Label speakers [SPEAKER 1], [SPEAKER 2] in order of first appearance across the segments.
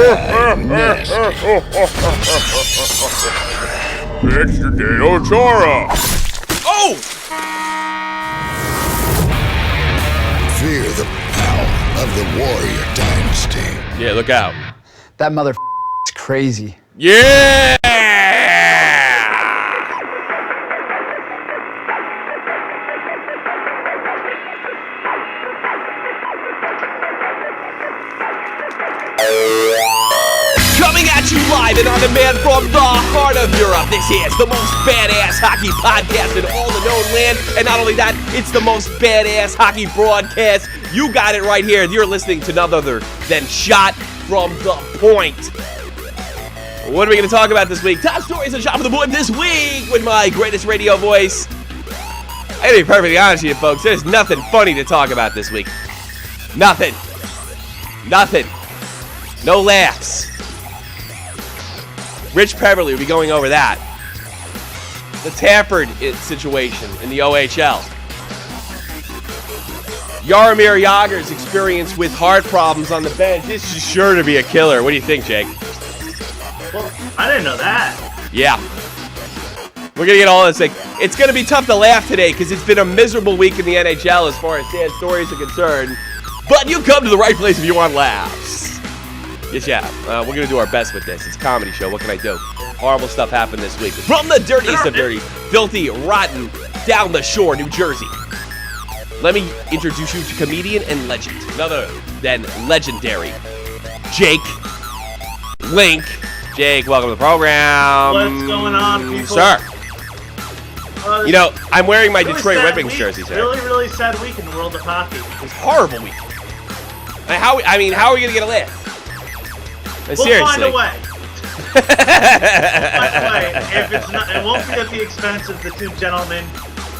[SPEAKER 1] It's the Deo Chora! Oh!
[SPEAKER 2] Fear the power of the warrior dynasty.
[SPEAKER 1] Yeah, look out.
[SPEAKER 3] That mother is crazy.
[SPEAKER 1] Yeah!
[SPEAKER 4] Coming at you live and on demand from the heart of Europe, this is the most badass hockey podcast in all the known land. And not only that, it's the most badass hockey broadcast. You got it right here. You're listening to none other than Shot from the Point. What are we going to talk about this week? Top stories on Shot from the Point this week with my greatest radio voice. I gotta be perfectly honest with you, folks. There's nothing funny to talk about this week. Nothing. Nothing. No laughs. Rich Peverley will be going over that. The Tafford situation in the OHL. Jaromir Jagr's experience with heart problems on the bench. This is sure to be a killer. What do you think, Jake?
[SPEAKER 5] Well, I didn't know that.
[SPEAKER 4] Yeah. We're going to get all this thing. It's going to be tough to laugh today because it's been a miserable week in the NHL as far as sad stories are concerned. But you come to the right place if you want laughs. Yes, yeah. We're going to do our best with this. It's a comedy show. What can I do? Horrible stuff happened this week. From the dirtiest of dirty, filthy, rotten, down the shore, New Jersey. Let me introduce you to comedian and legend. None other than legendary Jake Link. Jake, welcome to the program.
[SPEAKER 5] What's going on, people?
[SPEAKER 4] Sir. You know, I'm wearing my Detroit Red Wings jersey today.
[SPEAKER 5] Really sad week in the world of hockey.
[SPEAKER 4] It's a horrible week. How are we going to get a laugh?
[SPEAKER 5] We'll
[SPEAKER 4] Seriously.
[SPEAKER 5] find a way. If it's not, it won't be at the expense of the two gentlemen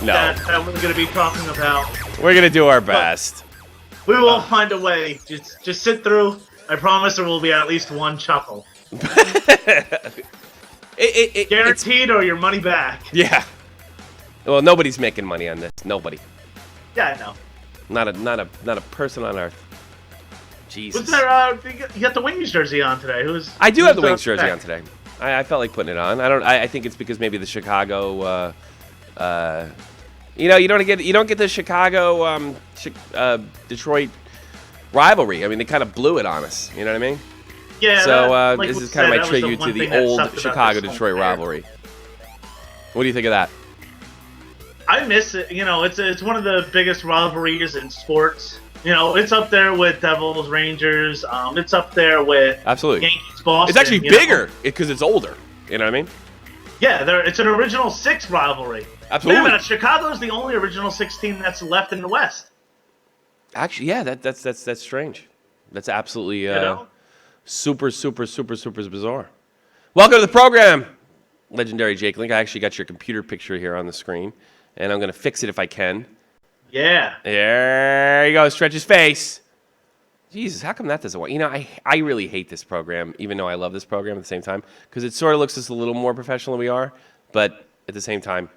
[SPEAKER 5] that we're going to be talking about.
[SPEAKER 4] We're going to do our best.
[SPEAKER 5] We will find a way. Just sit through. I promise there will be at least one chuckle. Guaranteed or your money back.
[SPEAKER 4] Yeah. Well, nobody's making money on this. Nobody.
[SPEAKER 5] Yeah, I know.
[SPEAKER 4] Not a person on earth. Jesus.
[SPEAKER 5] Was there, you got the Wings jersey on today.
[SPEAKER 4] I do have the Wings jersey on today. I felt like putting it on. I think it's because maybe the Chicago. You don't get the Chicago Detroit rivalry. I mean, they kind of blew it on us. You know what I mean?
[SPEAKER 5] Yeah.
[SPEAKER 4] So this is kind of my tribute to the old Chicago-Detroit rivalry. What do you think of that?
[SPEAKER 5] I miss it. You know, it's one of the biggest rivalries in sports. You know, it's up there with Devils, Rangers. It's up there with
[SPEAKER 4] absolutely
[SPEAKER 5] Yankees, Boston.
[SPEAKER 4] It's actually bigger because it's older. You know what I mean?
[SPEAKER 5] Yeah, it's an original six rivalry.
[SPEAKER 4] Absolutely.
[SPEAKER 5] Wait a minute, Chicago's the only original 6 team that's left in the West.
[SPEAKER 4] Actually, yeah, that's strange. That's absolutely super bizarre. Welcome to the program, legendary Jake Link. I actually got your computer picture here on the screen, and I'm going to fix it if I can.
[SPEAKER 5] Yeah.
[SPEAKER 4] There you go. Stretch his face. Jesus, how come that doesn't work? You know, I really hate this program, even though I love this program at the same time, because it sort of looks just a little more professional than we are, but at the same time,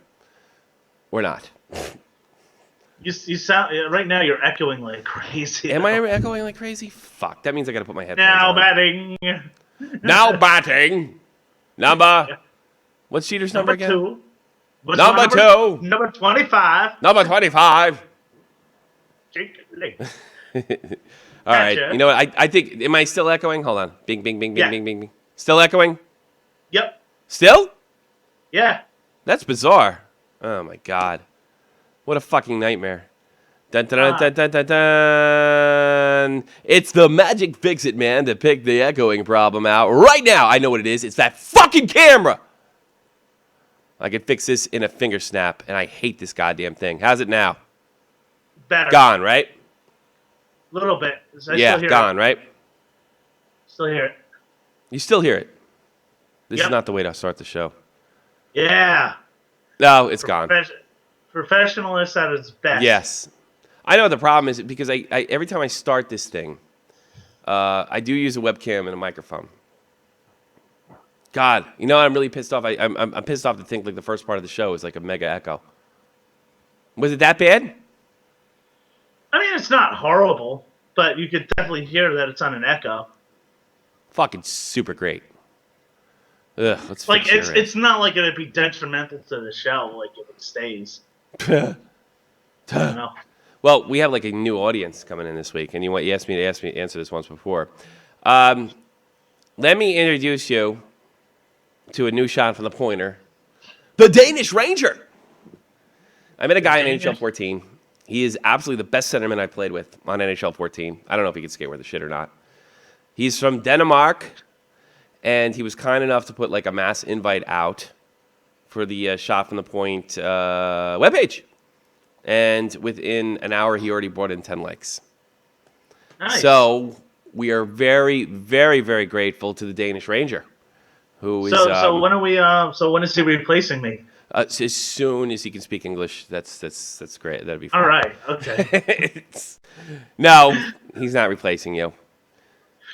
[SPEAKER 4] we're not.
[SPEAKER 5] You sound right now. You're echoing like crazy.
[SPEAKER 4] Am I echoing like crazy? Fuck. That means I got to put my headphones
[SPEAKER 5] now
[SPEAKER 4] on.
[SPEAKER 5] batting.
[SPEAKER 4] Now batting. Number. What's Cheater's number again?
[SPEAKER 5] 2.
[SPEAKER 4] Number 2.
[SPEAKER 5] Number 25.
[SPEAKER 4] Number 25.
[SPEAKER 5] Jake Link.
[SPEAKER 4] All right. You know what? I think. Am I still echoing? Hold on. Bing, bing, bing, bing,
[SPEAKER 5] Yeah.
[SPEAKER 4] bing, bing, bing. Still echoing?
[SPEAKER 5] Yep.
[SPEAKER 4] Still?
[SPEAKER 5] Yeah.
[SPEAKER 4] That's bizarre. Oh my god. What a fucking nightmare. Dun, dun, dun, dun, dun, dun, dun. It's the magic fix-it man to pick the echoing problem out right now. I know what it is. It's that fucking camera. I can fix this in a finger snap, and I hate this goddamn thing. How's it now?
[SPEAKER 5] Better.
[SPEAKER 4] Gone, right?
[SPEAKER 5] A little bit.
[SPEAKER 4] Yeah, gone, right?
[SPEAKER 5] Still hear it.
[SPEAKER 4] You still hear it. This
[SPEAKER 5] Yep.
[SPEAKER 4] is not the way to start the show.
[SPEAKER 5] Yeah.
[SPEAKER 4] No, it's gone.
[SPEAKER 5] Professionalist at its best.
[SPEAKER 4] Yes. I know what the problem is because I every time I start this thing, I do use a webcam and a microphone. God, you know, I'm really pissed off. I'm pissed off to think like the first part of the show is like a mega echo. Was it that bad?
[SPEAKER 5] I mean, it's not horrible, but you could definitely hear that it's on an echo.
[SPEAKER 4] Fucking super great. Ugh, let's
[SPEAKER 5] like
[SPEAKER 4] fix
[SPEAKER 5] it's not like it'd be detrimental to the show, like if it stays. I don't know.
[SPEAKER 4] Well, we have like a new audience coming in this week, and you asked me to answer this once before. Let me introduce you to a new shot from the pointer, the Danish Ranger. I met a guy in NHL 14. He is absolutely the best centerman I played with on NHL 14. I don't know if he can skate worth a shit or not. He's from Denmark, and he was kind enough to put like a mass invite out for the Shot from the Point webpage. And within an hour, he already brought in 10 likes.
[SPEAKER 5] Nice.
[SPEAKER 4] So we are very, very, very grateful to the Danish Ranger, who is.
[SPEAKER 5] So when are we? So when is he replacing me?
[SPEAKER 4] As soon as he can speak English, that's great. That'd be fun.
[SPEAKER 5] All right. Okay.
[SPEAKER 4] No, he's not replacing you.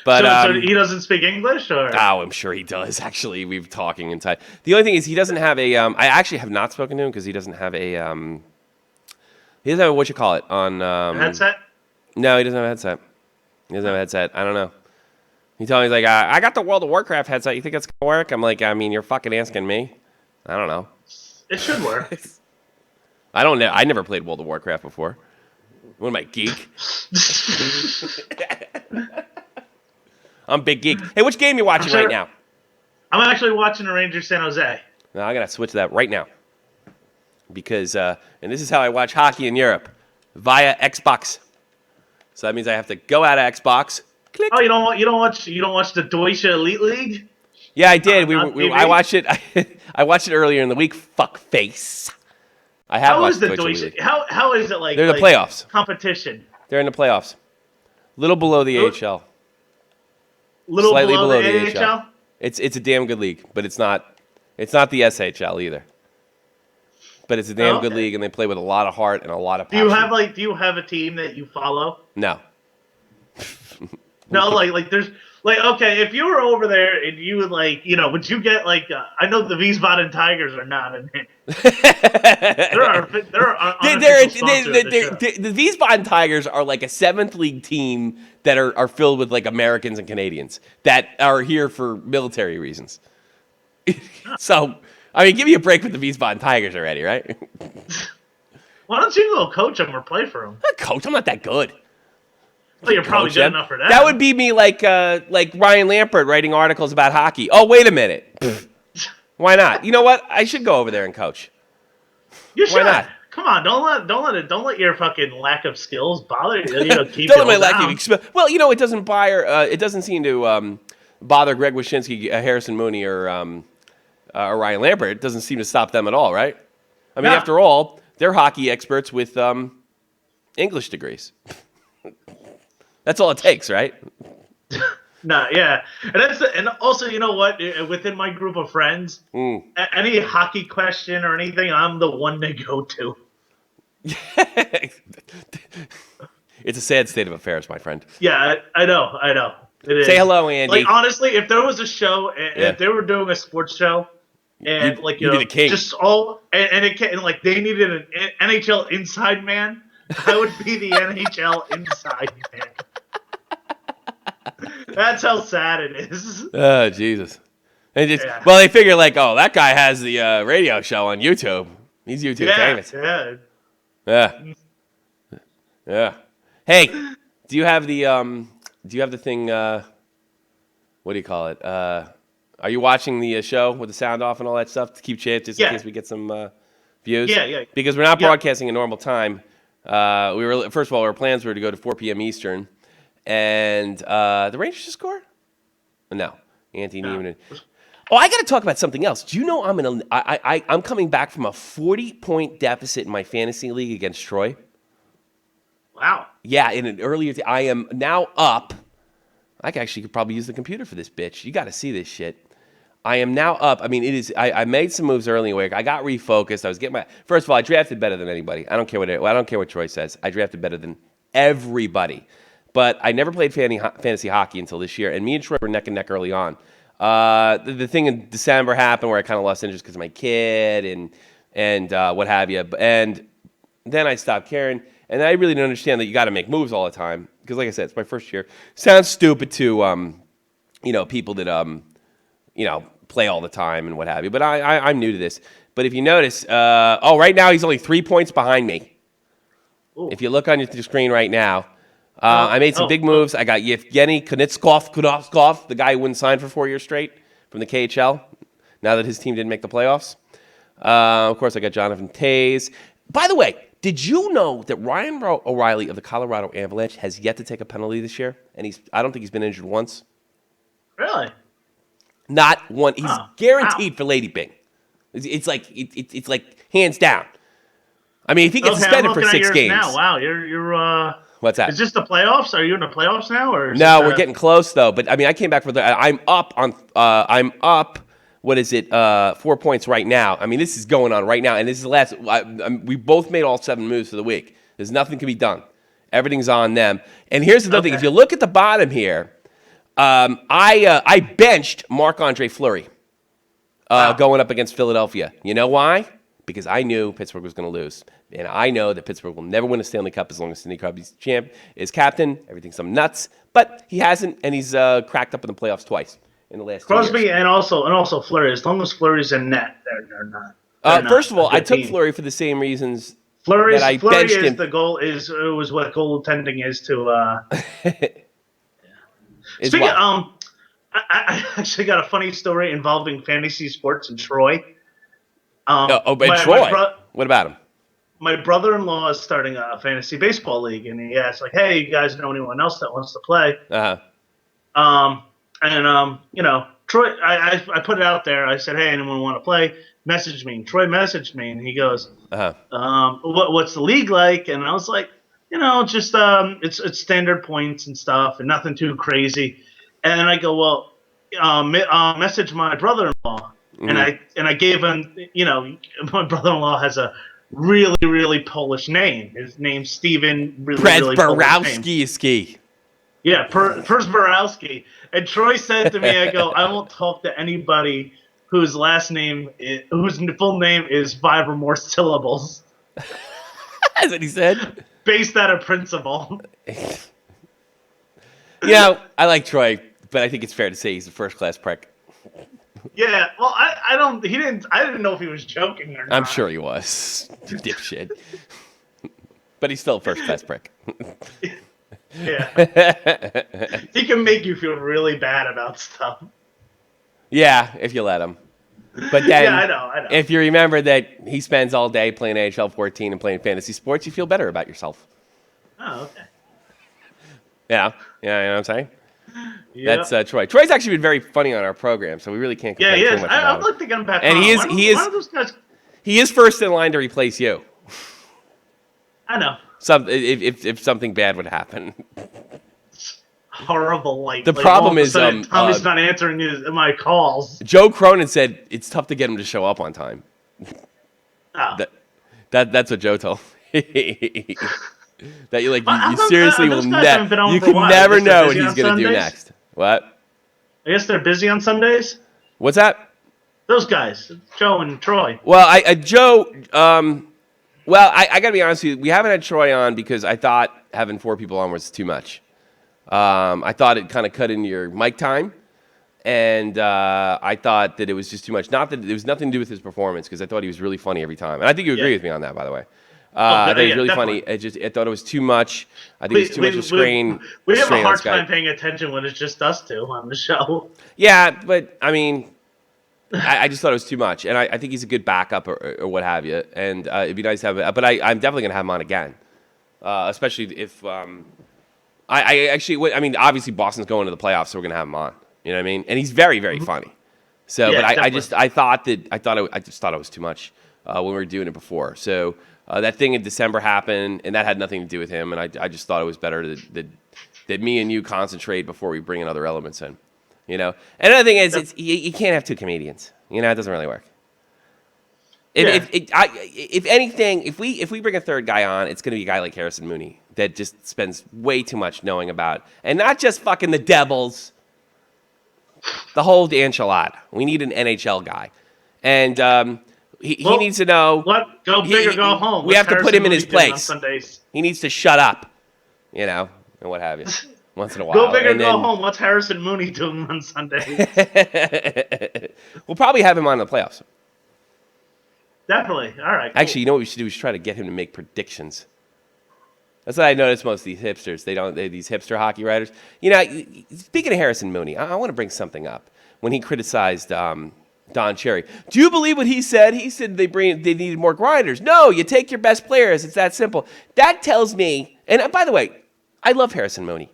[SPEAKER 4] But
[SPEAKER 5] so he doesn't speak English, or?
[SPEAKER 4] Oh, I'm sure he does. Actually, we've talking in time. The only thing is, he doesn't have a. I actually have not spoken to him because he doesn't have a. He doesn't have a, what you call it on.
[SPEAKER 5] Headset?
[SPEAKER 4] No, he doesn't have a headset. He doesn't have a headset. I don't know. He told me, he's like, I got the World of Warcraft headset. You think it's gonna work? I'm like, I mean, you're fucking asking me. I don't know.
[SPEAKER 5] It should work.
[SPEAKER 4] I don't know. I never played World of Warcraft before. What am I, geek? I'm big geek. Hey, which game you watching right now?
[SPEAKER 5] I'm actually watching the Rangers San Jose.
[SPEAKER 4] No, I gotta switch that right now. Because and this is how I watch hockey in Europe, via Xbox. So that means I have to go out of Xbox. Click.
[SPEAKER 5] Oh, you don't watch the Deutsche Elite League?
[SPEAKER 4] Yeah, I did. I watched it. I watched it earlier in the week. Fuck face. I have
[SPEAKER 5] How
[SPEAKER 4] watched
[SPEAKER 5] is the
[SPEAKER 4] Deutsche
[SPEAKER 5] Deutsche? How is it like?
[SPEAKER 4] They're in the playoffs.
[SPEAKER 5] Competition.
[SPEAKER 4] They're in the playoffs. Little below the AHL.
[SPEAKER 5] Slightly
[SPEAKER 4] below
[SPEAKER 5] the AHL.
[SPEAKER 4] It's a damn good league, but it's not the SHL either. But it's a damn good league, and they play with a lot of heart and a lot of passion.
[SPEAKER 5] Do you have a team that you follow?
[SPEAKER 4] No.
[SPEAKER 5] No, like there's okay, if you were over there and you would would you get I know the Wiesbaden Tigers are not in it. there are
[SPEAKER 4] the Wiesbaden Tigers are like a 7th league team that are filled with like Americans and Canadians that are here for military reasons. So, I mean, give me a break with the Wiesbaden Tigers already, right?
[SPEAKER 5] Why don't you go coach them or play for them?
[SPEAKER 4] Coach, I'm not that good.
[SPEAKER 5] Well, you're probably good enough for that.
[SPEAKER 4] That would be me like Ryan Lampert writing articles about hockey. Oh, wait a minute. Why not? You know what? I should go over there and coach.
[SPEAKER 5] You should.
[SPEAKER 4] Why not?
[SPEAKER 5] Come on, don't let your fucking lack of skills bother you. Keep
[SPEAKER 4] don't let my lack of experience. Well, it doesn't it doesn't seem to bother Greg Wyshynski, Harrison Mooney, or Ryan Lampert. It doesn't seem to stop them at all, right? I mean, after all, they're hockey experts with English degrees. That's all it takes, right?
[SPEAKER 5] No, yeah, and also, you know what? Within my group of friends, any hockey question or anything, I'm the one to go to.
[SPEAKER 4] It's a sad state of affairs, my friend.
[SPEAKER 5] Yeah, I know. It is.
[SPEAKER 4] Say hello, Andy.
[SPEAKER 5] Like, honestly, if there was a show, and if they were doing a sports show, and
[SPEAKER 4] you'd be the king.
[SPEAKER 5] Just all, and they needed an NHL inside man, I would be the NHL inside man. That's how sad it is.
[SPEAKER 4] Oh, Jesus. Well, they figure that guy has the radio show on YouTube. He's YouTube famous. Yeah. Hey, do you have the thing, what do you call it? Are you watching the show with the sound off and all that stuff to keep chat just in case we get some views?
[SPEAKER 5] Yeah.
[SPEAKER 4] Because we're not broadcasting a normal time. First of all, our plans were to go to 4 p.m. Eastern. And the Rangers just score? No, Anthony Neiman. Oh, I got to talk about something else. Do you know I'm coming back from a 40-point deficit in my fantasy league against Troy?
[SPEAKER 5] Wow.
[SPEAKER 4] Yeah, in an earlier. I am now up. I actually could probably use the computer for this bitch. You got to see this shit. I am now up. I mean, it is. I made some moves early in the week. I got refocused. I was getting my. First of all, I drafted better than anybody. I don't care what Troy says. I drafted better than everybody. But I never played fantasy hockey until this year, and me and Troy were neck and neck early on. The thing in December happened where I kind of lost interest because of my kid and what have you. And then I stopped caring, and I really didn't understand that you got to make moves all the time because, like I said, it's my first year. Sounds stupid to people that play all the time and what have you. But I'm new to this. But if you notice, right now he's only 3 points behind me. Ooh. If you look on your screen right now, I made some big moves. I got Yevgeny Kunitskov, the guy who wouldn't sign for 4 years straight from the KHL, now that his team didn't make the playoffs. Of course, I got Jonathan Toews. By the way, did you know that Ryan O'Reilly of the Colorado Avalanche has yet to take a penalty this year? And I don't think he's been injured once.
[SPEAKER 5] Really?
[SPEAKER 4] Not one. He's guaranteed for Lady Bing. It's like hands down. I mean, if he gets suspended for 6 games.
[SPEAKER 5] Now. Wow, you're
[SPEAKER 4] What's that?
[SPEAKER 5] Is this the playoffs? Are you in the playoffs now, or?
[SPEAKER 4] No, we're getting close though. But I mean, I came back I'm up. What is it? 4 points right now. I mean, this is going on right now, and this is the last. We both made all 7 moves for the week. There's nothing can be done. Everything's on them. And here's the other thing: if you look at the bottom here, I benched Marc-Andre Fleury going up against Philadelphia. You know why? Because I knew Pittsburgh was going to lose. And I know that Pittsburgh will never win a Stanley Cup as long as Sidney Crosby's champ is captain. Everything's some nuts. But he hasn't, and he's cracked up in the playoffs twice in the last 2 years.
[SPEAKER 5] Crosby and also Fleury. As long as Fleury's in net, they're not.
[SPEAKER 4] First of all, I took Fleury for the same reasons
[SPEAKER 5] Fleury
[SPEAKER 4] that I benched him.
[SPEAKER 5] The goal was what goaltending is to. Speaking I actually got a funny story involving fantasy sports in Troy.
[SPEAKER 4] Troy? What about him?
[SPEAKER 5] My brother-in-law is starting a fantasy baseball league, and he asked, like, "Hey, you guys know anyone else that wants to play?" Troy, I put it out there. I said, "Hey, anyone want to play? Message me." And Troy messaged me, and he goes, "What's the league like?" And I was like, just it's standard points and stuff, and nothing too crazy. And I go, "Well, message my brother-in-law." Mm-hmm. And I gave him, my brother-in-law has a really, really Polish name. His name's Steven. Really
[SPEAKER 4] Borowski.
[SPEAKER 5] Yeah, Borowski. And Troy said to me, I go, "I won't talk to anybody whose full name is 5 or more syllables."
[SPEAKER 4] That's what he said.
[SPEAKER 5] Based out of principle.
[SPEAKER 4] I like Troy, but I think it's fair to say he's a first-class prick.
[SPEAKER 5] Yeah, well, I didn't know if he was joking or not.
[SPEAKER 4] I'm sure he was. You dipshit. But he's still a first-class prick.
[SPEAKER 5] Yeah. He can make you feel really bad about stuff.
[SPEAKER 4] Yeah, if you let him. But then,
[SPEAKER 5] yeah, I know.
[SPEAKER 4] If you remember that he spends all day playing NHL 14 and playing fantasy sports, you feel better about yourself.
[SPEAKER 5] Oh, okay.
[SPEAKER 4] Yeah, you know what I'm saying?
[SPEAKER 5] Yep.
[SPEAKER 4] That's Troy. Troy's actually been very funny on our program, so we really can't complain too much about him.
[SPEAKER 5] I'd like to get him back
[SPEAKER 4] and
[SPEAKER 5] on.
[SPEAKER 4] He is first in line to replace you.
[SPEAKER 5] I know.
[SPEAKER 4] If something bad would happen.
[SPEAKER 5] Horrible.
[SPEAKER 4] The problem is
[SPEAKER 5] Tommy's not answering my calls.
[SPEAKER 4] Joe Cronin said it's tough to get him to show up on time.
[SPEAKER 5] Oh.
[SPEAKER 4] That's what Joe told me. That you seriously will never. You can never know what he's going to do next. What?
[SPEAKER 5] I guess they're busy on Sundays.
[SPEAKER 4] What's that?
[SPEAKER 5] Those guys, Joe and Troy.
[SPEAKER 4] Well, Joe. I got to be honest with you. We haven't had Troy on because I thought having 4 people on was too much. I thought it kind of cut into your mic time, and I thought that it was just too much. Not that it was nothing to do with his performance, because I thought he was really funny every time, and I think you agree with me on that, by the way. I thought he was really funny. I thought it was too much. I think it's too much of strain.
[SPEAKER 5] We have a hard time paying attention when it's just us two on the show.
[SPEAKER 4] Yeah, but I mean, I just thought it was too much, and I think he's a good backup or what have you, and it'd be nice to have. But I'm definitely gonna have him on again, especially if obviously Boston's going to the playoffs, so we're gonna have him on. You know what I mean? And he's very, very funny. So, yeah, but I just thought it was too much when we were doing it before. So. That thing in December happened, and that had nothing to do with him. And I just thought it was better that me and you concentrate before we bring in other elements in. And another thing is, you can't have 2 comedians. It doesn't really work. If anything, if we bring a third guy on, it's going to be a guy like Harrison Mooney that just spends way too much knowing about, and not just fucking the Devils, the whole enchilada. We need an NHL guy, and. He needs to know.
[SPEAKER 5] What? Go big or go home.
[SPEAKER 4] We have to put him in his place. He needs to shut up, and what have you. once in a while.
[SPEAKER 5] Go big or
[SPEAKER 4] and
[SPEAKER 5] go
[SPEAKER 4] then,
[SPEAKER 5] home. What's Harrison Mooney doing on Sunday?
[SPEAKER 4] We'll probably have him on in the playoffs.
[SPEAKER 5] Definitely. All right. Cool.
[SPEAKER 4] Actually, you know what we should do? We should try to get him to make predictions. That's what I noticed most of these hipsters. These hipster hockey writers. You know, speaking of Harrison Mooney, I want to bring something up. When he criticized Don Cherry, do you believe what he said? He said they needed more grinders. No, you take your best players. It's that simple. That tells me. And by the way, I love Harrison Mooney.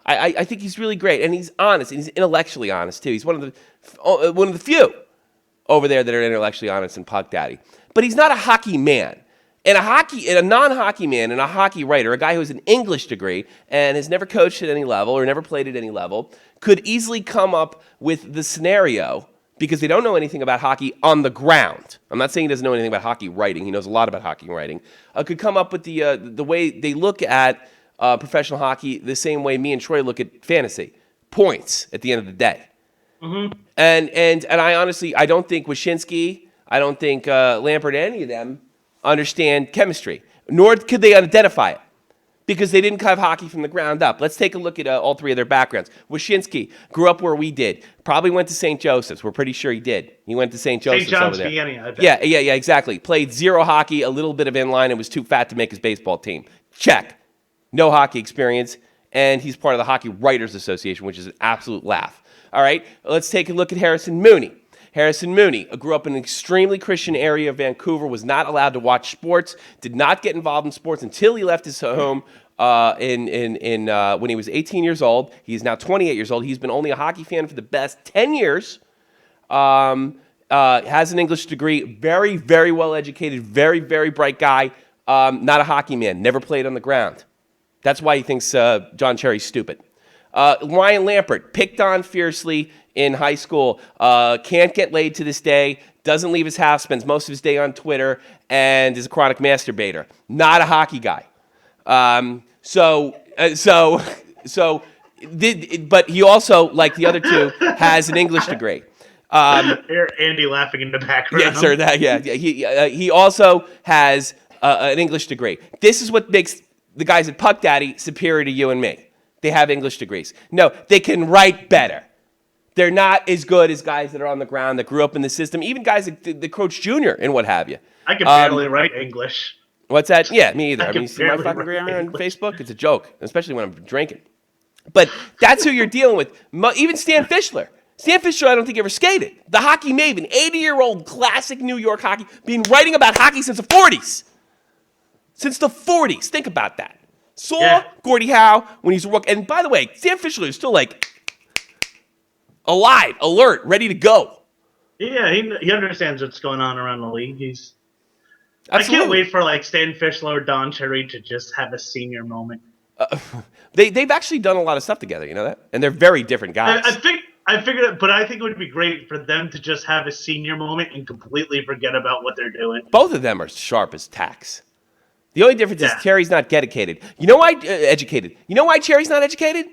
[SPEAKER 4] I think he's really great, and he's honest, and he's intellectually honest too. He's one of the few over there that are intellectually honest and Puck Daddy. But he's not a hockey man. And a non-hockey man and a hockey writer, a guy who has an English degree and has never coached at any level or never played at any level, could easily come up with the scenario, because they don't know anything about hockey on the ground. I'm not saying he doesn't know anything about hockey writing. He knows a lot about hockey writing. Could come up with the way they look at professional hockey the same way me and Troy look at fantasy. Points at the end of the day. Mm-hmm. And I honestly, I don't think Wyshynski, I don't think Lampert, any of them understand chemistry, nor could they identify it, because they didn't have hockey from the ground up. Let's take a look at all three of their backgrounds. Wyshynski grew up where we did. Probably went to St. Joseph's. We're pretty sure he did. He went to St. Joseph's over there.
[SPEAKER 5] I bet.
[SPEAKER 4] Yeah, exactly. Played zero hockey, a little bit of inline, and was too fat to make his baseball team. Check. No hockey experience, and he's part of the Hockey Writers Association, which is an absolute laugh. All right, let's take a look at Harrison Mooney. Harrison Mooney grew up in an extremely Christian area of Vancouver, was not allowed to watch sports, did not get involved in sports until he left his home when he was 18 years old. He's now 28 years old. He's been only a hockey fan for the best 10 years. Has an English degree, very, very well educated, very, very bright guy, not a hockey man, never played on the ground. That's why he thinks John Cherry's stupid. Ryan Lampert, picked on fiercely in high school, can't get laid to this day, doesn't leave his house, spends most of his day on Twitter, and is a chronic masturbator. Not a hockey guy. But he also, like the other two, has an English degree.
[SPEAKER 5] Hear Andy laughing in the background.
[SPEAKER 4] Yeah, sir. He also has an English degree. This is what makes the guys at Puck Daddy superior to you and me. They have English degrees. No, they can write better. They're not as good as guys that are on the ground that grew up in the system, even guys that coach junior and what have you.
[SPEAKER 5] I can barely write English.
[SPEAKER 4] What's that? Yeah, me either. I mean, you see my fucking grammar on Facebook? It's a joke, especially when I'm drinking. But that's who you're dealing with. Even Stan Fischler. Stan Fischler, I don't think ever skated. The hockey maven, 80-year-old classic New York hockey, been writing about hockey since the 40s. Since the 40s. Think about that. Saw Gordie Howe when he's working. And by the way, Stan Fischler is still like alive, alert, ready to go.
[SPEAKER 5] Yeah, he understands what's going on around the league.
[SPEAKER 4] Absolutely.
[SPEAKER 5] I can't wait for like Stan Fischler or Don Cherry to just have a senior moment.
[SPEAKER 4] They've actually done a lot of stuff together, you know that? And they're very different guys.
[SPEAKER 5] I figured it, but I think it would be great for them to just have a senior moment and completely forget about what they're doing.
[SPEAKER 4] Both of them are sharp as tacks. The only difference is Cherry's not educated. You know why? Educated. You know why Cherry's not educated?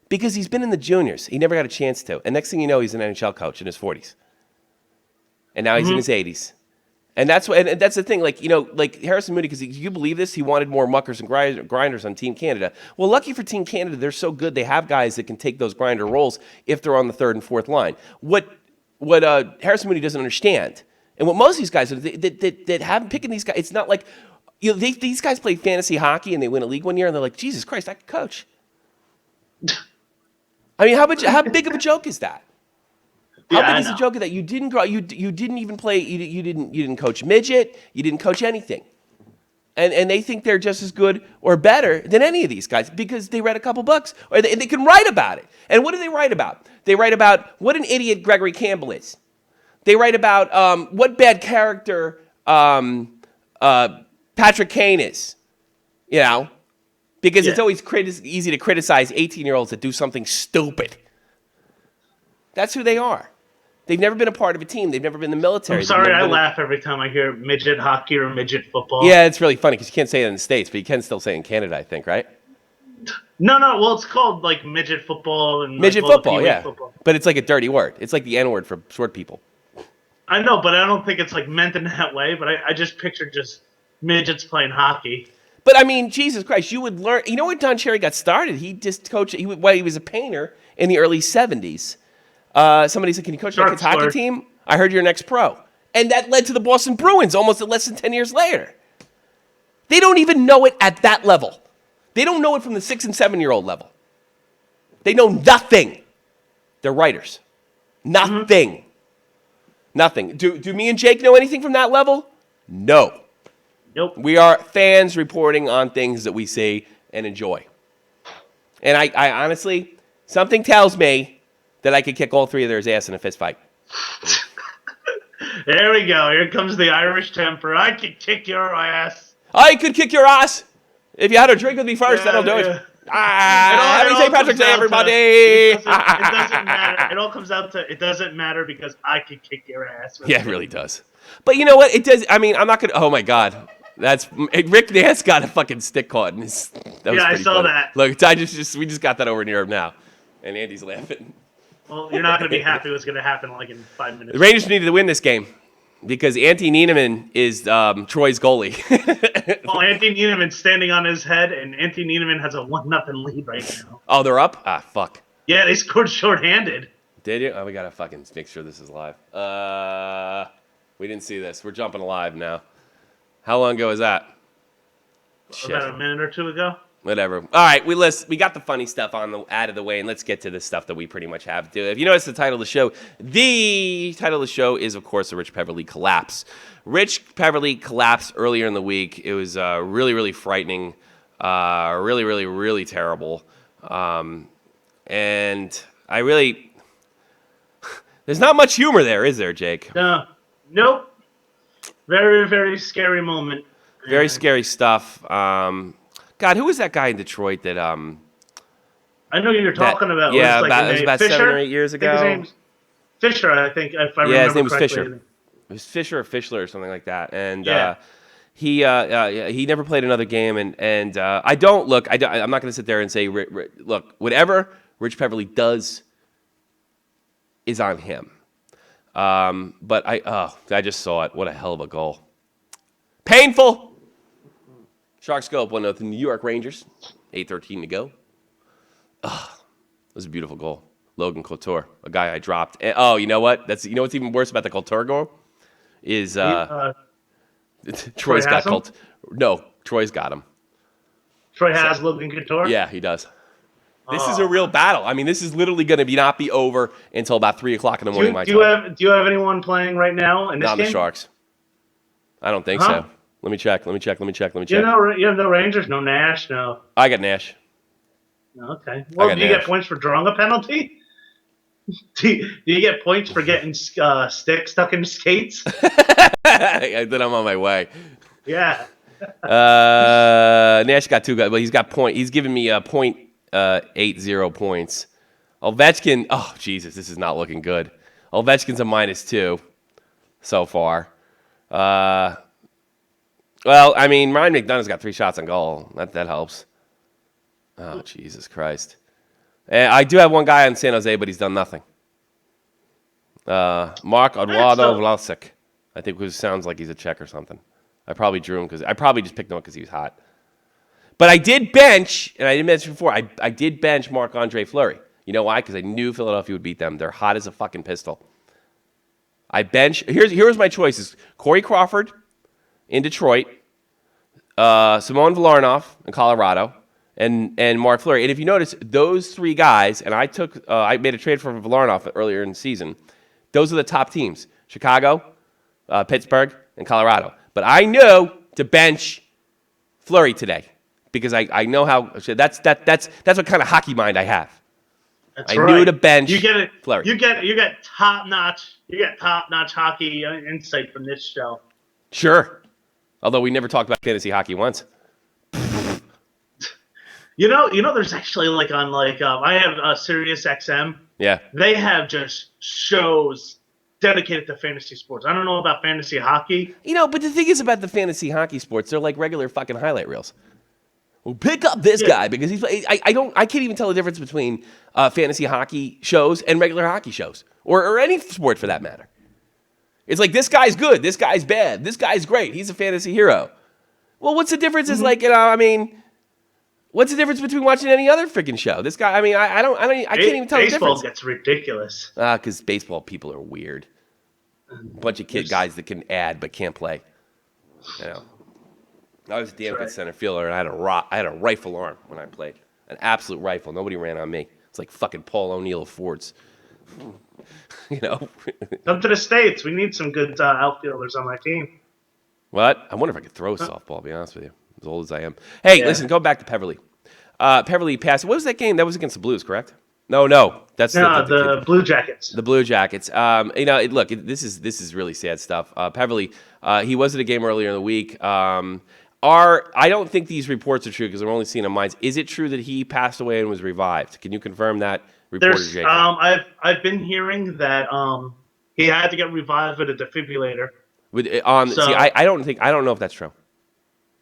[SPEAKER 4] Because he's been in the juniors. He never got a chance to. And next thing you know, he's an NHL coach in his 40s. And now he's in his 80s. And that's the thing. Like, you know, like Harrison Mooney, because you believe this, he wanted more muckers and grinders on Team Canada. Well, lucky for Team Canada, they're so good. They have guys that can take those grinder roles if they're on the third and fourth line. What Harrison Mooney doesn't understand, and what most of these guys that haven't picking these guys, it's not like, you know, these guys play fantasy hockey and they win a league one year and they're like, Jesus Christ, I could coach. I mean, how big of a joke is that? How big is the joke that you didn't grow? You didn't even play. You didn't coach midget. You didn't coach anything, and they think they're just as good or better than any of these guys because they read a couple books or they can write about it. And what do they write about? They write about what an idiot Gregory Campbell is. They write about what bad character Patrick Kane is. You know, because it's always easy to criticize 18-year-olds that do something stupid. That's who they are. They've never been a part of a team. They've never been in the military.
[SPEAKER 5] I'm sorry, I laugh every time I hear midget hockey or midget football.
[SPEAKER 4] Yeah, it's really funny because you can't say it in the States, but you can still say it in Canada, I think, right?
[SPEAKER 5] No. Well, it's called like midget football and
[SPEAKER 4] midget football, yeah. Football. But it's like a dirty word. It's like the N-word for short people.
[SPEAKER 5] I know, but I don't think it's like meant in that way. But I just picture just midgets playing hockey.
[SPEAKER 4] But I mean, Jesus Christ, you would learn. You know when Don Cherry got started? He just coached. He was a painter in the early 70s. Somebody said, "Can you coach my kids' hockey team?" I heard you're an ex-pro, and that led to the Boston Bruins almost less than 10 years later. They don't even know it at that level. They don't know it from the 6 and 7-year-old level. They know nothing. They're writers. Nothing. Mm-hmm. Nothing. Do me and Jake know anything from that level? No.
[SPEAKER 5] Nope.
[SPEAKER 4] We are fans reporting on things that we see and enjoy. And I honestly, something tells me that I could kick all three of theirs ass in a fist fight.
[SPEAKER 5] There we go. Here comes the Irish temper. I could kick your ass.
[SPEAKER 4] I could kick your ass. If you had a drink with me first, that'll do it. Happy St. Patrick's Day, everybody.
[SPEAKER 5] It doesn't matter. It all comes out to it doesn't matter because I could kick your ass.
[SPEAKER 4] Yeah, it really does. But you know what? It does. I mean, I'm not going to. Oh, my God. Rick Nance got a fucking stick caught in his.
[SPEAKER 5] I saw
[SPEAKER 4] funny.
[SPEAKER 5] that.
[SPEAKER 4] Look, we just got that over in Europe now. And Andy's laughing.
[SPEAKER 5] Well, you're not going to be happy what's going to happen like in 5 minutes.
[SPEAKER 4] The Rangers needed to win this game because Antti Niiniinen is Troy's goalie.
[SPEAKER 5] Well, Antti Niiniman's standing on his head, and Antti Niiniman has a 1-0 lead right now.
[SPEAKER 4] Oh, they're up? Ah, fuck.
[SPEAKER 5] Yeah, they scored shorthanded.
[SPEAKER 4] Did you? Oh, we got to fucking make sure this is live. We didn't see this. We're jumping live now. How long ago was that?
[SPEAKER 5] About a minute or two ago.
[SPEAKER 4] Whatever. All right, we got the funny stuff out of the way, and let's get to the stuff that we pretty much have to do. If you notice the title of the show is, of course, the Rich Peverley collapse. Rich Peverley collapsed earlier in the week. It was really, really frightening, really, really, really terrible. And I really... There's not much humor there, is there, Jake?
[SPEAKER 5] No. Nope. Very, very scary moment.
[SPEAKER 4] Very scary stuff. God, who was that guy in Detroit that
[SPEAKER 5] I know you're talking about.
[SPEAKER 4] Yeah,
[SPEAKER 5] it
[SPEAKER 4] was about
[SPEAKER 5] Fisher?
[SPEAKER 4] 7 or 8 years ago.
[SPEAKER 5] His name's Fisher, I think, if I remember correctly.
[SPEAKER 4] Yeah, his name was Fisher. It was Fisher or Fischler or something like that. And he never played another game. And I'm not going to sit there and say, look, whatever Rich Peverley does is on him. But I just saw it. What a hell of a goal. Painful. Sharks go up 1-0 to New York Rangers. 8:13 to go. It was a beautiful goal. Logan Couture, a guy I dropped. And, you know what? You know what's even worse about the Couture goal? Is Troy's got Couture. No, Troy's got him.
[SPEAKER 5] Troy has Logan Couture?
[SPEAKER 4] Yeah, he does. This is a real battle. I mean, this is literally going to not be over until about 3 o'clock in the morning.
[SPEAKER 5] Do you have anyone playing right now in this game?
[SPEAKER 4] Not the Sharks. I don't think so. Let me check.
[SPEAKER 5] You have no Rangers, no Nash, no.
[SPEAKER 4] I got Nash.
[SPEAKER 5] Okay. Well, do you get points for drawing a penalty? Do you get points for getting stick stuck in skates?
[SPEAKER 4] I did. I'm on my way.
[SPEAKER 5] Yeah.
[SPEAKER 4] Nash got 2 guys. Well, he's got point. He's giving me 0.80 points. Ovechkin. Oh, Jesus, this is not looking good. Ovechkin's a -2 so far. Well, I mean, Ryan McDonough's got 3 shots on goal. That helps. Oh, Jesus Christ. And I do have one guy on San Jose, but he's done nothing. Mark Eduardo Vlasic. I think who sounds like he's a Czech or something. I probably drew him because I probably just picked him up because he was hot. But I did bench, and I didn't mention before, I did bench Marc-Andre Fleury. You know why? Because I knew Philadelphia would beat them. They're hot as a fucking pistol. I bench. Here's my choices: Corey Crawford in Detroit, Simon Vlarnov in Colorado, and Mark Fleury. And if you notice, those 3 guys, and I made a trade for Vlarnov earlier in the season. Those are the top teams: Chicago, Pittsburgh, and Colorado. But I knew to bench Fleury today because I know how. That's what kind of hockey mind I have. I knew to bench. Fleury.
[SPEAKER 5] You get top notch. You get top notch hockey insight from this show.
[SPEAKER 4] Sure. Although we never talked about fantasy hockey once.
[SPEAKER 5] You know, there's actually I have Sirius XM.
[SPEAKER 4] Yeah.
[SPEAKER 5] They have just shows dedicated to fantasy sports. I don't know about fantasy hockey.
[SPEAKER 4] But the thing is about the fantasy hockey sports, they're like regular fucking highlight reels. Well, pick up this guy because he's. I can't even tell the difference between fantasy hockey shows and regular hockey shows, or any sport for that matter. It's like this guy's good, this guy's bad, this guy's great. He's a fantasy hero. Well, what's the difference? Is like, I mean, what's the difference between watching any other freaking show? This guy, I mean, I can't even tell the difference.
[SPEAKER 5] Baseball gets ridiculous.
[SPEAKER 4] Because baseball people are weird. A bunch of guys that can add but can't play. You know, I was a damn good center fielder, and I had a rifle arm when I played, an absolute rifle. Nobody ran on me. It's like fucking Paul O'Neill of Fords. You know.
[SPEAKER 5] Come to the States. We need some good outfielders on my team.
[SPEAKER 4] What? I wonder if I could throw a softball, to be honest with you, as old as I am. Hey, listen, go back to Peverley. Peverley passed. What was that game? That was against the Blues, correct? No. That's
[SPEAKER 5] the Blue Jackets.
[SPEAKER 4] The Blue Jackets. You know, look, this is really sad stuff. Peverley, he was at a game earlier in the week. I don't think these reports are true because I'm only seeing on mines. Is it true that he passed away and was revived? Can you confirm that?
[SPEAKER 5] I've been hearing that he had to get revived with a defibrillator.
[SPEAKER 4] I don't know if that's true.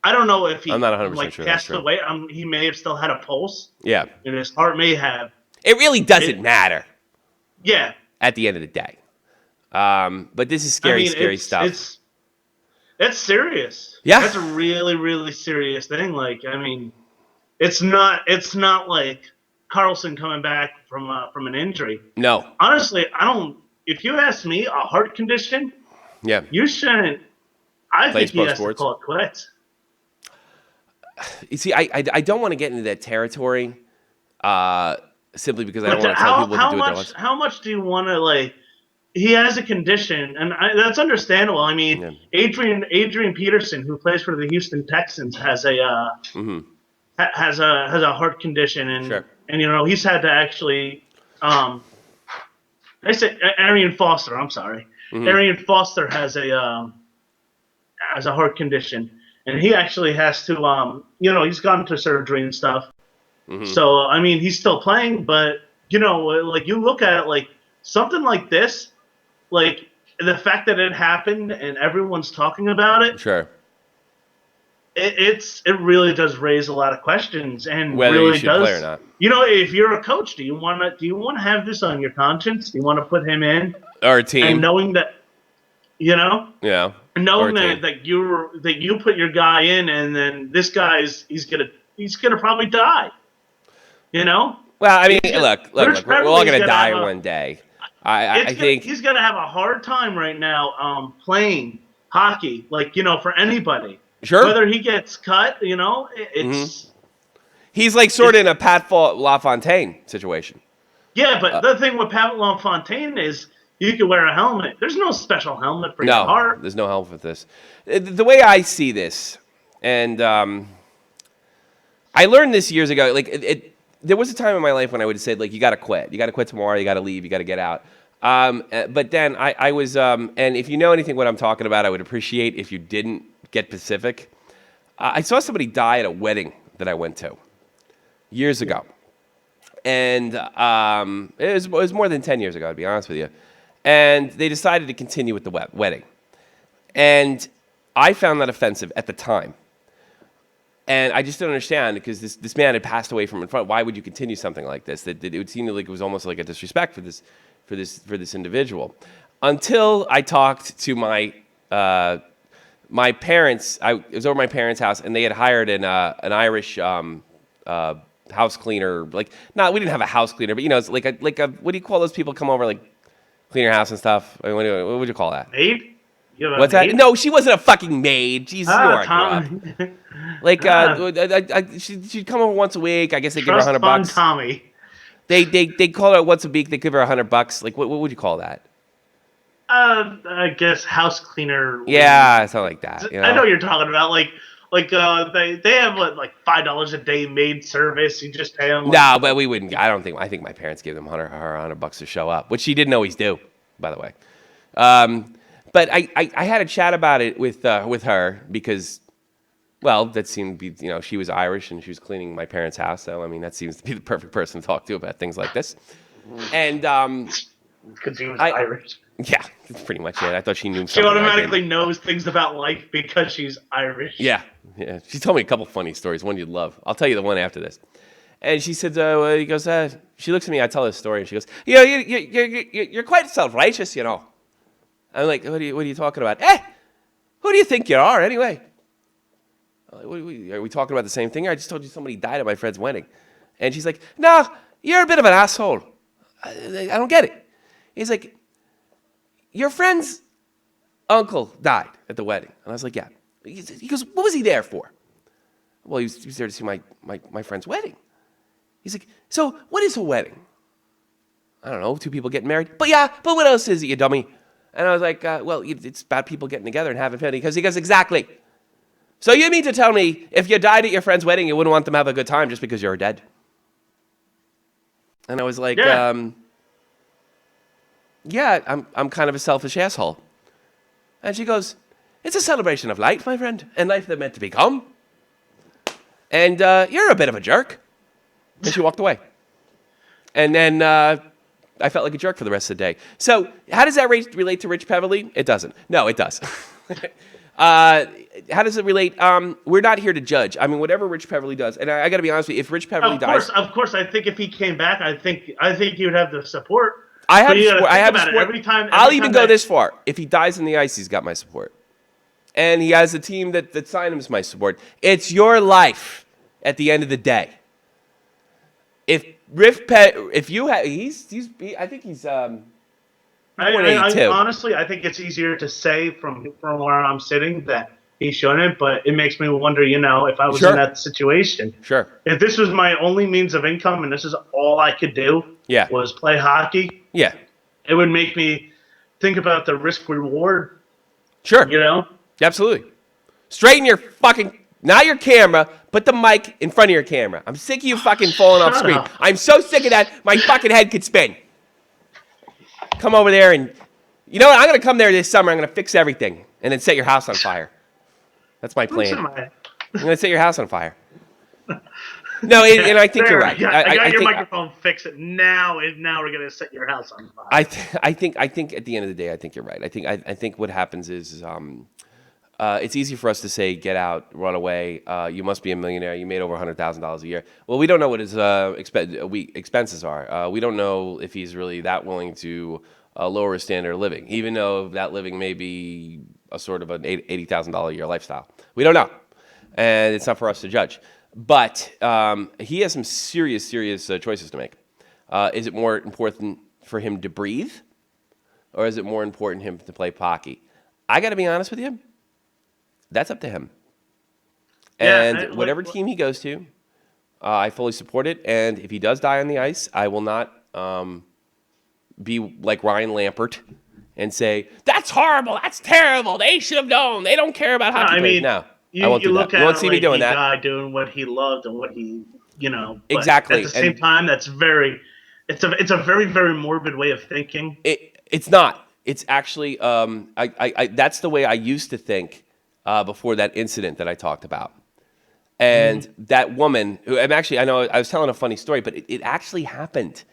[SPEAKER 5] I don't know if he.
[SPEAKER 4] I'm not 100% sure
[SPEAKER 5] passed away. He may have still had a pulse.
[SPEAKER 4] Yeah,
[SPEAKER 5] and his heart may have.
[SPEAKER 4] It really doesn't matter.
[SPEAKER 5] Yeah. At
[SPEAKER 4] the end of the day, but this is scary stuff.
[SPEAKER 5] It's serious.
[SPEAKER 4] Yeah,
[SPEAKER 5] that's a really, really serious thing. Like, I mean, it's not like Carlson coming back from an injury.
[SPEAKER 4] No,
[SPEAKER 5] honestly, I don't. If you ask me, a heart condition.
[SPEAKER 4] Yeah,
[SPEAKER 5] you shouldn't. I think he has to call it quits.
[SPEAKER 4] You see, I don't want to get into that territory, simply because I don't want to tell people to do what they want.
[SPEAKER 5] How much do you want to like? He has a condition, and that's understandable. I mean, Adrian Peterson, who plays for the Houston Texans, has a has a heart condition, and you know he's had to actually. I said Arian Foster. I'm sorry. Arian Foster has a heart condition, and he actually has to he's gone to surgery and stuff. So I mean he's still playing, but you know, like you look at it like something like this, like the fact that it happened and everyone's talking about it.
[SPEAKER 4] Sure.
[SPEAKER 5] It really does raise a lot of questions, and
[SPEAKER 4] whether
[SPEAKER 5] really
[SPEAKER 4] you should play or not.
[SPEAKER 5] You know, if you're a coach, do you want to have this on your conscience? Do you want to put him in
[SPEAKER 4] or a team,
[SPEAKER 5] and knowing that, you know, knowing that you put your guy in, and then this guy's he's gonna probably die. You know.
[SPEAKER 4] Well, I mean, look, we're all gonna die one day. I think
[SPEAKER 5] he's gonna have a hard time right now playing hockey, like you know, for anybody.
[SPEAKER 4] Sure.
[SPEAKER 5] Whether he gets cut, you know, it's
[SPEAKER 4] he's like sort of in a Pat LaFontaine situation.
[SPEAKER 5] Yeah, but the thing with Pat LaFontaine is you can wear a helmet. There's no special helmet for your heart.
[SPEAKER 4] There's no helmet for this. The way I see this, and I learned this years ago. Like there was a time in my life when I would have said, like, you got to quit. You got to quit tomorrow. You got to leave. You got to get out. But then I was, and if you know anything what I'm talking about, I would appreciate if you didn't get Pacific. I saw somebody die at a wedding that I went to years ago. And it was more than 10 years ago, to be honest with you. And they decided to continue with the wedding. And I found that offensive at the time. And I just don't understand, because this man had passed away from in front. Why would you continue something like this? That it would seem like it was almost like a disrespect for this individual. Until I talked to my parents. It was over my parents' house, and they had hired an Irish house cleaner. Like, we didn't have a house cleaner, but you know, it's like a what do you call those people come over, like clean your house and stuff? I mean, what would you call that?
[SPEAKER 5] Maid?
[SPEAKER 4] What's that? No, she wasn't a fucking maid. Jesus,
[SPEAKER 5] Tom.
[SPEAKER 4] Like, she'd come over once a week. I guess they give her $100.
[SPEAKER 5] Tommy.
[SPEAKER 4] They call her once a week. They give her $100. Like, what would you call that?
[SPEAKER 5] I guess house cleaner.
[SPEAKER 4] Yeah, something like that. You know?
[SPEAKER 5] I know what you're talking about. Like they have like $5 a day maid service. You just pay them.
[SPEAKER 4] No, but we wouldn't. I think my parents gave them her $100 to show up, which she didn't always do, by the way. But I had a chat about it with her because, well, that seemed to be, you know, she was Irish and she was cleaning my parents' house, so I mean that seems to be the perfect person to talk to about things like this. And
[SPEAKER 5] because she was Irish.
[SPEAKER 4] Yeah, that's pretty much it. I thought she knew something.
[SPEAKER 5] She automatically knows things about life because she's Irish.
[SPEAKER 4] Yeah. She told me a couple funny stories, one you'd love. I'll tell you the one after this. And she said, she looks at me, I tell her a story, and she goes, you're quite self-righteous, you know. I'm like, what are you talking about? Who do you think you are, anyway? Are we talking about the same thing? I just told you somebody died at my friend's wedding. And she's like, no, you're a bit of an asshole. I don't get it. He's like, your friend's uncle died at the wedding. And I was like, yeah. He goes, what was he there for? Well, he was there to see my friend's wedding. He's like, so what is a wedding? I don't know, 2 people getting married. But what else is it, you dummy? And I was like, well, it's about people getting together and having fun. Because he goes, exactly. So you mean to tell me if you died at your friend's wedding, you wouldn't want them to have a good time just because you're dead? And I was like, I'm kind of a selfish asshole. And she goes, it's a celebration of life, my friend, and life that meant to become. And you're a bit of a jerk. And she walked away. And then I felt like a jerk for the rest of the day. So how does that relate to Rich Peverley? It doesn't. No, it does. How does it relate? We're not here to judge. I mean, whatever Rich Peverley does, and I got to be honest with you, if Rich Peverley dies,
[SPEAKER 5] of course, I think if he came back, I think he would have the support.
[SPEAKER 4] I have support.
[SPEAKER 5] Every time
[SPEAKER 4] I'll even go this far. If he dies in the ice, he's got my support, and he has a team that signed him as my support. It's your life at the end of the day. I think he's.
[SPEAKER 5] Honestly, I think it's easier to say from where I'm sitting that he shouldn't, but it makes me wonder, if I was in that situation.
[SPEAKER 4] Sure.
[SPEAKER 5] If this was my only means of income and this is all I could do was play hockey, it would make me think about the risk-reward.
[SPEAKER 4] Sure. Absolutely. Straighten your not your camera, put the mic in front of your camera. I'm sick of you fucking falling off screen. I'm so sick of that, my fucking head could spin. Come over there and, you know what? I'm going to come there this summer. I'm going to fix everything and then set your house on fire. That's my plan. I'm going to set your house on fire. No, and I think you're right.
[SPEAKER 5] I got your microphone. Fix it now. And now we're going to set your house on fire.
[SPEAKER 4] I think at the end of the day, I think you're right. I think what happens is it's easy for us to say, get out, run away. You must be a millionaire. You made over $100,000 a year. Well, we don't know what his expenses are. We don't know if he's really that willing to lower his standard of living, even though that living may be a sort of an $80,000 a year lifestyle. We don't know, and it's not for us to judge. But he has some serious choices to make. Is it more important for him to breathe, or is it more important for him to play hockey? I got to be honest with you. That's up to him. And whatever team he goes to, I fully support it. And if he does die on the ice, I will not be like Ryan Lampert and say, that's horrible, that's terrible, they should have known, they don't care about hockey. I won't do that. You won't see me doing that. Guy
[SPEAKER 5] doing what he loved and what he,
[SPEAKER 4] exactly.
[SPEAKER 5] At the same time, it's a very, very morbid way of thinking.
[SPEAKER 4] It's not. It's actually, that's the way I used to think. Before that incident that I talked about. And that woman, who I know I was telling a funny story, but it actually happened.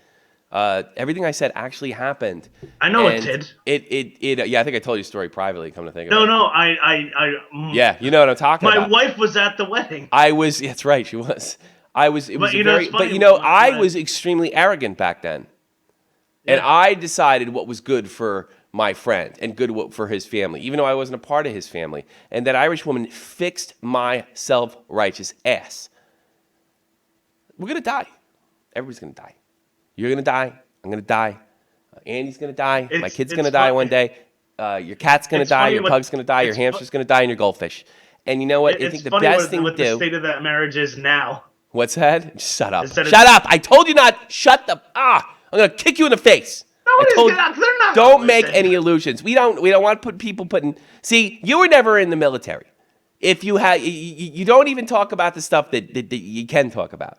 [SPEAKER 4] Everything I said actually happened.
[SPEAKER 5] I know it did.
[SPEAKER 4] I think I told you a story privately, come to think of it.
[SPEAKER 5] No,
[SPEAKER 4] yeah, you know what I'm talking about.
[SPEAKER 5] My wife was at the wedding.
[SPEAKER 4] That's right, she was. I was extremely arrogant back then. Yeah. And I decided what was good for my friend and good for his family, even though I wasn't a part of his family. And that Irish woman fixed my self-righteous ass. We're going to die. Everybody's going to die. You're going to die. I'm going to die. Andy's going to die. My kid's going to die one day. Your cat's going to die. Your pug's going to die. Your hamster's going to die. And your goldfish. And you know what? I think the best thing to do...
[SPEAKER 5] the state of that marriage is now.
[SPEAKER 4] What's that? Shut up. Shut up. I told you not. Shut the... I'm going to kick you in the face. Don't make any illusions. We don't want to people putting. See, you were never in the military. If you had, you don't even talk about the stuff that you can talk about,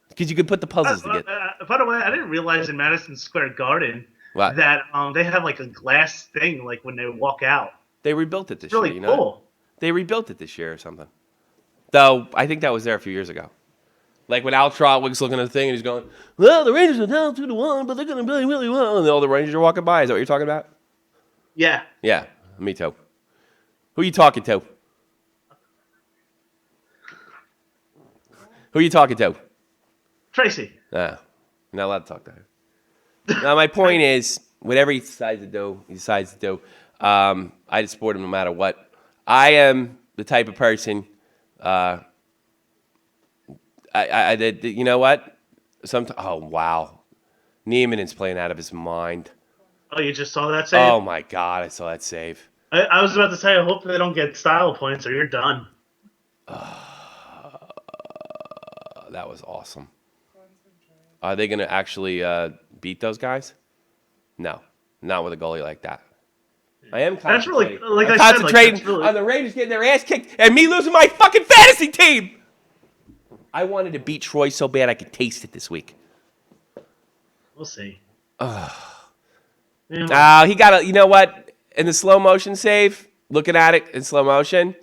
[SPEAKER 4] because you could put the puzzles together.
[SPEAKER 5] By the way, I didn't realize in Madison Square Garden that they have like a glass thing, like when they walk out.
[SPEAKER 4] They rebuilt it this
[SPEAKER 5] year.
[SPEAKER 4] Really cool. They rebuilt it this year or something. Though I think that was there a few years ago. Like when Al Trotwig's looking at the thing and he's going, well, the Rangers are down 2-1, but they're going to play really well. And all the Rangers are walking by. Is that what you're talking about?
[SPEAKER 5] Yeah.
[SPEAKER 4] Yeah, me too. Who are you talking to? Who are you talking to?
[SPEAKER 5] Tracy.
[SPEAKER 4] You're not allowed to talk to her. Now, my point is, whatever he decides to do. I support him no matter what. I am the type of person I did. You know what? Oh wow, Niemanin's playing out of his mind.
[SPEAKER 5] Oh, you just saw that save?
[SPEAKER 4] Oh my God, I saw that save.
[SPEAKER 5] I was about to say, I hope they don't get style points or you're done.
[SPEAKER 4] That was awesome. Are they going to actually beat those guys? No, not with a goalie like that. I am concentrating.
[SPEAKER 5] That's really, like
[SPEAKER 4] I'm
[SPEAKER 5] I
[SPEAKER 4] concentrating
[SPEAKER 5] said,
[SPEAKER 4] on the Rangers getting their ass kicked and me losing my fucking fantasy team. I wanted to beat Troy so bad I could taste it this week.
[SPEAKER 5] We'll see.
[SPEAKER 4] He got you know what? In the slow motion save, looking at it in slow motion,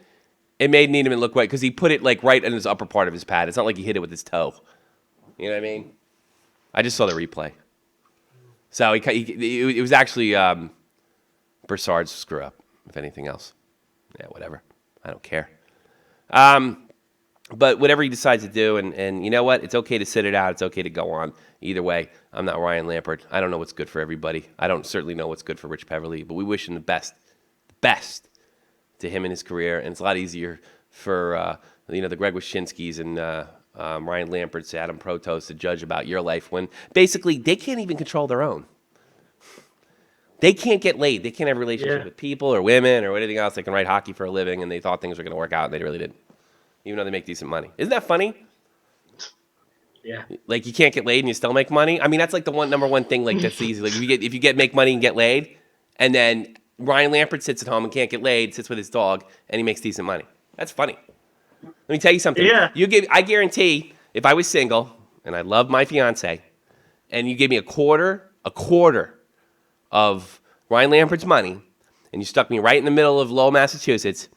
[SPEAKER 4] it made Niedemann look right because he put it like right in his upper part of his pad. It's not like he hit it with his toe. You know what I mean? I just saw the replay. So it was actually Broussard's screw up, if anything else. Yeah, whatever. I don't care. But whatever he decides to do, and you know what? It's okay to sit it out. It's okay to go on. Either way, I'm not Ryan Lampert. I don't know what's good for everybody. I don't certainly know what's good for Rich Peverley, but we wish him the best to him in his career. And it's a lot easier for the Greg Wyshynskis and Ryan Lampert's, Adam Protos to judge about your life when basically they can't even control their own. They can't get laid. They can't have a relationship with people or women or anything else. They can write hockey for a living, and they thought things were going to work out, and they really didn't. Even though they make decent money. Isn't that funny?
[SPEAKER 5] Yeah.
[SPEAKER 4] Like you can't get laid and you still make money. I mean, that's like the number one thing. Like that's easy. Like if you make money and get laid, and then Ryan Lampert sits at home and can't get laid, sits with his dog, and he makes decent money. That's funny. Let me tell you something.
[SPEAKER 5] Yeah.
[SPEAKER 4] I guarantee, if I was single and I loved my fiance, and you gave me a quarter of Ryan Lampert's money, and you stuck me right in the middle of Lowell, Massachusetts,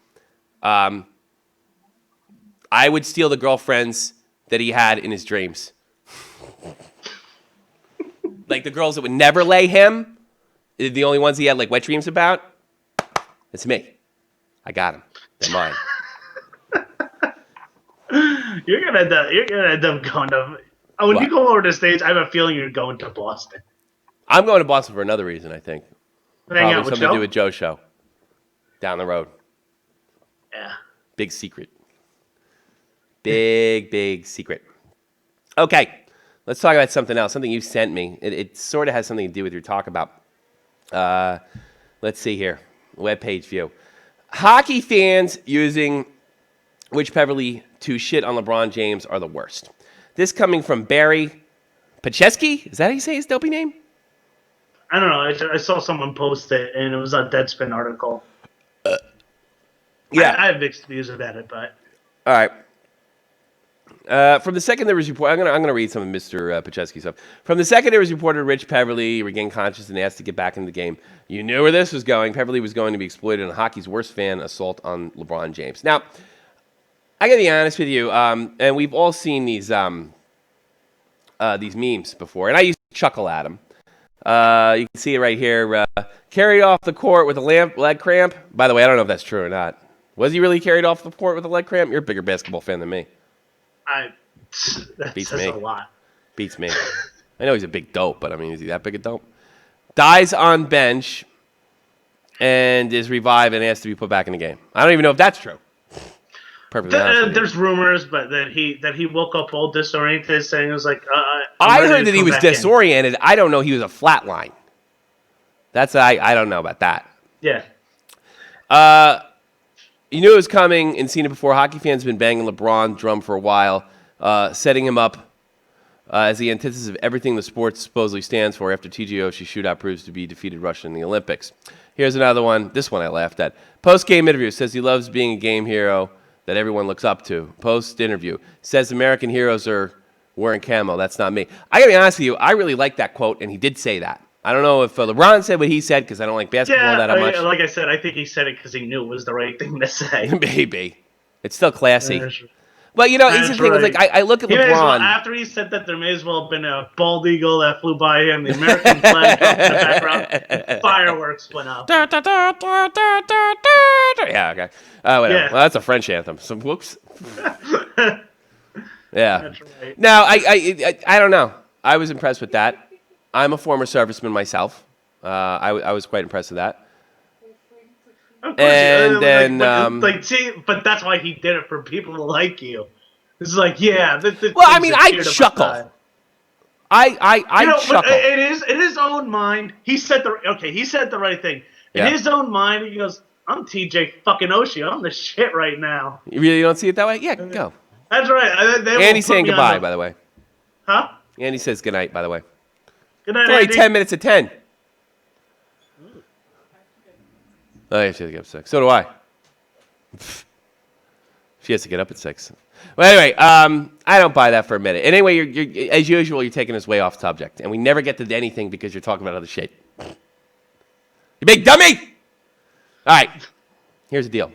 [SPEAKER 4] I would steal the girlfriends that he had in his dreams. Like the girls that would never lay him, the only ones he had like wet dreams about, it's me. I got them. They're mine.
[SPEAKER 5] You're gonna end up going to. When you go over to the States, I have a feeling you're going to Boston.
[SPEAKER 4] I'm going to Boston for another reason, I think.
[SPEAKER 5] Hang
[SPEAKER 4] Probably
[SPEAKER 5] out with
[SPEAKER 4] something
[SPEAKER 5] Joe?
[SPEAKER 4] to do with Joe's show. Down the road.
[SPEAKER 5] Yeah.
[SPEAKER 4] Big secret. Big secret. Okay, let's talk about something else. Something you sent me. It sort of has something to do with your talk about. Let's see here. Webpage view. Hockey fans using Rich Peverley to shit on LeBron James are the worst. This coming from Barry Pacheski? Is that how you say his dopey name?
[SPEAKER 5] I don't know. I saw someone post it, and it was a Deadspin article.
[SPEAKER 4] Yeah.
[SPEAKER 5] I have mixed views about it, but...
[SPEAKER 4] All right. From the second there was report, I'm gonna read some of Mr. Pacheski's stuff. From the second it was reported Rich Peverley regained consciousness and asked to get back into the game. You knew where this was going. Peverley was going to be exploited in hockey's worst fan assault on LeBron James. Now, I gotta be honest with you, and we've all seen these memes before, and I used to chuckle at them. You can see it right here. Carried off the court with a leg cramp. By the way, I don't know if that's true or not. Was he really carried off the court with a leg cramp? You're a bigger basketball fan than me.
[SPEAKER 5] That
[SPEAKER 4] Beats
[SPEAKER 5] says
[SPEAKER 4] me.
[SPEAKER 5] a lot.
[SPEAKER 4] Beats me. I know he's a big dope, but I mean, is he that big a dope? Dies on bench and is revived and asked to be put back in the game. I don't even know if that's true. Perfectly honest with you.
[SPEAKER 5] There's rumors, but that he woke up all disoriented, saying it was like.
[SPEAKER 4] I heard that he was disoriented. I don't know he was a flatline. I don't know about that.
[SPEAKER 5] Yeah.
[SPEAKER 4] You knew it was coming and seen it before. Hockey fans have been banging LeBron drum for a while, setting him up as the antithesis of everything the sport supposedly stands for after TJ Oshie's shootout proves to be defeated Russia in the Olympics. Here's another one. This one I laughed at. Post-game interview says he loves being a game hero that everyone looks up to. Post-interview says American heroes are wearing camo. That's not me. I got to be honest with you. I really like that quote, and he did say that. I don't know if LeBron said what he said because I don't like basketball that much.
[SPEAKER 5] Like I said, I think he said it because he knew it was the right thing to say.
[SPEAKER 4] Maybe. It's still classy. But, you know, it's the thing. Right. It's like, I look at LeBron.
[SPEAKER 5] After he said that, there may as well have been a bald eagle that flew by him, the American flag up in the background, and fireworks went up.
[SPEAKER 4] Yeah, okay. Whatever. Yeah. Well, that's a French anthem. So, whoops. Yeah.
[SPEAKER 5] That's right.
[SPEAKER 4] Now, I don't know. I was impressed with that. I'm a former serviceman myself. I was quite impressed with that.
[SPEAKER 5] Of course,
[SPEAKER 1] And then,
[SPEAKER 5] but that's why he did it for people to like you. It's like, yeah.
[SPEAKER 1] Well, I mean, I chuckle. I chuckle.
[SPEAKER 5] In his own mind, he said the right thing. In his own mind, he goes, "I'm TJ fucking Oshie. I'm the shit right now."
[SPEAKER 1] You really don't see it that way? Yeah, go.
[SPEAKER 5] That's right.
[SPEAKER 1] Andy's saying goodbye, by the way.
[SPEAKER 5] Huh?
[SPEAKER 1] Andy says goodnight, by the way.
[SPEAKER 5] Good night,
[SPEAKER 1] It's only
[SPEAKER 5] Andy.
[SPEAKER 1] 10 minutes to 10. Oh, yeah, she has to get up at 6. So do I. She has to get up at 6. Well, anyway, I don't buy that for a minute. And anyway, you're as usual, you're taking us way off subject. And we never get to anything because you're talking about other shit. You big dummy! All right. Here's the deal.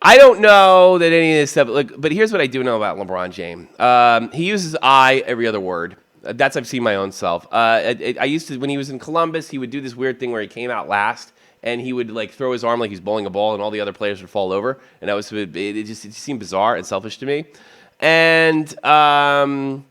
[SPEAKER 1] I don't know that any of this stuff, but here's what I do know about LeBron James. He uses I every other word. That's I've seen my own self. I used to, when he was in Columbus, he would do this weird thing where he came out last, and he would like throw his arm like he's bowling a ball, and all the other players would fall over, and that was it just seemed bizarre and selfish to me. And I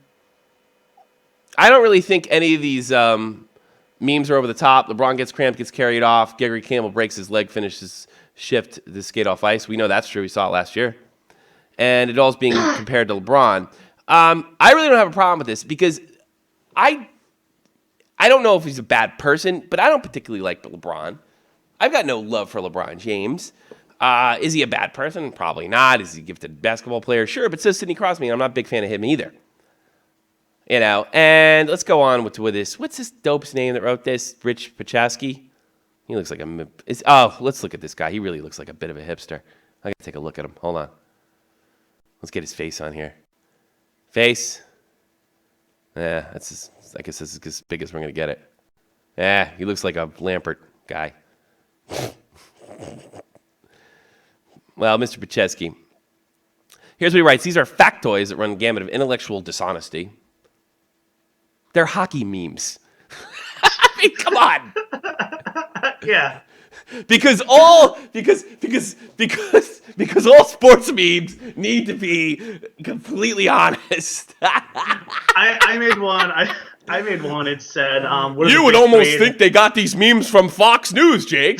[SPEAKER 1] don't really think any of these memes are over the top. LeBron gets cramped, gets carried off. Gregory Campbell breaks his leg, finishes shift the skate off ice. We know that's true. We saw it last year. And it all's being compared to LeBron. I really don't have a problem with this because I don't know if he's a bad person, but I don't particularly like LeBron. I've got no love for LeBron James. Is he a bad person? Probably not. Is he a gifted basketball player? Sure, but so is Sidney Crosby, and I'm not a big fan of him either. You know, and let's go on with this. What's this dope's name that wrote this? Rich Pachaski? He looks like let's look at this guy. He really looks like a bit of a hipster. I gotta take a look at him. Hold on. Let's get his face on here. Face. Yeah, I guess this is as big as we're gonna get it. Yeah, he looks like a Lampert guy. Well, Mr. Pacheski. Here's what he writes. These are factoids that run the gamut of intellectual dishonesty. They're hockey memes. I mean, come on.
[SPEAKER 5] Yeah.
[SPEAKER 1] Because all sports memes need to be completely honest.
[SPEAKER 5] I made one. I made one. It said,
[SPEAKER 1] "You would almost think they got these memes from Fox News, Jake."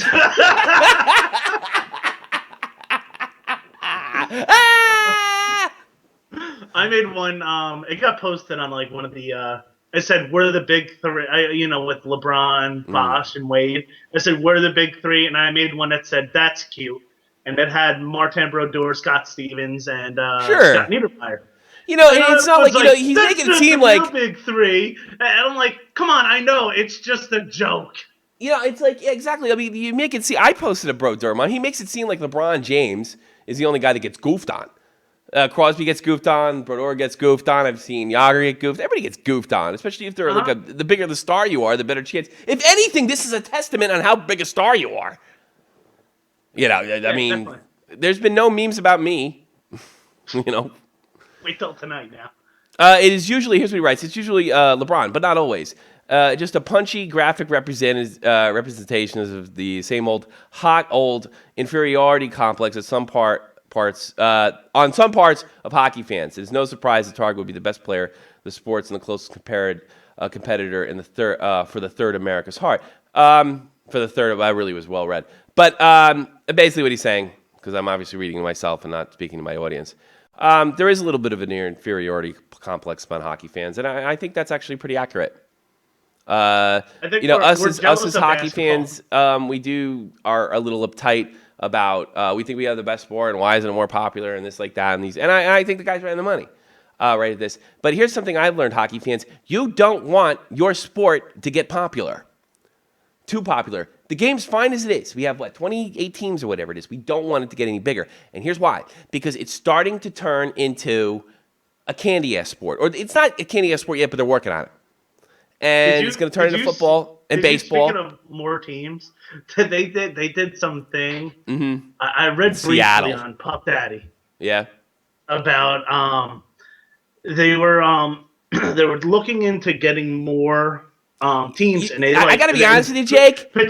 [SPEAKER 5] I made one. It got posted on like one of the. I said, "We're the big three," with LeBron, Bosh, and Wade. I said, "We're the big three," and I made one that said, "That's cute," and it had Martin Brodeur, Scott Stevens, and Scott Niedermayer.
[SPEAKER 1] You know, and it's not like, he's making it seem like
[SPEAKER 5] big three. And I'm like, come on, I know it's just a joke.
[SPEAKER 1] You know, it's like, yeah, exactly. I mean, you make it seem. I posted a Brodeur one. He makes it seem like LeBron James is the only guy that gets goofed on. Crosby gets goofed on. Brodeur gets goofed on. I've seen Yager get goofed. Everybody gets goofed on, especially if they're the bigger the star you are, the better chance. If anything, this is a testament on how big a star you are. You know, I mean, definitely. There's been no memes about me. You know.
[SPEAKER 5] Wait till tonight now.
[SPEAKER 1] It is usually, here's what he writes. It's usually LeBron, but not always. Just a punchy graphic representation of the same old hot old inferiority complex at on some parts of hockey fans. It is no surprise that Target would be the best player, the sports, and the closest competitor in the for the third America's heart. For the third, I really was well read. But basically what he's saying, because I'm obviously reading to myself and not speaking to my audience, there is a little bit of an inferiority complex among hockey fans, and I think that's actually pretty accurate.
[SPEAKER 5] I think
[SPEAKER 1] us as hockey fans, we are a little uptight about we think we have the best sport, and why isn't it more popular, and this like that, and I think the guy's right on the money. Right at this. But here's something I've learned, hockey fans: you don't want your sport to get popular, too popular. The game's fine as it is. We have, 28 teams or whatever it is. We don't want it to get any bigger. And here's why. Because it's starting to turn into a candy-ass sport. Or it's not a candy-ass sport yet, but they're working on it. And it's going to turn into football and baseball.
[SPEAKER 5] Speaking of more teams, they did something.
[SPEAKER 1] Mm-hmm.
[SPEAKER 5] I read briefly on Puff Daddy.
[SPEAKER 1] Yeah.
[SPEAKER 5] About they were looking into getting more teams, and
[SPEAKER 1] I got to be honest with you, Jake.
[SPEAKER 5] They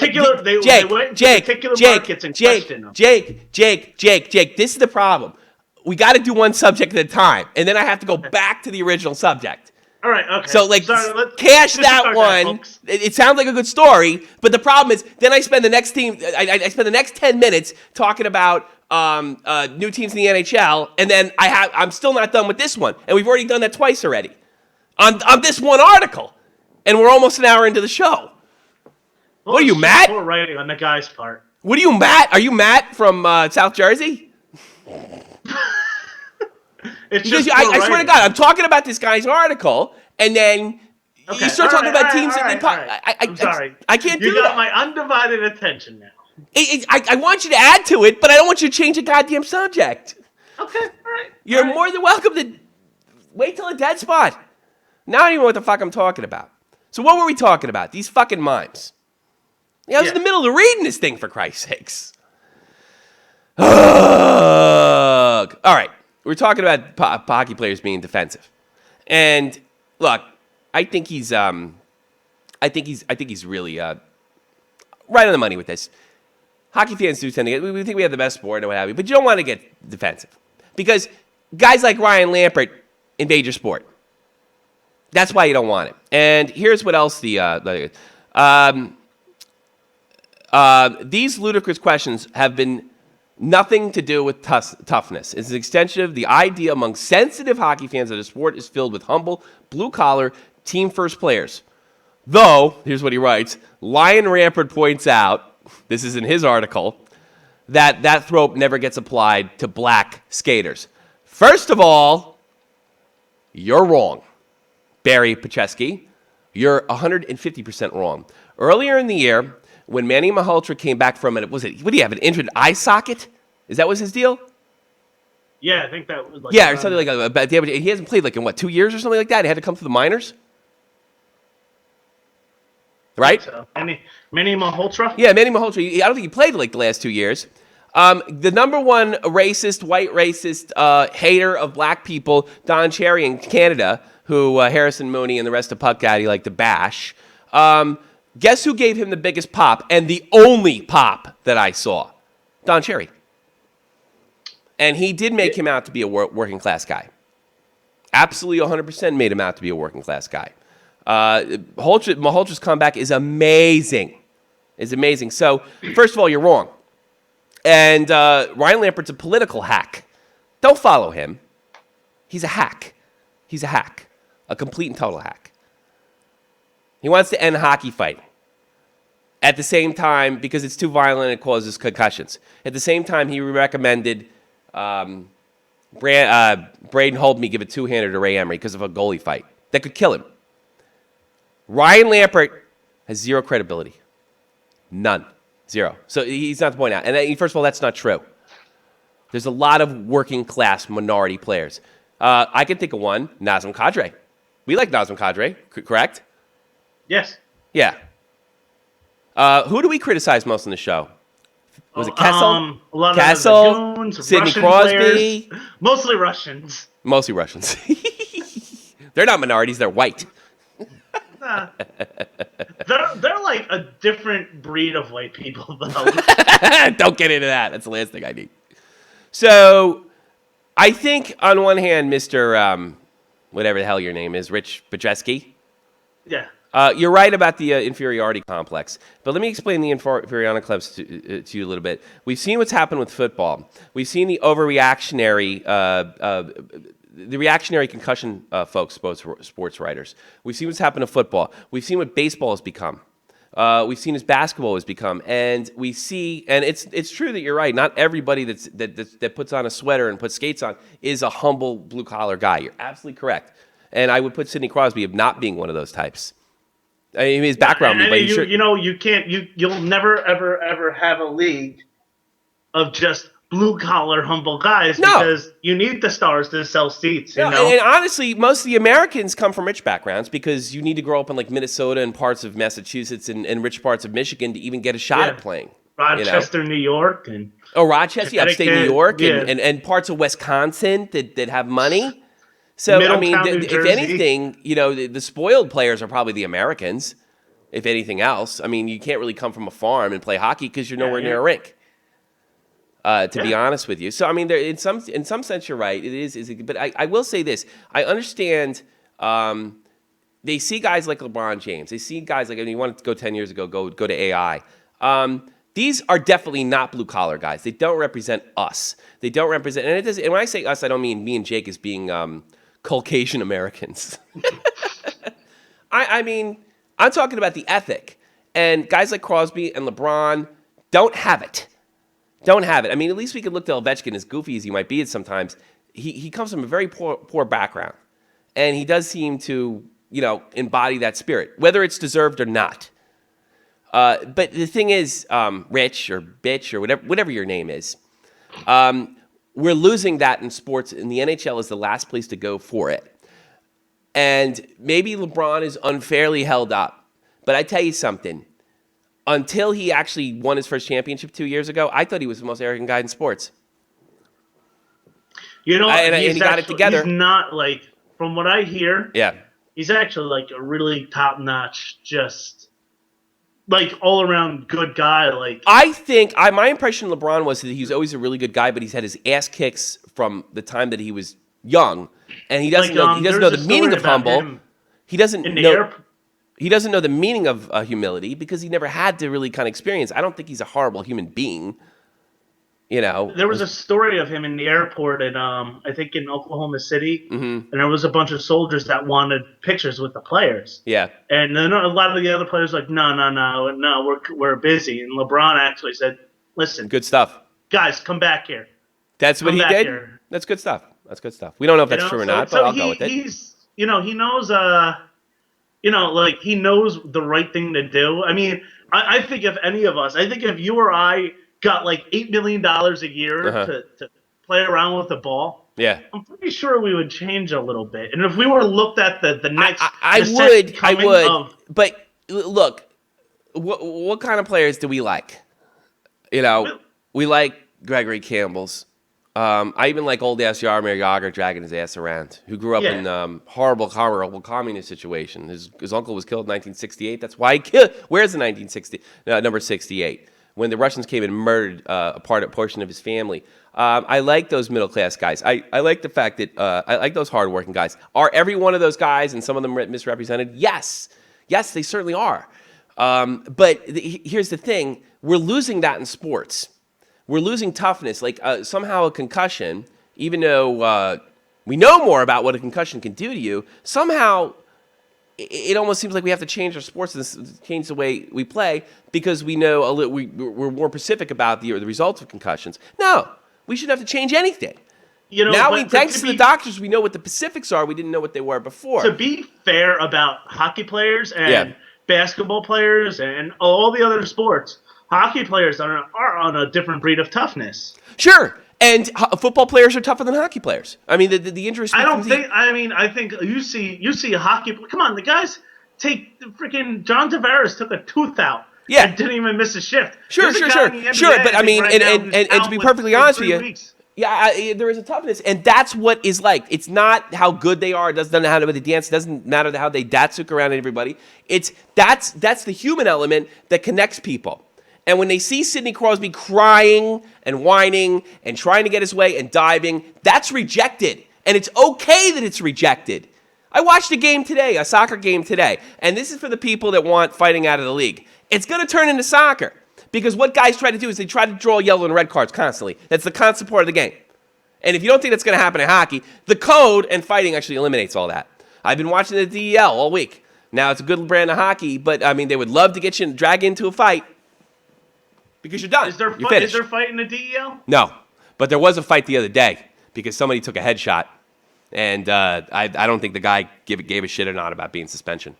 [SPEAKER 5] went to particular markets and questioned them.
[SPEAKER 1] Jake, this is the problem. We got to do one subject at a time, and then I have to go back to the original subject.
[SPEAKER 5] All right, okay.
[SPEAKER 1] So, like,
[SPEAKER 5] Sorry,
[SPEAKER 1] cash that one.
[SPEAKER 5] folks.
[SPEAKER 1] It sounds like a good story, but the problem is, then I spend the next I spend the next 10 minutes talking about new teams in the NHL, and then I'm still not done with this one, and we've already done that twice already on this one article, and we're almost an hour into the show.
[SPEAKER 5] Well,
[SPEAKER 1] What are you, Matt?
[SPEAKER 5] Poor writing on the guy's part.
[SPEAKER 1] What are you, Matt? Are you Matt from South Jersey?
[SPEAKER 5] It's
[SPEAKER 1] Because
[SPEAKER 5] just
[SPEAKER 1] I swear to God, I'm talking about this guy's article, and then
[SPEAKER 5] Okay,
[SPEAKER 1] you start talking about teams
[SPEAKER 5] all
[SPEAKER 1] that
[SPEAKER 5] right. I'm sorry.
[SPEAKER 1] I can't do
[SPEAKER 5] You got
[SPEAKER 1] that.
[SPEAKER 5] my undivided attention now.
[SPEAKER 1] I want you to add to it, but I don't want you to change the goddamn subject.
[SPEAKER 5] Okay, all right.
[SPEAKER 1] You're
[SPEAKER 5] all right.
[SPEAKER 1] more than welcome to wait till a dead spot. Now I don't even know what the fuck I'm talking about. So what were we talking about? These fucking mimes. Yeah, I was in the middle of reading this thing, for Christ's sakes. Ugh. All right. We're talking about hockey players being defensive. And look, I think he's really right on the money with this. Hockey fans do tend to we think we have the best sport and what have you, but you don't want to get defensive. Because guys like Ryan Lampert invade your sport. That's why you don't want it. And here's what else these ludicrous questions have been nothing to do with toughness. It's an extension of the idea among sensitive hockey fans that a sport is filled with humble, blue-collar, team-first players. Though, here's what he writes, Ryan Lampert points out, this is in his article, that trope never gets applied to black skaters. First of all, you're wrong. Barry Pacheski, you're 150% wrong. Earlier in the year, when Manny Malhotra came back from it, what do you have, an injured eye socket? Is that was his deal?
[SPEAKER 5] Yeah, I think that was like...
[SPEAKER 1] Yeah, or something like a bad damage. He hasn't played like in, 2 years or something like that? He had to come through the minors? Right?
[SPEAKER 5] So, Manny Malhotra?
[SPEAKER 1] Yeah, Manny Malhotra. I don't think he played like the last 2 years. The number one racist, white racist hater of black people, Don Cherry in Canada, who Harrison Mooney and the rest of Puck Daddy like to bash. Guess who gave him the biggest pop and the only pop that I saw? Don Cherry. And he did make him out to be a working class guy. Absolutely 100% made him out to be a working class guy. Malhotra's comeback is amazing. It's amazing. So, first of all, you're wrong. And Ryan Lampert's a political hack. Don't follow him. He's a hack. He's a hack. A complete and total hack. He wants to end hockey fighting. At the same time, because it's too violent, it causes concussions. At the same time, he recommended Braden Holtby give a two-hander to Ray Emery because of a goalie fight. That could kill him. Ryan Lampert has zero credibility. None. Zero. So he's not to point out. And first of all, that's not true. There's a lot of working-class minority players. I can think of one, Nazem Kadri. We like Nazem Kadri, correct?
[SPEAKER 5] Yes.
[SPEAKER 1] Yeah. Who do we criticize most on the show? Was it Kessel?
[SPEAKER 5] A lot
[SPEAKER 1] Kessel,
[SPEAKER 5] of goons,
[SPEAKER 1] Sidney
[SPEAKER 5] Russian
[SPEAKER 1] Crosby.
[SPEAKER 5] Players, mostly Russians.
[SPEAKER 1] Mostly Russians. They're not minorities, they're white.
[SPEAKER 5] They're like a different breed of white people, though.
[SPEAKER 1] Don't get into that. That's the last thing I need. So, I think on one hand, Mr. Whatever the hell your name is, Rich Pacheski.
[SPEAKER 5] Yeah.
[SPEAKER 1] You're right about the inferiority complex, but let me explain the inferiority complex to you a little bit. We've seen what's happened with football. We've seen the overreactionary, the reactionary concussion folks, sports writers. We've seen what's happened to football. We've seen what baseball has become. We've seen as basketball has become, and we see, and it's true that you're right. Not everybody that puts on a sweater and puts skates on is a humble blue collar guy. You're absolutely correct, and I would put Sidney Crosby of not being one of those types. I mean, his background, but
[SPEAKER 5] you'll never ever have a league of just blue collar humble guys because you need the stars to sell seats. You know?
[SPEAKER 1] And honestly, most of the Americans come from rich backgrounds because you need to grow up in like Minnesota and parts of Massachusetts and rich parts of Michigan to even get a shot at playing.
[SPEAKER 5] Rochester, New York, and
[SPEAKER 1] Rochester, upstate New York, and parts of Wisconsin that have money. So, I mean, if anything, the spoiled players are probably the Americans, if anything else. I mean, you can't really come from a farm and play hockey because you're nowhere near a rink, to be honest with you. So, I mean, in some sense, you're right. It is but I will say this. I understand they see guys like LeBron James. They see guys like, you wanted to go 10 years ago, go to AI. These are definitely not blue-collar guys. They don't represent us. They don't represent, and when I say us, I don't mean me and Jake as being Caucasian Americans. I mean, I'm talking about the ethic. And guys like Crosby and LeBron don't have it. Don't have it. I mean, at least we could look to Ovechkin, as goofy as he might be at sometimes. He comes from a very poor background. And he does seem to, embody that spirit, whether it's deserved or not. But the thing is, Rich or Bitch or whatever your name is, we're losing that in sports, and the NHL is the last place to go for it. And maybe LeBron is unfairly held up. But I tell you something, until he actually won his first championship 2 years ago, I thought he was the most arrogant guy in sports.
[SPEAKER 5] And
[SPEAKER 1] he got it together.
[SPEAKER 5] He's not like, from what I hear,
[SPEAKER 1] yeah,
[SPEAKER 5] he's actually like a really top-notch, just like all-around good guy. Like,
[SPEAKER 1] I think my impression of LeBron was that he was always a really good guy, but he's had his ass kicks from the time that he was young, and he doesn't know the meaning of humble. He doesn't know. He doesn't know the meaning of humility because he never had to really kind of experience. I don't think he's a horrible human being.
[SPEAKER 5] There was a story of him in the airport in, I think in Oklahoma City, and there was a bunch of soldiers that wanted pictures with the players.
[SPEAKER 1] Yeah.
[SPEAKER 5] And then a lot of the other players were like, no, we're busy. And LeBron actually said, listen.
[SPEAKER 1] Good stuff.
[SPEAKER 5] Guys, come back here.
[SPEAKER 1] That's what he did?
[SPEAKER 5] Here.
[SPEAKER 1] That's good stuff. We don't know if that's true or not, but I'll go with it.
[SPEAKER 5] He knows, like he knows the right thing to do. I mean, I think if you or I got like $8 million a year to play around with the ball,
[SPEAKER 1] yeah,
[SPEAKER 5] I'm pretty sure we would change a little bit. And if we were looked at the next,
[SPEAKER 1] I would. But look, what kind of players do we like? We like Gregory Campbell's. I even like old-ass Jaromir Jagr dragging his ass around, who grew up in horrible communist situation. His uncle was killed in 1968. That's why he killed. Where's the number 68? When the Russians came and murdered a portion of his family. I like those middle-class guys. I like the fact that I like those hard-working guys. Are every one of those guys and some of them misrepresented? Yes. Yes, they certainly are. But here's the thing. We're losing that in sports. We're losing toughness. Like somehow a concussion, even though we know more about what a concussion can do to you, somehow it almost seems like we have to change our sports and change the way we play because we know we're more specific about the results of concussions. No, we shouldn't have to change anything. Thanks to the doctors, we know what the specifics are. We didn't know what they were before.
[SPEAKER 5] To be fair about hockey players and basketball players and all the other sports, hockey players are on a different breed of toughness.
[SPEAKER 1] Sure, and football players are tougher than hockey players. I mean, the injuries.
[SPEAKER 5] I think you see a hockey. Come on, the guys take freaking John Tavares took a tooth out.
[SPEAKER 1] Yeah,
[SPEAKER 5] and didn't even miss a shift.
[SPEAKER 1] Sure. But I mean, and to be perfectly honest with you. Yeah, there is a toughness, and that's what is like. It's not how good they are. It doesn't matter how they dance. It doesn't matter how they datsuk around everybody. That's the human element that connects people. And when they see Sidney Crosby crying and whining and trying to get his way and diving, that's rejected. And it's okay that it's rejected. I watched a soccer game today, and this is for the people that want fighting out of the league. It's going to turn into soccer because what guys try to do is they try to draw yellow and red cards constantly. That's the constant part of the game. And if you don't think that's going to happen in hockey, the code and fighting actually eliminates all that. I've been watching the DEL all week. Now, it's a good brand of hockey, but, I mean, they would love to get you and drag you into a fight. Because you're done. Is there
[SPEAKER 5] fight in the DEL?
[SPEAKER 1] No, but there was a fight the other day because somebody took a headshot, and I don't think the guy gave a shit or not about being suspension.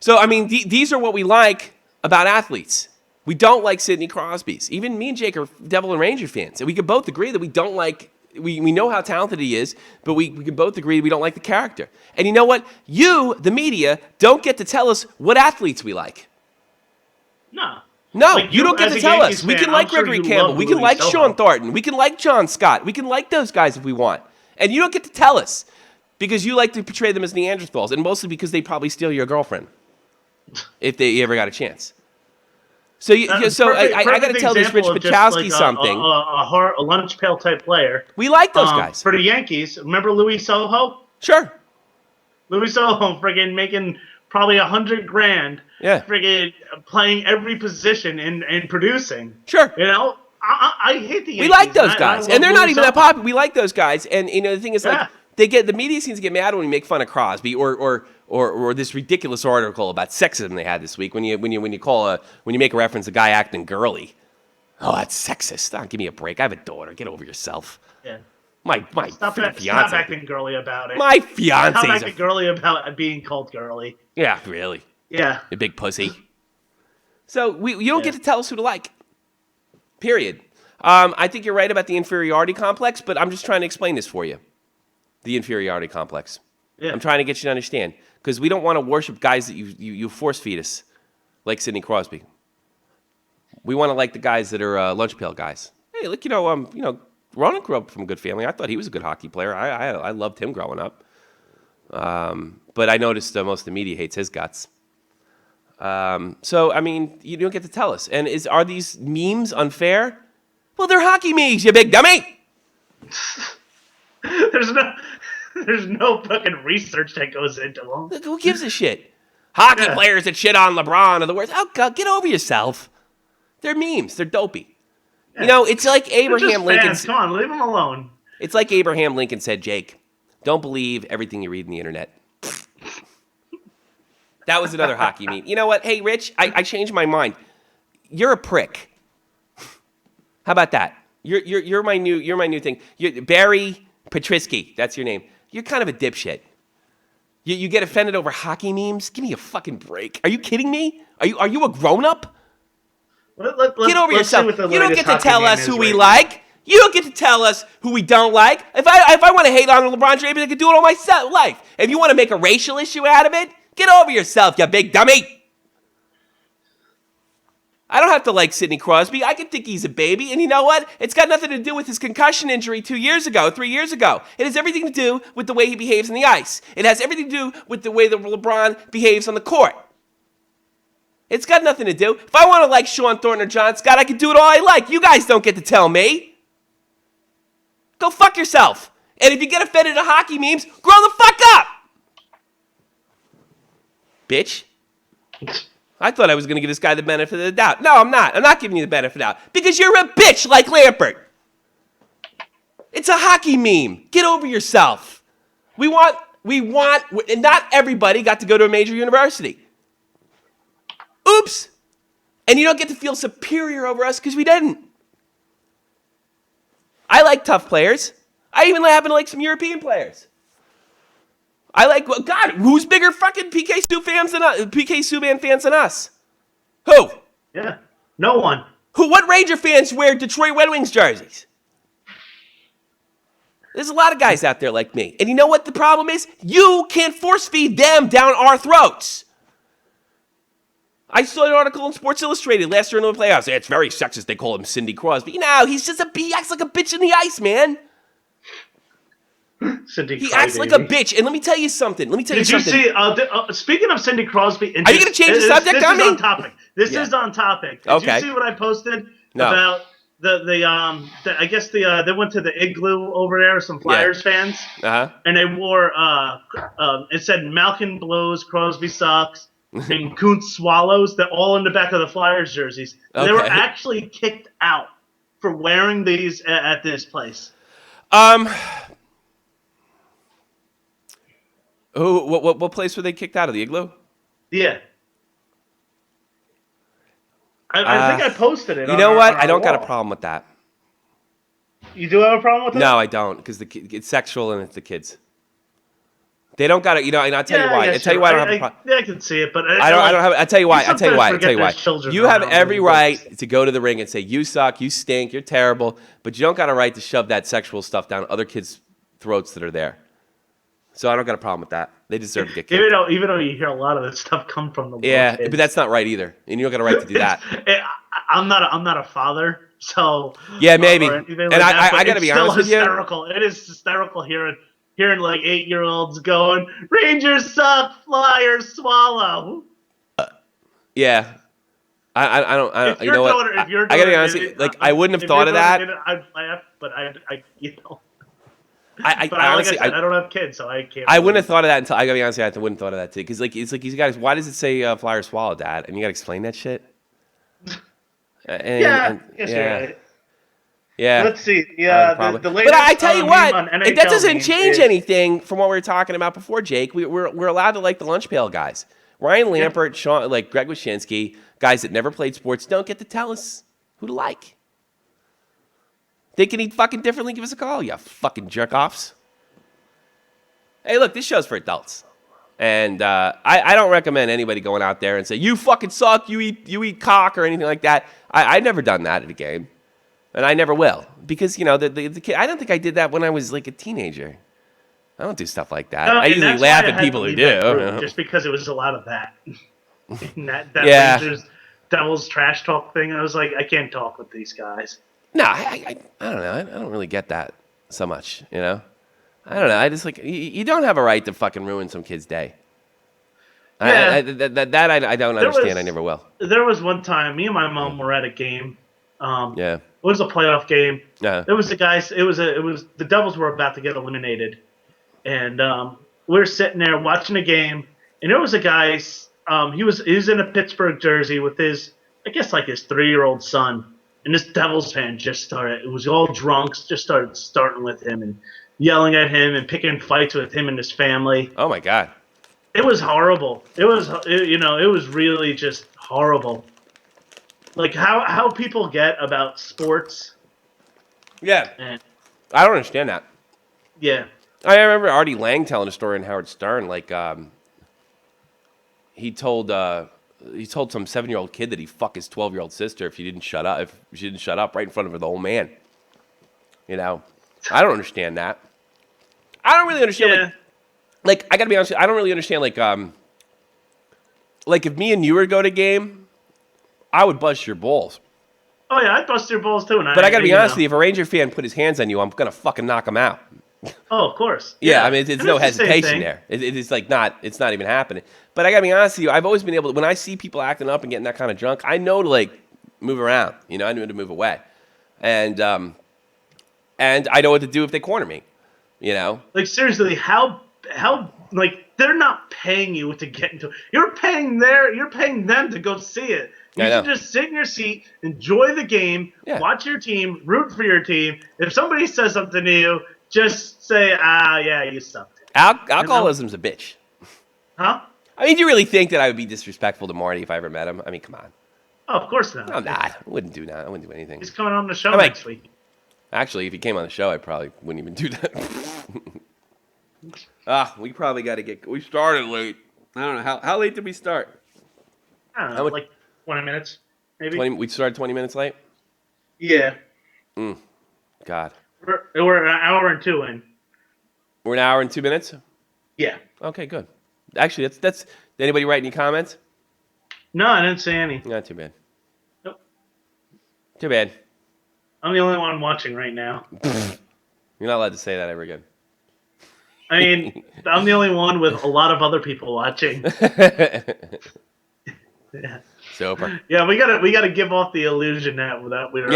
[SPEAKER 1] So I mean, these are what we like about athletes. We don't like Sidney Crosby's. Even me and Jake are Devil and Ranger fans, and we could both agree that we don't like. We know how talented he is, but we can both agree we don't like the character. And you know what? You, the media, don't get to tell us what athletes we like. No, you don't get to tell us. We can like Gregory Campbell. We can like Sean Thornton. We can like John Scott. We can like those guys if we want. And you don't get to tell us because you like to portray them as Neanderthals, and mostly because they probably steal your girlfriend if they ever got a chance. So, I got to tell this Rich Pachowski something.
[SPEAKER 5] A lunch pail type player.
[SPEAKER 1] We like those guys.
[SPEAKER 5] For the Yankees, remember Louis Soho?
[SPEAKER 1] Sure.
[SPEAKER 5] Louis Soho friggin' making probably $100,000.
[SPEAKER 1] Yeah.
[SPEAKER 5] Friggin' playing every position and producing.
[SPEAKER 1] Sure.
[SPEAKER 5] You know, I hate the Yankees.
[SPEAKER 1] We like those guys, and they're not even that
[SPEAKER 5] popular.
[SPEAKER 1] popular. We like those guys, and the thing is, like, the media seems to get mad when we make fun of Crosby or this ridiculous article about sexism they had this week when you make a reference to a guy acting girly. Oh, that's sexist. Oh, give me a break. I have a daughter. Get over yourself.
[SPEAKER 5] Yeah.
[SPEAKER 1] My
[SPEAKER 5] Stop
[SPEAKER 1] fiance.
[SPEAKER 5] acting girly about it.
[SPEAKER 1] My fiance.
[SPEAKER 5] Stop acting girly about being called girly.
[SPEAKER 1] Yeah, really.
[SPEAKER 5] Yeah.
[SPEAKER 1] You big pussy. So you don't get to tell us who to like. Period. I think you're right about the inferiority complex, but I'm just trying to explain this for you. The inferiority complex. Yeah. I'm trying to get you to understand, because we don't want to worship guys that you force feed us, like Sidney Crosby. We want to like the guys that are lunch pail guys. Hey, look, Ronan grew up from a good family. I thought he was a good hockey player. I loved him growing up. But I noticed most of the media hates his guts. So, I mean, you don't get to tell us. And are these memes unfair? Well, they're hockey memes, you big dummy.
[SPEAKER 5] There's no fucking research that goes into them.
[SPEAKER 1] Look, who gives a shit? Hockey players that shit on LeBron are the worst. Oh, God, get over yourself. They're memes. They're dopey. Yeah. It's like Abraham Lincoln.
[SPEAKER 5] Come on, leave them alone.
[SPEAKER 1] It's like Abraham Lincoln said, Jake, don't believe everything you read in the internet. That was another hockey meme. You know what? Hey, Rich, I changed my mind. You're a prick. How about that? You're my new thing. Barry Patrisky, that's your name. You're kind of a dipshit. You get offended over hockey memes? Give me a fucking break. Are you kidding me? Are you a grown-up? Get over yourself. You don't get to tell us who we like. You don't get to tell us who we don't like. If I want to hate on LeBron James, I can do it all my life. If you want to make a racial issue out of it, get over yourself, you big dummy. I don't have to like Sidney Crosby. I can think he's a baby. And you know what? It's got nothing to do with his concussion injury 3 years ago. It has everything to do with the way he behaves on the ice. It has everything to do with the way that LeBron behaves on the court. It's got nothing to do. If I want to like Sean Thornton or John Scott, I can do it all I like. You guys don't get to tell me. Go fuck yourself. And if you get offended at hockey memes, grow the fuck up. Bitch. I thought I was going to give this guy the benefit of the doubt. No, I'm not. I'm not giving you the benefit of the doubt. Because you're a bitch like Lampert. It's a hockey meme. Get over yourself. We want, and not everybody got to go to a major university. Oops. And you don't get to feel superior over us because we didn't. I like tough players. I even happen to like some European players. I like, God, who's bigger fucking PK Subban fans than us? Who?
[SPEAKER 5] Yeah, no one.
[SPEAKER 1] What Ranger fans wear Detroit Red Wings jerseys? There's a lot of guys out there like me. And you know what the problem is? You can't force feed them down our throats. I saw an article in Sports Illustrated last year in the playoffs. It's very sexist. They call him Cindy Crosby. He's just he acts like a bitch in the ice, man. He acts like a bitch. And let me tell you something. Did you see,
[SPEAKER 5] speaking of Cindy Crosby...
[SPEAKER 1] Are you going to change the subject on me?
[SPEAKER 5] This is on topic. This is on topic. Did you see what I posted about I guess they went to the Igloo over there, some Flyers fans, and they wore, it said Malkin blows, Crosby sucks, and Kuntz swallows. They're all in the back of the Flyers jerseys. Okay. They were actually kicked out for wearing these at this place.
[SPEAKER 1] What place were they kicked out of? The Igloo?
[SPEAKER 5] Yeah. I think I posted it.
[SPEAKER 1] You know what? I don't got a problem with that.
[SPEAKER 5] You do have a problem with that?
[SPEAKER 1] No, I don't, because it's sexual and it's the kids. They don't got it. And I'll tell you why. I'll tell you why I don't have a problem.
[SPEAKER 5] Yeah, I can see it, but
[SPEAKER 1] I don't have. I'll tell you why. You have every right to go to the ring and say you suck, you stink, you're terrible, but you don't got a right to shove that sexual stuff down other kids' throats that are there. So I don't got a problem with that. They deserve to get kicked.
[SPEAKER 5] Even though you hear a lot of this stuff come from the
[SPEAKER 1] kids.
[SPEAKER 5] But
[SPEAKER 1] that's not right either, and you don't got a right to do that.
[SPEAKER 5] I'm not a father, so
[SPEAKER 1] yeah, maybe. And I got to be honest with you.
[SPEAKER 5] It is hysterical hearing like 8-year-olds going, "Rangers suck, Flyers swallow."
[SPEAKER 1] Yeah. I don't. You know what? I got to be honest with you. I wouldn't have thought of that.
[SPEAKER 5] I'd laugh, but I.
[SPEAKER 1] I
[SPEAKER 5] like
[SPEAKER 1] honestly,
[SPEAKER 5] I said, I don't have kids, so I can't.
[SPEAKER 1] I wouldn't have thought of that until I gotta be honest. I wouldn't have thought of that too, because like it's like you guys. Why does it say fly or swallow, Dad? And you gotta explain that shit.
[SPEAKER 5] You're right.
[SPEAKER 1] Yeah.
[SPEAKER 5] Let's see. Yeah, the latest.
[SPEAKER 1] But I tell you what,
[SPEAKER 5] that
[SPEAKER 1] that doesn't change anything from what we were talking about before, Jake. We're allowed to like the lunch pail guys. Ryan Lampert, Sean, like Greg Wyshynski, guys that never played sports, don't get to tell us who to like. They can eat fucking differently. Give us a call, you fucking jerk-offs. Hey, look, this show's for adults. And I don't recommend anybody going out there and say, you fucking suck, you eat cock or anything like that. I've never done that at a game. And I never will. Because, you know, the kid, I don't think I did that when I was like a teenager. I don't do stuff like that. I usually laugh at people who do.
[SPEAKER 5] Just because it was a lot of that. that Rangers Devils trash talk thing. I was like, I can't talk with these guys.
[SPEAKER 1] No, I don't know. I don't really get that so much, you know? I don't know. I just like, you don't have a right to fucking ruin some kid's day.
[SPEAKER 5] Yeah.
[SPEAKER 1] I don't understand. I never will.
[SPEAKER 5] There was one time, me and my mom were at a game.
[SPEAKER 1] Yeah.
[SPEAKER 5] It was a playoff game.
[SPEAKER 1] Yeah.
[SPEAKER 5] It was the guys. It was the Devils were about to get eliminated, and we were sitting there watching a game, and there was a guy. He was in a Pittsburgh jersey with his, I guess, like his 3-year-old son, and this Devils fan just started. It was all drunks. Just starting with him and yelling at him and picking fights with him and his family.
[SPEAKER 1] Oh my God.
[SPEAKER 5] It was horrible. It was really just horrible. Like how people get about sports.
[SPEAKER 1] Yeah.
[SPEAKER 5] And,
[SPEAKER 1] I don't understand that.
[SPEAKER 5] yeah.
[SPEAKER 1] I remember Artie Lang telling a story in Howard Stern. Like, he told some 7-year-old kid that he'd fuck his 12-year-old sister if she didn't shut up right in front of the old man. You know, I don't understand that. I don't really understand. Like I gotta be honest with you, I don't really understand. Like if me and you were to go to a game, I would bust your balls.
[SPEAKER 5] Oh yeah, I'd bust your balls too.
[SPEAKER 1] But I gotta be honest with you, if a Ranger fan put his hands on you, I'm gonna fucking knock him out.
[SPEAKER 5] Oh, of course.
[SPEAKER 1] Yeah, I mean, it's no hesitation there. It's like it's not even happening. But I gotta be honest with you, I've always been able to, when I see people acting up and getting that kind of drunk, I know to like move around. You know, I know to move away, and I know what to do if they corner me. You know,
[SPEAKER 5] like seriously, how like they're not paying you to get into. You're paying them to go see it. You should just sit in your seat, enjoy the game, watch your team, root for your team. If somebody says something to you, just say, yeah, you sucked.
[SPEAKER 1] Alcoholism's a bitch.
[SPEAKER 5] Huh?
[SPEAKER 1] I mean, do you really think that I would be disrespectful to Marty if I ever met him? I mean, come on.
[SPEAKER 5] Oh, of course not.
[SPEAKER 1] I'm not. I wouldn't do that. I wouldn't do anything.
[SPEAKER 5] He's coming on the show next week.
[SPEAKER 1] Actually, if he came on the show, I probably wouldn't even do that. We probably got to get... We started late. I don't know. How late did we start?
[SPEAKER 5] I don't know, like 20 minutes, maybe?
[SPEAKER 1] We started 20 minutes late?
[SPEAKER 5] Yeah.
[SPEAKER 1] God.
[SPEAKER 5] We're an hour and 2 in.
[SPEAKER 1] We're an hour and 2 minutes?
[SPEAKER 5] Yeah.
[SPEAKER 1] Okay, good. Actually, that's... Did anybody write any comments?
[SPEAKER 5] No, I didn't say any.
[SPEAKER 1] Not too bad.
[SPEAKER 5] Nope.
[SPEAKER 1] Too bad.
[SPEAKER 5] I'm the only one watching right now.
[SPEAKER 1] You're not allowed to say that ever again.
[SPEAKER 5] I mean, I'm the only one with a lot of other people watching. Yeah.
[SPEAKER 1] Super.
[SPEAKER 5] Yeah, we gotta give off the illusion that we're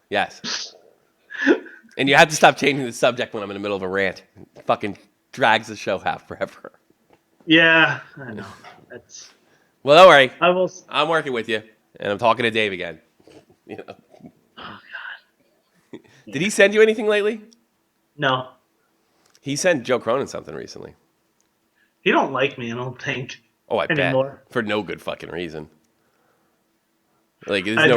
[SPEAKER 1] Yes. And you have to stop changing the subject when I'm in the middle of a rant. It fucking drags the show out forever.
[SPEAKER 5] Yeah, I know. That's.
[SPEAKER 1] Well, don't worry.
[SPEAKER 5] I will.
[SPEAKER 1] I'm working with you, and I'm talking to Dave again. You know.
[SPEAKER 5] Oh God.
[SPEAKER 1] Did he send you anything lately?
[SPEAKER 5] No.
[SPEAKER 1] He sent Joe Cronin something recently.
[SPEAKER 5] He don't like me, I don't think.
[SPEAKER 1] Oh, I
[SPEAKER 5] anymore.
[SPEAKER 1] Bet. For no good fucking reason. Like, there's
[SPEAKER 5] there's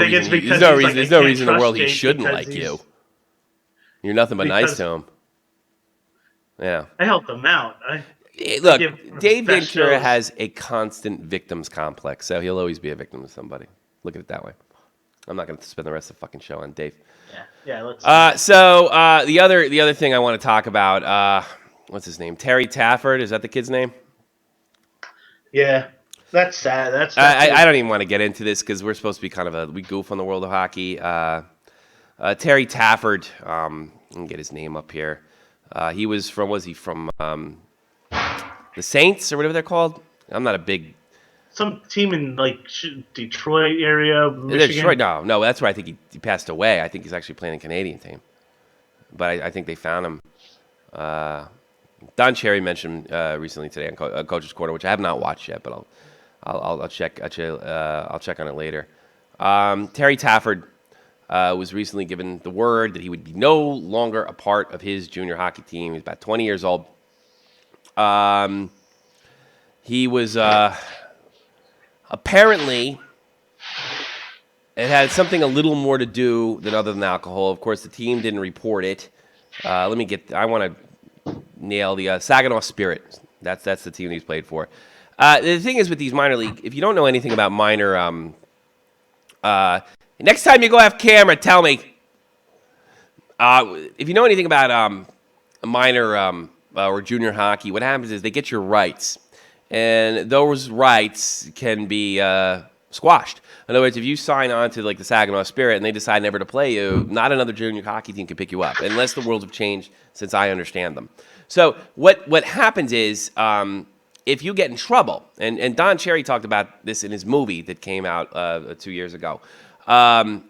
[SPEAKER 1] no reason in the world he shouldn't like you. You're nothing but nice to him. Yeah.
[SPEAKER 5] I helped him out.
[SPEAKER 1] Look, Dave Ventura has a constant victim's complex, so he'll always be a victim to somebody. Look at it that way. I'm not going to spend the rest of the fucking show on Dave.
[SPEAKER 5] Yeah. Let's.
[SPEAKER 1] The other thing I want to talk about, what's his name? Terry Tafford. Is that the kid's name?
[SPEAKER 5] Yeah. That's sad.
[SPEAKER 1] I don't even want to get into this because we're supposed to be kind of we goof on the world of hockey. Terry Tafford. Let me get his name up here. He was from the Saints or whatever they're called? I'm not a big...
[SPEAKER 5] Some team in, like, Detroit area, Michigan.
[SPEAKER 1] Detroit? No, that's where I think he passed away. I think he's actually playing a Canadian team. but I think they found him. Don Cherry mentioned recently today on Coach's Corner, which I have not watched yet, but I'll check. I'll check on it later. Terry Tafford was recently given the word that he would be no longer a part of his junior hockey team. He's about 20 years old. He was apparently, it had something a little more to do than other than alcohol. Of course, the team didn't report it. I want to nail the Saginaw Spirit. That's the team he's played for. The thing is with these minor league, if you don't know anything about minor, next time you go off camera, tell me. If you know anything about minor or junior hockey, what happens is they get your rights, and those rights can be squashed. In other words, if you sign on to like the Saginaw Spirit and they decide never to play you, not another junior hockey team can pick you up, unless the worlds have changed since I understand them. So what happens is if you get in trouble, and Don Cherry talked about this in his movie that came out 2 years ago,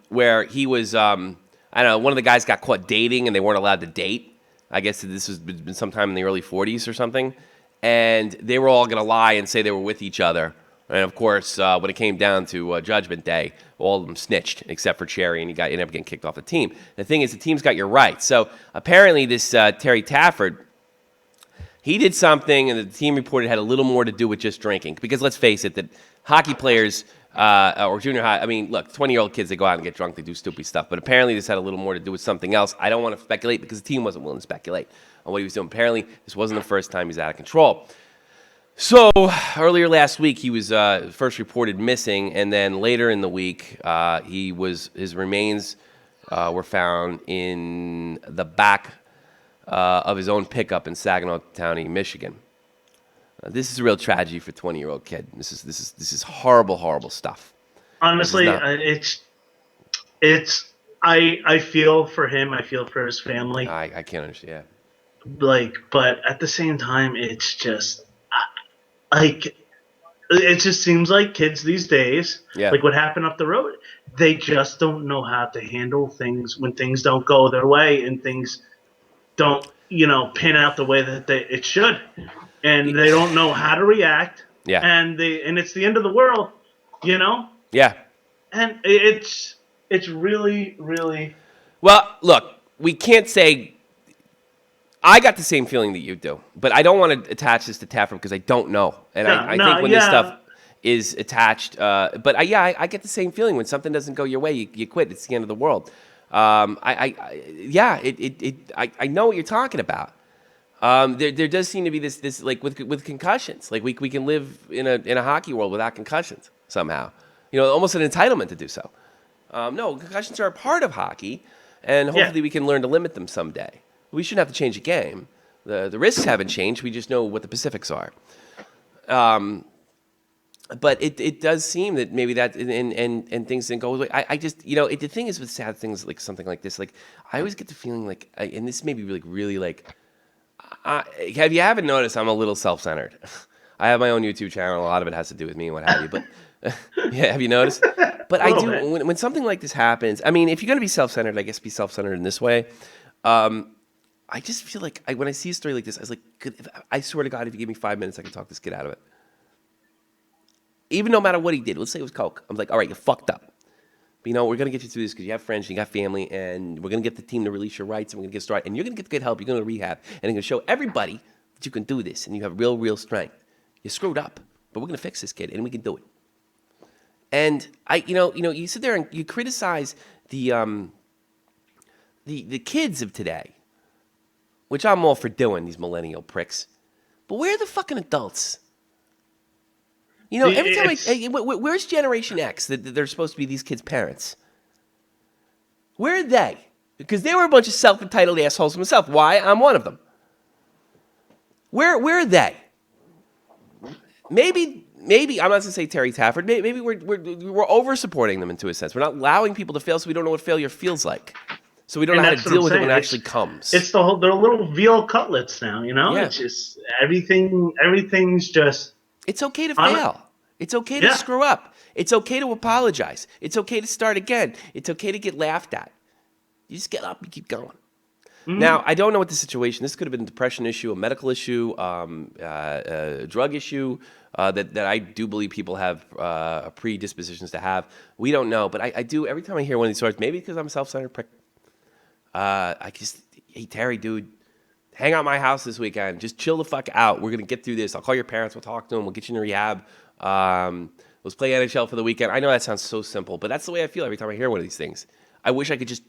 [SPEAKER 1] where he was, I don't know, one of the guys got caught dating and they weren't allowed to date. I guess this has been sometime in the early 40s or something. And they were all going to lie and say they were with each other. And, of course, when it came down to Judgment Day, all of them snitched except for Cherry, and he ended up getting kicked off the team. The thing is, the team's got your rights. So apparently this Terry Tafford, he did something, and the team reported had a little more to do with just drinking. Because let's face it, that hockey players or junior high, I mean, look, 20-year-old kids, they go out and get drunk, they do stupid stuff. But apparently this had a little more to do with something else. I don't want to speculate because the team wasn't willing to speculate on what he was doing. Apparently this wasn't the first time he's out of control. So earlier last week, he was first reported missing, and then later in the week, his remains were found in the back of his own pickup in Saginaw County, Michigan. This is a real tragedy for a 20-year-old kid. This is horrible, horrible stuff.
[SPEAKER 5] Honestly, I feel for him. I feel for his family.
[SPEAKER 1] I can't understand.
[SPEAKER 5] But at the same time, it's just it just seems like kids these days, like what happened up the road, they just don't know how to handle things when things don't go their way and things don't, pan out the way that it should, and they don't know how to react. Yeah. And it's the end of the world, Yeah. And it's really, really.
[SPEAKER 1] Well, look, we can't say. I got the same feeling that you do, but I don't want to attach this to Tafford because I don't know, and I think when this stuff is attached, but I get the same feeling when something doesn't go your way, you quit. It's the end of the world. I know what you're talking about. There does seem to be this like with concussions, like we can live in a hockey world without concussions somehow. Almost an entitlement to do so. No, concussions are a part of hockey, and hopefully we can learn to limit them someday. We shouldn't have to change the game. The risks haven't changed. We just know what the specifics are. But it does seem that maybe that and things didn't go away. I just the thing is with sad things like something like this, like I always get the feeling like, and this may be really like, have you haven't noticed I'm a little self-centered? I have my own YouTube channel. A lot of it has to do with me and what have you. But yeah, have you noticed? But I do when something like this happens. I mean, if you're going to be self-centered, I guess be self-centered in this way. I just feel like when I see a story like this, I was like, I swear to God, if you give me 5 minutes, I can talk this kid out of it. Even no matter what he did. Let's say it was coke. I'm like, all right, you fucked up. But we're going to get you through this because you have friends and you got family, and we're going to get the team to release your rights, and we're going to get started. And you're going to get good help. You're going to rehab. And you're going to show everybody that you can do this, and you have real strength. You screwed up, but we're going to fix this kid, and we can do it. And you sit there and you criticize the kids of today, which I'm all for doing, these millennial pricks. But where are the fucking adults? Every time where's Generation X that they're supposed to be these kids' parents? Where are they? Because they were a bunch of self-entitled assholes themselves. Why? I'm one of them. Where are they? Maybe I'm not going to say Terry Tafford. Maybe we're over-supporting them into a sense. We're not allowing people to fail, so we don't know what failure feels like. So we don't know how to deal with it when it actually comes.
[SPEAKER 5] It's they're little veal cutlets now, Yeah. It's just everything's just.
[SPEAKER 1] It's okay to fail. It's okay to screw up. It's okay to apologize. It's okay to start again. It's okay to get laughed at. You just get up and keep going. Now, I don't know what the situation. This could have been a depression issue, a medical issue, a drug issue that I do believe people have predispositions to have. We don't know, but I do. Every time I hear one of these stories, maybe because I'm a self-centered prick, hey, Terry, dude, hang out at my house this weekend. Just chill the fuck out. We're going to get through this. I'll call your parents. We'll talk to them. We'll get you in rehab. Let's play NHL for the weekend. I know that sounds so simple, but that's the way I feel every time I hear one of these things. I wish I could just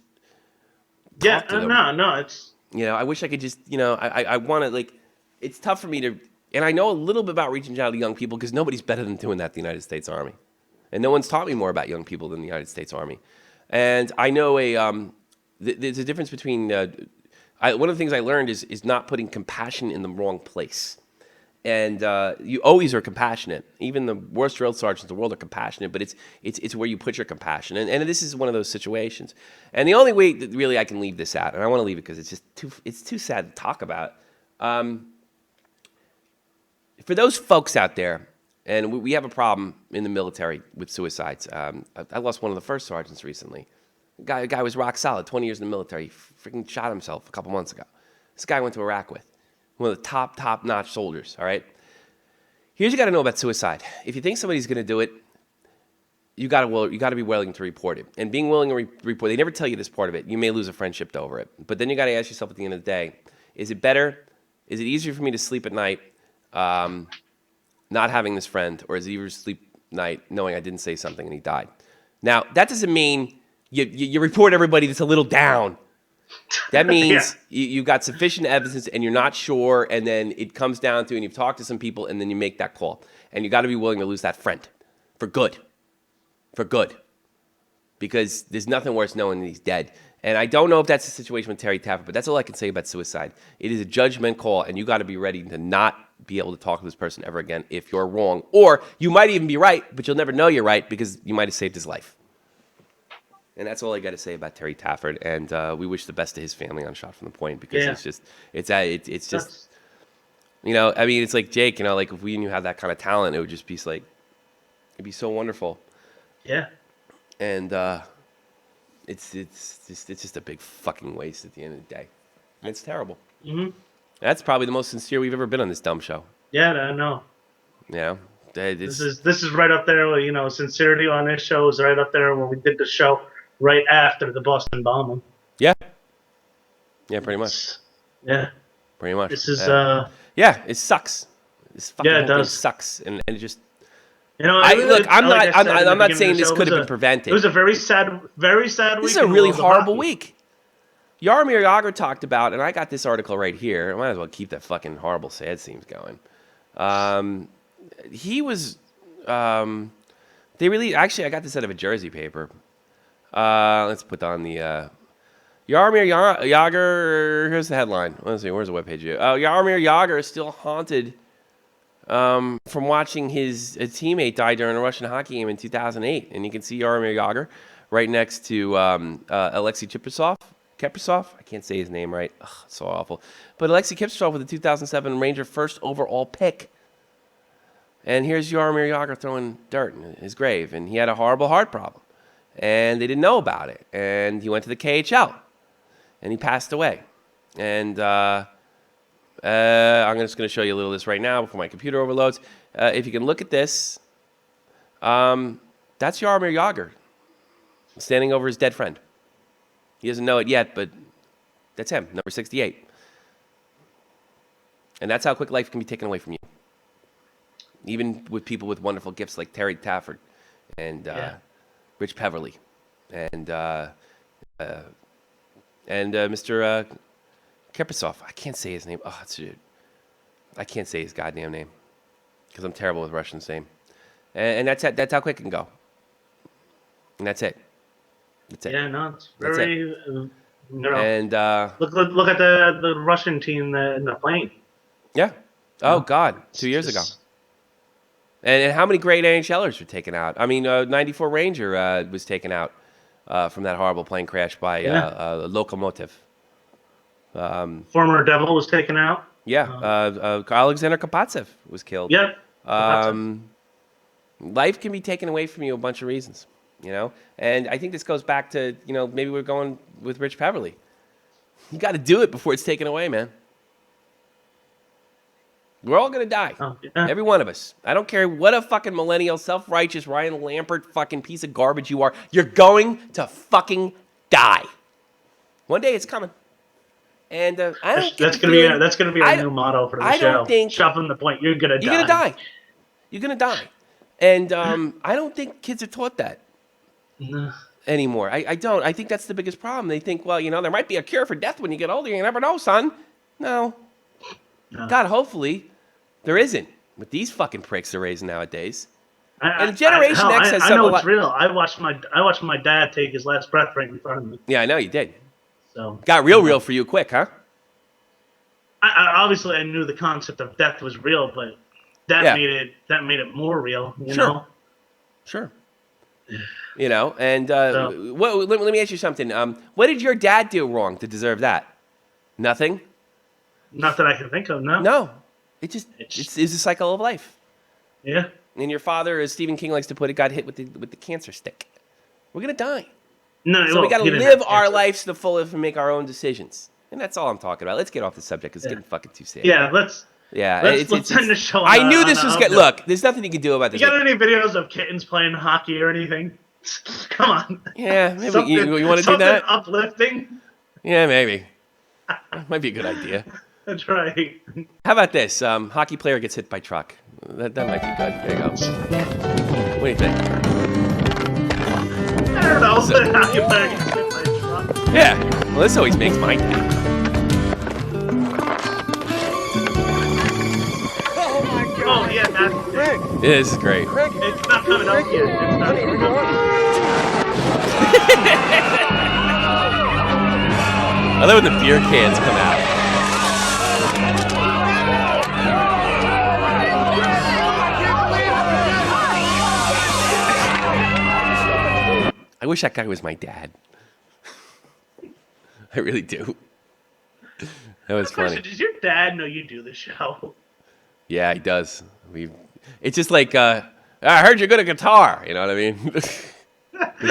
[SPEAKER 1] talk to them.
[SPEAKER 5] No, it's...
[SPEAKER 1] I wish I could just, I want to, like, it's tough for me to, and I know a little bit about reaching out to young people because nobody's better than doing that at the United States Army. And no one's taught me more about young people than the United States Army. And I know there's a difference between, one of the things I learned is not putting compassion in the wrong place. And you always are compassionate. Even the worst drill sergeants in the world are compassionate, but it's where you put your compassion. And this is one of those situations. And the only way that really I can leave this out, and I want to leave it because it's just too sad to talk about. For those folks out there, and we have a problem in the military with suicides. I lost one of the first sergeants recently. A guy was rock solid, 20 years in the military. He freaking shot himself a couple months ago. This guy I went to Iraq with. One of the top-notch soldiers, all right? Here's what you got to know about suicide. If you think somebody's going to do it, you got to be willing to report it. And being willing to report, they never tell you this part of it. You may lose a friendship over it. But then you got to ask yourself at the end of the day, is it easier for me to sleep at night not having this friend, or is it easier to sleep at night knowing I didn't say something and he died? Now, that doesn't mean you report everybody that's a little down. That means you got sufficient evidence and you're not sure, and then it comes down to, and you've talked to some people, and then you make that call. And you got to be willing to lose that friend for good. For good. Because there's nothing worse knowing he's dead. And I don't know if that's the situation with Terry Taffer, but that's all I can say about suicide. It is a judgment call, and you got to be ready to not be able to talk to this person ever again if you're wrong. Or you might even be right, but you'll never know you're right because you might have saved his life. And that's all I got to say about Terry Tafford, and we wish the best to his family on Shot from the Point because it's just, I mean, it's like Jake, like if we and you had that kind of talent, it would just be like, it'd be so wonderful.
[SPEAKER 5] Yeah.
[SPEAKER 1] And it's just a big fucking waste at the end of the day. And it's terrible. Mm-hmm. That's probably the most sincere we've ever been on this dumb show.
[SPEAKER 5] Yeah, I know.
[SPEAKER 1] Yeah.
[SPEAKER 5] This is right up there. Sincerity on this show is right up there when we did the show right after the Boston bombing.
[SPEAKER 1] Yeah. Yeah, pretty much.
[SPEAKER 5] Yeah.
[SPEAKER 1] Pretty much.
[SPEAKER 5] This is
[SPEAKER 1] yeah, it sucks. This fucking
[SPEAKER 5] it does.
[SPEAKER 1] Sucks, and it just.
[SPEAKER 5] I'm
[SPEAKER 1] not saying this could have been prevented.
[SPEAKER 5] It was a very sad week.
[SPEAKER 1] This is a really horrible week. Jaromir Jagr talked about, and I got this article right here. I might as well keep that fucking horrible sad scenes going. He was. Actually, I got this out of a Jersey paper. Let's put on the Jaromir Jagr. Here's the headline. Let's see. Where's the webpage? Jaromir Jagr is still haunted from watching his teammate die during a Russian hockey game in 2008, and you can see Jaromir Jagr right next to Alexei Kiprusoff. I can't say his name right. Ugh, so awful. But Alexei Kiprusoff with the 2007 Ranger first overall pick. And here's Jaromir Jagr throwing dirt in his grave, and he had a horrible heart problem. And they didn't know about it. And he went to the KHL. And he passed away. And I'm just going to show you a little of this right now before my computer overloads. If you can look at this, that's Jaromir Jagr standing over his dead friend. He doesn't know it yet, but that's him, number 68. And that's how quick life can be taken away from you. Even with people with wonderful gifts like Terry Tafford and Rich Peverley and Mr. Kiprusoff. I can't say his name. I can't say his goddamn name because I'm terrible with Russian's name. And that's how quick it can go. And that's it. That's it.
[SPEAKER 5] Yeah, no, it's very.
[SPEAKER 1] And
[SPEAKER 5] look at the Russian team in the plane.
[SPEAKER 1] Yeah. Oh God, 2 years ago. And how many great NHLers were taken out? I mean, 94 Ranger was taken out from that horrible plane crash by Lokomotiv.
[SPEAKER 5] Former Devil was taken out.
[SPEAKER 1] Yeah. Alexander Kapatsev was killed.
[SPEAKER 5] Yeah.
[SPEAKER 1] Life can be taken away from you a bunch of reasons, And I think this goes back to, maybe we're going with Rich Peverley. You got to do it before it's taken away, man. We're all going to die.
[SPEAKER 5] Oh, yeah.
[SPEAKER 1] Every one of us. I don't care what a fucking millennial, self-righteous, Ryan Lampert fucking piece of garbage you are. You're going to fucking die. One day it's coming. And I don't
[SPEAKER 5] that's gonna be our new motto for the show.
[SPEAKER 1] Don't think
[SPEAKER 5] Shot from the point. You're gonna die.
[SPEAKER 1] You're gonna die. You're gonna die. And I don't think kids are taught that anymore. I don't. I think that's the biggest problem. They think, well, there might be a cure for death when you get older. You never know, son. No. God, hopefully there isn't with these fucking pricks they're raising nowadays. And Generation X has something.
[SPEAKER 5] I know it's real. I watched my dad take his last breath right in front of me.
[SPEAKER 1] Yeah, I know you did.
[SPEAKER 5] So
[SPEAKER 1] got real for you quick, huh?
[SPEAKER 5] I obviously I knew the concept of death was real, but that made it more real. You know?
[SPEAKER 1] Sure. And let me ask you something. What did your dad do wrong to deserve that? Nothing.
[SPEAKER 5] Not that I can think of. No.
[SPEAKER 1] No. It's a cycle of life.
[SPEAKER 5] Yeah.
[SPEAKER 1] And your father, as Stephen King likes to put it, got hit with the cancer stick. We're gonna die.
[SPEAKER 5] No,
[SPEAKER 1] so we got to live our lives to the fullest and make our own decisions. And that's all I'm talking about. Let's get off the subject. It's getting fucking too sad.
[SPEAKER 5] Yeah, let's end the show.
[SPEAKER 1] I knew this was good. Look, there's nothing you can do about this.
[SPEAKER 5] You got any videos of kittens playing hockey or anything? Come on.
[SPEAKER 1] Yeah, maybe you want to do that?
[SPEAKER 5] Uplifting?
[SPEAKER 1] Yeah, maybe. That might be a good idea.
[SPEAKER 5] That's right.
[SPEAKER 1] How about this? Hockey player gets hit by truck. That might be good. There you go. What do you think?
[SPEAKER 5] I don't know. Hockey player gets hit by a truck.
[SPEAKER 1] Yeah. Well, this always makes my day.
[SPEAKER 5] Oh my God. Oh yeah, that's Rick.
[SPEAKER 1] Yeah, this is great.
[SPEAKER 5] It's not coming up yet. It's not coming up.
[SPEAKER 1] I love when the beer cans come out. I wish that guy was my dad. I really do. That was funny.
[SPEAKER 5] Does your dad know you do the show?
[SPEAKER 1] Yeah, he does. It's just like, I heard you're good at guitar. You know what I mean? The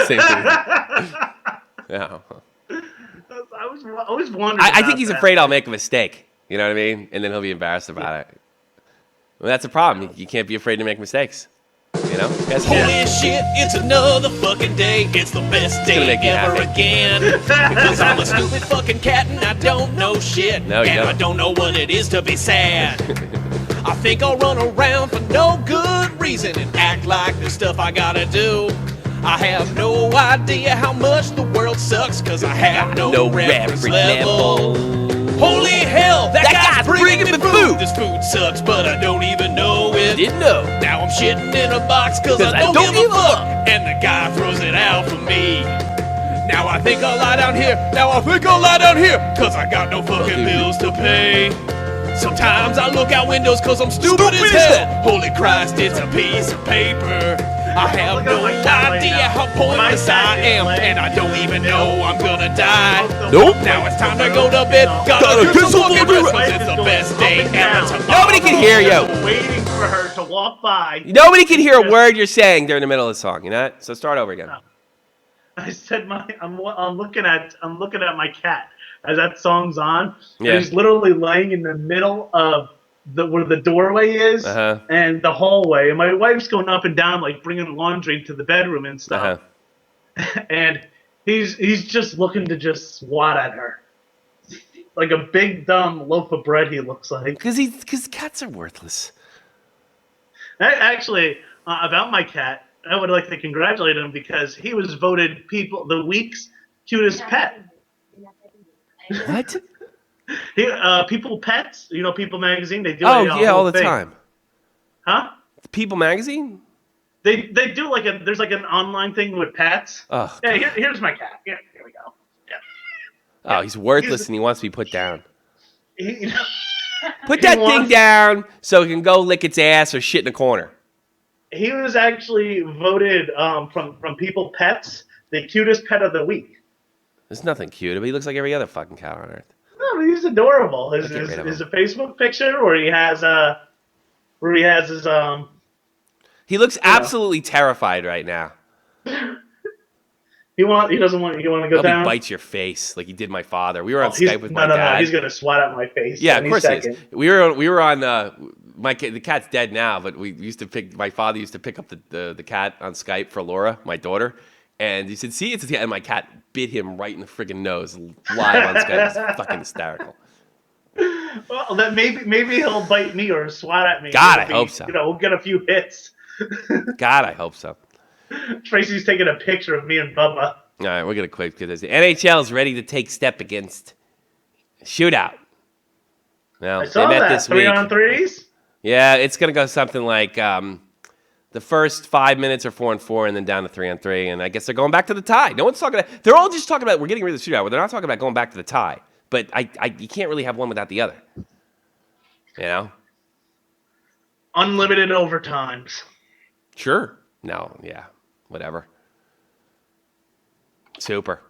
[SPEAKER 1] same thing. Yeah.
[SPEAKER 5] I was wondering.
[SPEAKER 1] I think he's afraid I'll make a mistake. You know what I mean? And then he'll be embarrassed about it. Well, that's a problem. You can't be afraid to make mistakes. You know?
[SPEAKER 4] Holy shit, it's another fucking day. It's the best day ever again. Because I'm a stupid fucking cat and I don't know shit.
[SPEAKER 1] No, you don't.
[SPEAKER 4] I don't know what it is to be sad. I think I'll run around for no good reason and act like there's stuff I gotta do. I have no idea how much the world sucks because I have no reference level. Holy hell, that guy's bringing me food. This food sucks, but I don't even know it.
[SPEAKER 1] Didn't know.
[SPEAKER 4] Now I'm shitting in a box because I don't give a fuck. And the guy throws it out for me. Now I think I'll lie down here. Because I got no fucking bills to pay. Sometimes I look out windows because I'm stupid as hell. Holy Christ, it's a piece of paper. I have no idea how pointless I am, and I don't even know I'm gonna die.
[SPEAKER 1] Nope.
[SPEAKER 4] Now it's time to go to bed. Gotta get some fucking rest, 'cause it's the best day ever tomorrow.
[SPEAKER 1] Nobody can hear you.
[SPEAKER 5] Waiting for her to walk by.
[SPEAKER 1] Nobody can hear a word you're saying during the middle of the song. You know? So start over again.
[SPEAKER 5] I said I'm looking at my cat as that song's on.
[SPEAKER 1] Yeah.
[SPEAKER 5] And he's literally laying in the middle of where the doorway is and the hallway, and my wife's going up and down like bringing laundry to the bedroom and stuff. And he's just looking to just swat at her like a big dumb loaf of bread. He looks like
[SPEAKER 1] because cats are worthless.
[SPEAKER 5] Actually, about my cat, I would like to congratulate him because he was voted the week's cutest pet.
[SPEAKER 1] What?
[SPEAKER 5] People Pets, People Magazine, they do
[SPEAKER 1] all the time.
[SPEAKER 5] Huh?
[SPEAKER 1] People Magazine?
[SPEAKER 5] They do there's like an online thing with pets.
[SPEAKER 1] Oh,
[SPEAKER 5] yeah, here's my cat. Here we go. Yeah.
[SPEAKER 1] Oh, he's worthless and he wants to be put down. Put
[SPEAKER 5] He
[SPEAKER 1] that
[SPEAKER 5] wants-
[SPEAKER 1] thing down so it can go lick its ass or shit in the corner.
[SPEAKER 5] He was actually voted from People Pets the cutest pet of the week.
[SPEAKER 1] There's nothing cute, but he looks like every other fucking cat on earth.
[SPEAKER 5] No, he's adorable. His a Facebook picture where he has his
[SPEAKER 1] He looks absolutely terrified right now.
[SPEAKER 5] He doesn't want. You want to go
[SPEAKER 1] He
[SPEAKER 5] down?
[SPEAKER 1] bites your face like he did my father. We were on
[SPEAKER 5] He's-
[SPEAKER 1] Skype with my dad.
[SPEAKER 5] No, he's gonna swat at my face.
[SPEAKER 1] Yeah, of course he
[SPEAKER 5] second.
[SPEAKER 1] is. We were on the cat's dead now, but we used to pick. My father used to pick up the cat on Skype for Laura, my daughter, and he said, "See, it's a cat," and my cat bit him right in the friggin' nose live on Skype. It's fucking hysterical.
[SPEAKER 5] Well, then maybe he'll bite me or swat at me.
[SPEAKER 1] God, I hope so.
[SPEAKER 5] We'll get a few hits.
[SPEAKER 1] God, I hope so.
[SPEAKER 5] Tracy's taking a picture of me and Bubba.
[SPEAKER 1] All right, we're gonna quit because the NHL is ready to take step against shootout. Well,
[SPEAKER 5] I saw
[SPEAKER 1] they met
[SPEAKER 5] that.
[SPEAKER 1] this
[SPEAKER 5] 3-on-3s?
[SPEAKER 1] Yeah, it's gonna go something like the first 5 minutes are 4-on-4, and then down to 3-on-3. And I guess they're going back to the tie. No one's talking about. They're all just talking about we're getting rid of the shootout. They're not talking about going back to the tie. But you can't really have one without the other. You know.
[SPEAKER 5] Unlimited overtimes.
[SPEAKER 1] Sure. No. Yeah. Whatever. Super.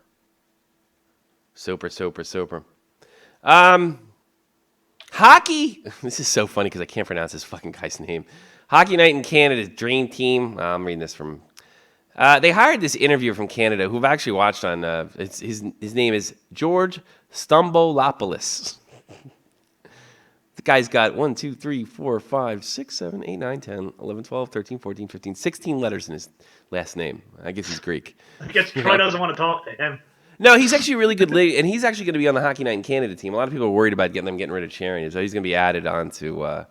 [SPEAKER 1] Hockey. This is so funny because I can't pronounce this fucking guy's name. Hockey Night in Canada's Dream Team. I'm reading this from. They hired this interviewer from Canada who I've actually watched on. His name is George Stambolopoulos. The guy's got 1, 2, 3, 4, 5, 6, 7, 8, 9, 10, 11, 12, 13, 14, 15, 16 letters in his last name. I guess he's Greek.
[SPEAKER 5] I guess Troy doesn't want to talk to him.
[SPEAKER 1] No, he's actually a really good league, and he's actually going to be on the Hockey Night in Canada team. A lot of people are worried about getting rid of Charian, so he's going to be added onto the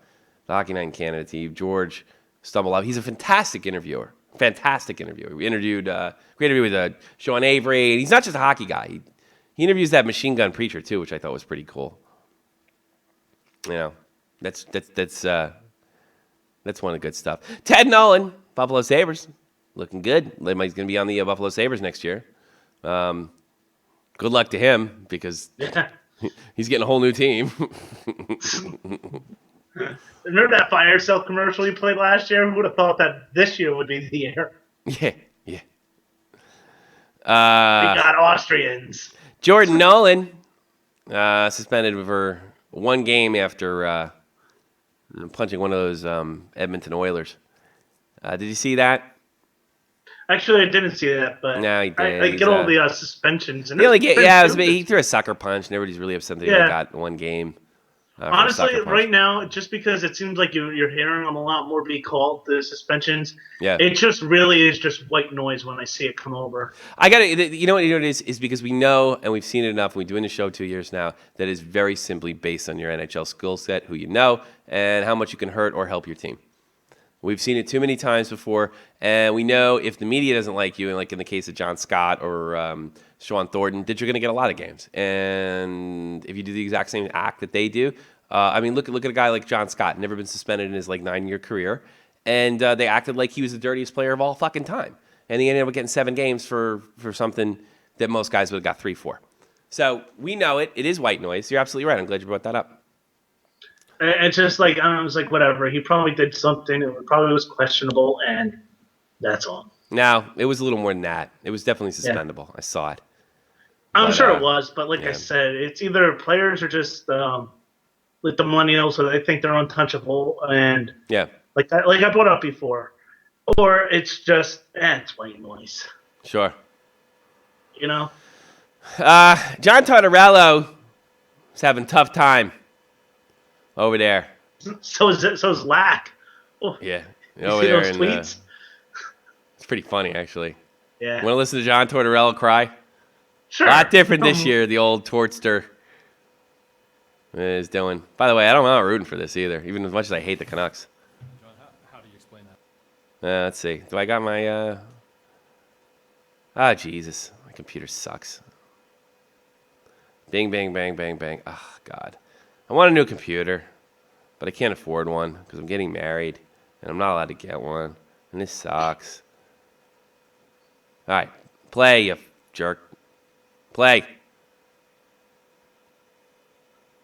[SPEAKER 1] Hockey Night in Canada team. George Stambolopoulos. He's a fantastic interviewer. Fantastic interviewer. We interviewed, great interview with Sean Avery, and he's not just a hockey guy. He interviews that Machine Gun Preacher too, which I thought was pretty cool. You know, that's one of the good stuff. Ted Nolan, Buffalo Sabres, looking good. He's going to be on the Buffalo Sabres next year. Good luck to him because he's getting a whole new team.
[SPEAKER 5] Remember that fire sale commercial he played last year? Who would have thought that this year would be the year?
[SPEAKER 1] Yeah.
[SPEAKER 5] We got Austrians.
[SPEAKER 1] Jordan Nolan suspended for one game after punching one of those Edmonton Oilers. Did you see that?
[SPEAKER 5] Actually, I didn't see that, but
[SPEAKER 1] No, he did.
[SPEAKER 5] I get all the suspensions. And
[SPEAKER 1] He threw a sucker punch, and everybody's really upset that he only got one game.
[SPEAKER 5] Honestly, right now, just because it seems like you're hearing them a lot more be called the suspensions, it just really is just white noise when I see it come over.
[SPEAKER 1] You know what it is because we know, and we've seen it enough, we've been doing the show 2 years now, that is very simply based on your NHL skill set, who you know, and how much you can hurt or help your team. We've seen it too many times before, and we know if the media doesn't like you, and like in the case of John Scott or Sean Thornton, that you're going to get a lot of games. And if you do the exact same act that they do, look at a guy like John Scott, never been suspended in his 9-year career, and they acted like he was the dirtiest player of all fucking time. And he ended up getting 7 games for something that most guys would have got 3 for. So we know it. It is white noise. You're absolutely right. I'm glad you brought that up.
[SPEAKER 5] It's just like, I was like, whatever. He probably did something. It probably was questionable, and that's all.
[SPEAKER 1] No, it was a little more than that. It was definitely suspendable. Yeah. I saw it.
[SPEAKER 5] I'm sure it was, but like I said, it's either players are just with the millennials, so they think they're untouchable, and like that, like I brought up before, or it's just it's white noise.
[SPEAKER 1] Sure.
[SPEAKER 5] You know.
[SPEAKER 1] John Tortorella is having a tough time over there.
[SPEAKER 5] So is Lack. Oh,
[SPEAKER 1] yeah.
[SPEAKER 5] You see those tweets?
[SPEAKER 1] It's pretty funny, actually.
[SPEAKER 5] Yeah.
[SPEAKER 1] Want to listen to John Tortorella cry?
[SPEAKER 5] Sure.
[SPEAKER 1] A lot different this year, the old Tortster is doing. By the way, I'm not rooting for this either, even as much as I hate the Canucks.
[SPEAKER 6] John, how do you explain that?
[SPEAKER 1] Let's see. Do I got my... Jesus. My computer sucks. Bing, bang, bang, bang, bang. Oh, God. I want a new computer, but I can't afford one because I'm getting married, and I'm not allowed to get one, and this sucks. All right. Play, you jerk. Play.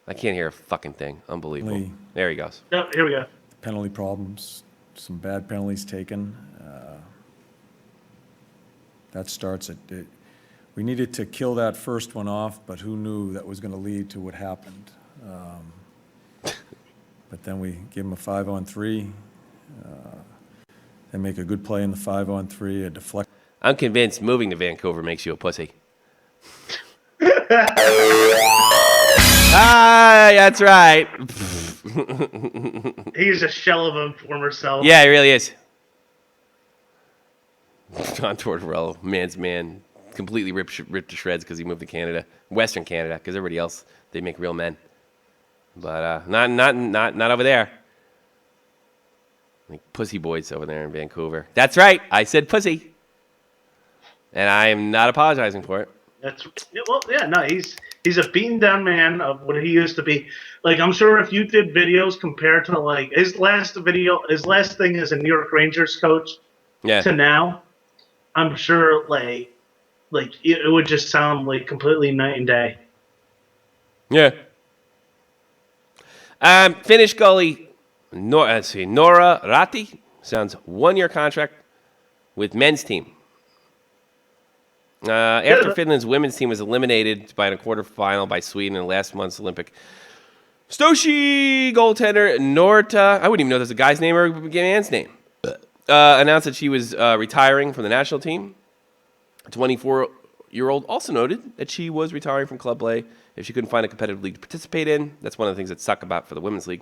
[SPEAKER 1] I can't hear a fucking thing. Unbelievable. There he goes.
[SPEAKER 5] Yep, here we go.
[SPEAKER 6] Penalty problems, some bad penalties taken. That starts at it. We needed to kill that first one off, but who knew that was going to lead to what happened? But then we give them a 5-on-3. They make a good play in the 5-on-3, a deflect.
[SPEAKER 1] I'm convinced moving to Vancouver makes you a pussy. That's right.
[SPEAKER 5] He's a shell of a former self.
[SPEAKER 1] Yeah, he really is. John Tortorella, man's man, completely ripped to shreds because he moved to Canada, Western Canada, because everybody else, they make real men. But not over there. Like pussy boys over there in Vancouver. That's right. I said pussy. And I am not apologizing for it.
[SPEAKER 5] He's a beaten down man of what he used to be. Like, I'm sure if you did videos compared to like his last thing as a New York Rangers coach to now, I'm sure like it would just sound like completely night and day.
[SPEAKER 1] Yeah. Finnish goalie Nora Ratti sounds 1-year contract with men's team. After Finland's women's team was eliminated in a quarterfinal by Sweden in last month's Olympic, Stoshi goaltender Norta, I wouldn't even know if there's a guy's name or a man's name, announced that she was retiring from the national team. A 24-year-old also noted that she was retiring from club play if she couldn't find a competitive league to participate in. That's one of the things that suck about for the women's league.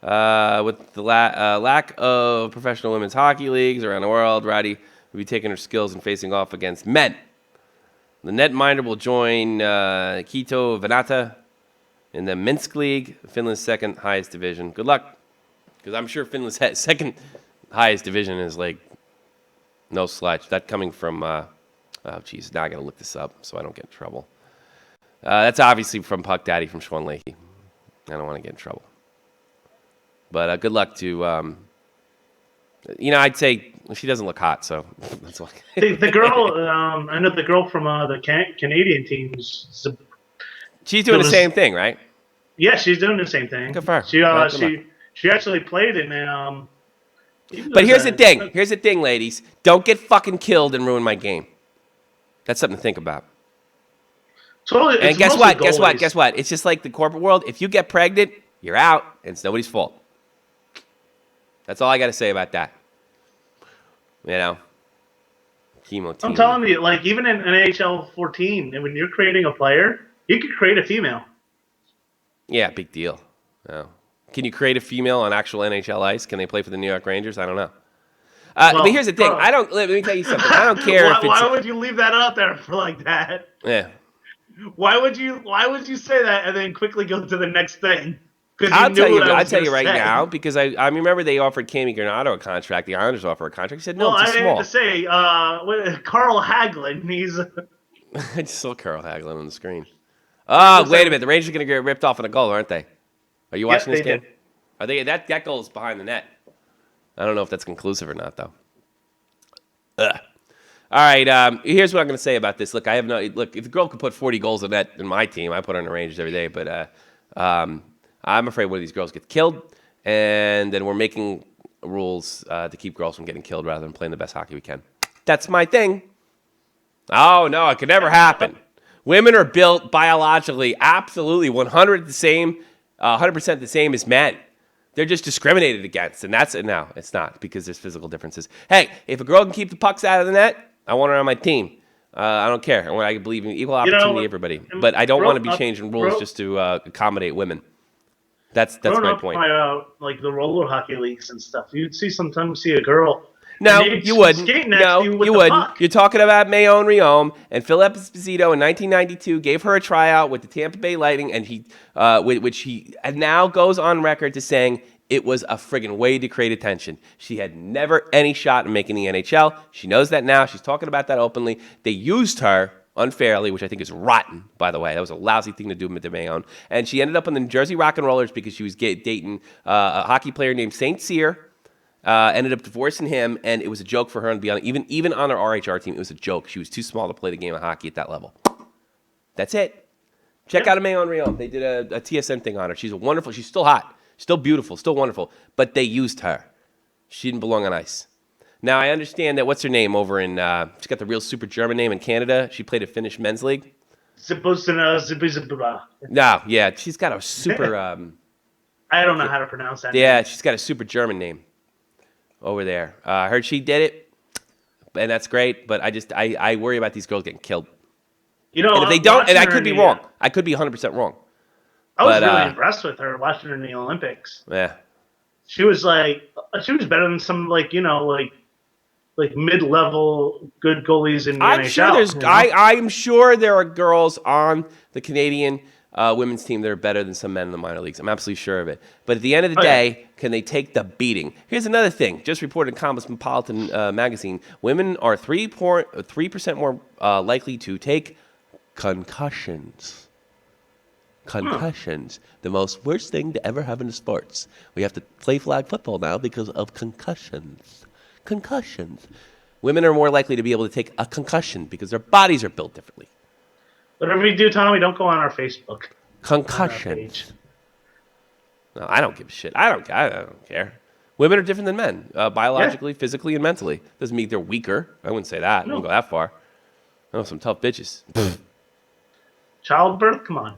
[SPEAKER 1] With the lack of professional women's hockey leagues around the world, Ratti will be taking her skills and facing off against men. The netminder will join Kito Venata in the Minsk League, Finland's second highest division. Good luck, because I'm sure Finland's second highest division is like no slouch. That coming from, now I got to look this up so I don't get in trouble. That's obviously from Puck Daddy from Schwan Lakey. I don't want to get in trouble. But good luck to, I'd say she doesn't look hot, so that's why.
[SPEAKER 5] The girl, I know the girl from the Canadian team.
[SPEAKER 1] She's doing the same thing, right?
[SPEAKER 5] Yeah, she's doing the same thing.
[SPEAKER 1] Good for her.
[SPEAKER 5] She actually played in.
[SPEAKER 1] But here's the thing. Here's the thing, ladies. Don't get fucking killed and ruin my game. That's something to think about.
[SPEAKER 5] Totally.
[SPEAKER 1] And guess what? Guess what? It's just like the corporate world. If you get pregnant, you're out, and it's nobody's fault. That's all I got to say about that. Chemo team.
[SPEAKER 5] I'm telling you, like, even in NHL 14, when you're creating a player, you could create a female.
[SPEAKER 1] Yeah, big deal. Oh. Can you create a female on actual NHL ice? Can they play for the New York Rangers? I don't know. But here's the thing. Let me tell you something. I don't care if it's...
[SPEAKER 5] Why would you leave that out there for like that?
[SPEAKER 1] Yeah.
[SPEAKER 5] Why would you say that and then quickly go to the next thing?
[SPEAKER 1] I'll tell you right now, because I remember they offered Cami Granado a contract. The Islanders offered a contract. He said, no, it's too small.
[SPEAKER 5] I had to say, Carl Hagelin, he's...
[SPEAKER 1] I just saw Carl Hagelin on the screen. Oh, wait a minute. The Rangers are going to get ripped off in a goal, aren't they? Are you watching this game?
[SPEAKER 5] Did.
[SPEAKER 1] Are they? That goal is behind the net. I don't know if that's conclusive or not, though. Ugh. All right, here's what I'm going to say about this. Look, if the girl could put 40 goals in net in my team, I put her in the Rangers every day, but... I'm afraid one of these girls gets killed, and then we're making rules to keep girls from getting killed rather than playing the best hockey we can. That's my thing. Oh, no, it could never happen. Women are built biologically absolutely 100% the same as men. They're just discriminated against, and no, it's not, because there's physical differences. Hey, if a girl can keep the pucks out of the net, I want her on my team. I don't care. I believe in equal opportunity, everybody. But I don't want to be changing rules just to accommodate women. That's my point.
[SPEAKER 5] Like the roller hockey leagues and stuff, you'd sometimes see a girl.
[SPEAKER 1] No, you wouldn't. No, you wouldn't. You're talking about Mayon Riom, and Philip Esposito in 1992 gave her a tryout with the Tampa Bay Lightning, and which he now goes on record to saying it was a friggin' way to create attention. She had never any shot in making the NHL. She knows that now. She's talking about that openly. They used her unfairly, which I think is rotten, by the way. That was a lousy thing to do with Mayon. And she ended up on the New Jersey Rock and Rollers because she was dating a hockey player named St. Cyr. Ended up divorcing him, and it was a joke for her to be on, even on her RHR team. It was a joke. She was too small to play the game of hockey at that level. That's it. Check out Mayon Riom. They did a TSN thing on her. She's wonderful. She's still hot, still beautiful, still wonderful. But they used her. She didn't belong on ice. Now, I understand that, what's her name over in, she's got the real super German name in Canada. She played a Finnish men's league. No, yeah, she's got a super...
[SPEAKER 5] I don't know how to pronounce that
[SPEAKER 1] Yeah,
[SPEAKER 5] name.
[SPEAKER 1] She's got a super German name over there. I heard she did it. and that's great. But I worry about these girls getting killed.
[SPEAKER 5] You know,
[SPEAKER 1] And if they don't, and I could be wrong. I could be 100% wrong.
[SPEAKER 5] I was really impressed with her watching her in the Olympics.
[SPEAKER 1] Yeah.
[SPEAKER 5] She was better than some like mid-level good goalies in the NHL.
[SPEAKER 1] I'm sure there are girls on the Canadian women's team that are better than some men in the minor leagues. I'm absolutely sure of it. But at the end of the day, can they take the beating? Here's another thing. Just reported in Cosmopolitan magazine. Women are 3% more likely to take concussions. Concussions. The most worst thing to ever happen to sports. We have to play flag football now because of concussions. Concussions. Women are more likely to be able to take a concussion because their bodies are built differently.
[SPEAKER 5] Whatever you do, Tommy, don't go on our Facebook.
[SPEAKER 1] Concussions. No, I don't give a shit. I don't care. Women are different than men, biologically, physically, and mentally. Doesn't mean they're weaker. I wouldn't say that. I wouldn't go that far. I know some tough bitches.
[SPEAKER 5] Childbirth? Come on.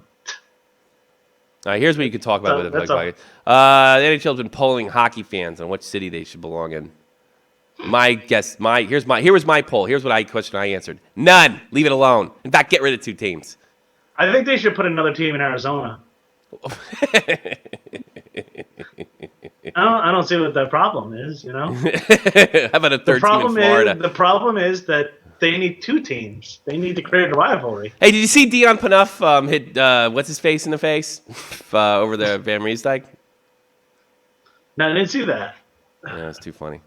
[SPEAKER 1] All right, here's what you can talk about with it. The NHL's been polling hockey fans on which city they should belong in. Here was my poll. Here's what I answered. None. Leave it alone. In fact, get rid of 2 teams.
[SPEAKER 5] I think they should put another team in Arizona. I don't see what the problem is, you know?
[SPEAKER 1] How about a third team in Florida?
[SPEAKER 5] The problem is that they need 2 teams. They need to create a rivalry.
[SPEAKER 1] Hey, did you see Dion Phaneuf hit what's his face in the face over the Van Riemsdyk?
[SPEAKER 5] No, I didn't see that.
[SPEAKER 1] Yeah, it's too funny.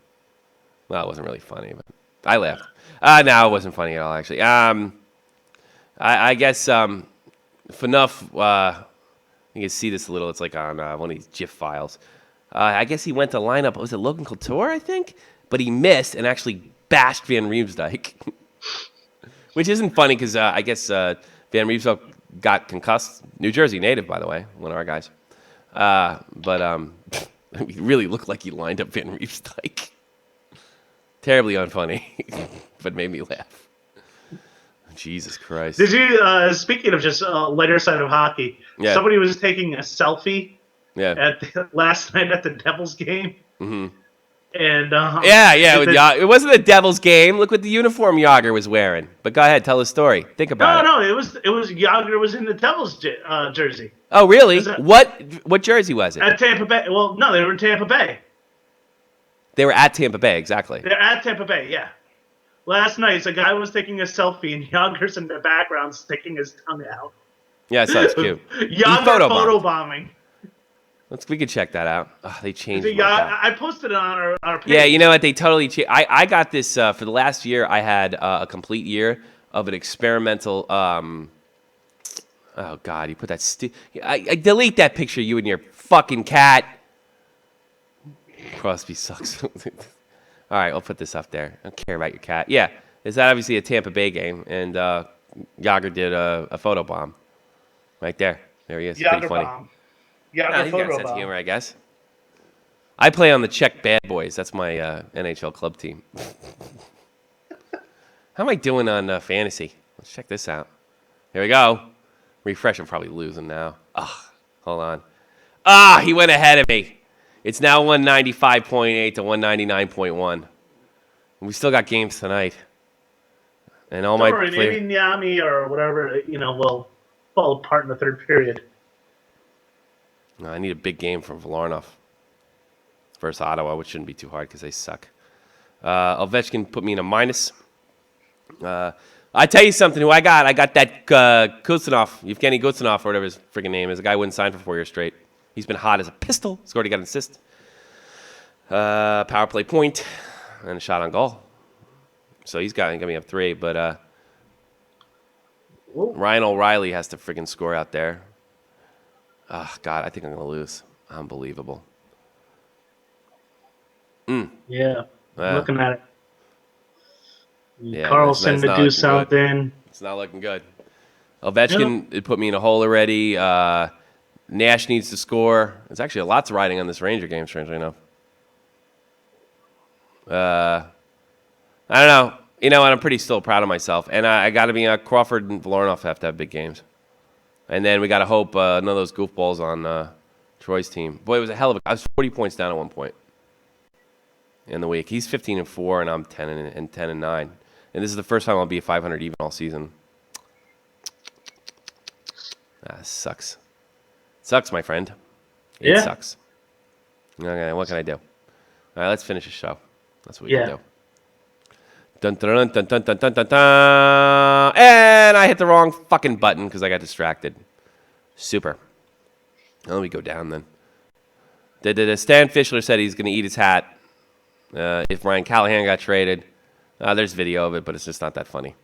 [SPEAKER 1] Well, it wasn't really funny, but I laughed. No, it wasn't funny at all, actually. I guess Phaneuf, you can see this a little. It's like on one of these GIF files. I guess he went to line up, was it Logan Couture, I think? But he missed and actually bashed Van Riemsdyk. Which isn't funny because I guess Van Riemsdyk got concussed. New Jersey native, by the way, one of our guys. But he really looked like he lined up Van Riemsdyk. Terribly unfunny, but made me laugh. Jesus Christ.
[SPEAKER 5] Did you, speaking of just lighter side of hockey, somebody was taking a selfie last night at the Devils game. Mm-hmm. And
[SPEAKER 1] it wasn't a Devils game. Look what the uniform Yager was wearing. But go ahead, tell the story. Think about it.
[SPEAKER 5] No, it was Yager was in the Devils jersey.
[SPEAKER 1] Oh, really? What jersey was it?
[SPEAKER 5] At Tampa Bay. Well, no, they were in Tampa Bay.
[SPEAKER 1] They were at Tampa Bay, exactly.
[SPEAKER 5] They're at Tampa Bay, yeah. Last night, a guy was taking a selfie, and Yager's in the background sticking his tongue out.
[SPEAKER 1] Yeah, I saw it's cute.
[SPEAKER 5] Yager photobombing.
[SPEAKER 1] We could check that out. Oh, they changed it.
[SPEAKER 5] I posted it on our page.
[SPEAKER 1] Yeah, you know what? They totally changed. I got this for the last year. I had a complete year of an experimental. Oh God! You put that. I delete that picture. You and your fucking cat. Crosby sucks. All right, I'll put this up there. I don't care about your cat. Yeah, it's obviously a Tampa Bay game, and Yager did a photobomb. Right there. There he is.
[SPEAKER 5] Yager
[SPEAKER 1] pretty funny.
[SPEAKER 5] Bomb. Yager
[SPEAKER 1] he's got a sense of humor, I guess. I play on the Czech Bad Boys. That's my NHL club team. How am I doing on fantasy? Let's check this out. Here we go. Refresh. I'm probably losing now. Hold on. He went ahead of me. It's now 195.8 to 199.1. We still got games tonight. And all my players.
[SPEAKER 5] Maybe Niami or whatever, will fall apart in the third period.
[SPEAKER 1] No, I need a big game from Vlarnov versus Ottawa, which shouldn't be too hard because they suck. Ovechkin put me in a minus. I tell you something, who I got. I got that Kuznetsov, Evgeny Kuznetsov, or whatever his freaking name is. The guy wouldn't sign for 4 years straight. He's been hot as a pistol. Scored, he got an assist. Power play point and a shot on goal. So he got me up 3. But Ryan O'Reilly has to freaking score out there. Oh, God, I think I'm going to lose. Unbelievable.
[SPEAKER 5] Yeah, looking at it.
[SPEAKER 1] Yeah,
[SPEAKER 5] Carlson to do something.
[SPEAKER 1] Good. It's not looking good. Ovechkin, it put me in a hole already. Nash needs to score. There's actually lots riding on this Ranger game, strangely enough. I don't know. You know what? I'm pretty still proud of myself. And I got to be Crawford and Vlarnov have to have big games. And then we got to hope none of those goofballs on Troy's team. Boy, it was a hell of a... I was 40 points down at one point. in the week. He's 15-4, and I'm 10-9. And this is the first time I'll be 500 even all season. Sucks. Sucks, my friend. It sucks. Okay, what can I do? All right, let's finish the show. That's what we can do. Dun, dun, dun, dun, dun, dun, dun, dun. And I hit the wrong fucking button because I got distracted. Super. Let me go down then. Stan Fischler said he's going to eat his hat if Ryan Callahan got traded. There's video of it, but it's just not that funny.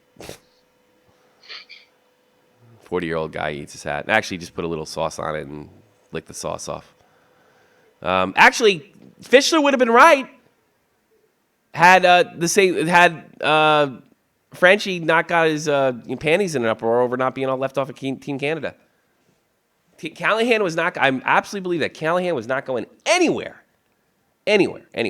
[SPEAKER 1] 40-year-old guy eats his hat. Actually, just put a little sauce on it and lick the sauce off. Actually, Fischler would have been right had Frenchie not got his panties in an uproar over not being all left off of Team Canada. Callahan was not. I absolutely believe that Callahan was not going anywhere until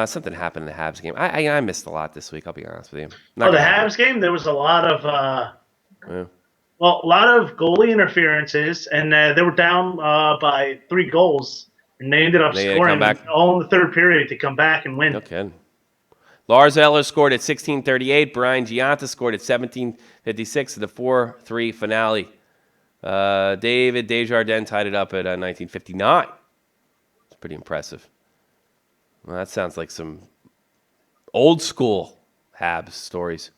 [SPEAKER 1] something happened in the Habs game. I missed a lot this week. I'll be honest with you.
[SPEAKER 5] The Habs game, there was a lot of a lot of goalie interferences, and they were down by 3 goals, and they ended up scoring all in the third period to come back and win.
[SPEAKER 1] Okay. Lars Eller scored at 16:38. Brian Giunta scored at 17:56 in the 4-3 finale. David Desjardins tied it up at 19:59. It's pretty impressive. Well, that sounds like some old school Habs stories.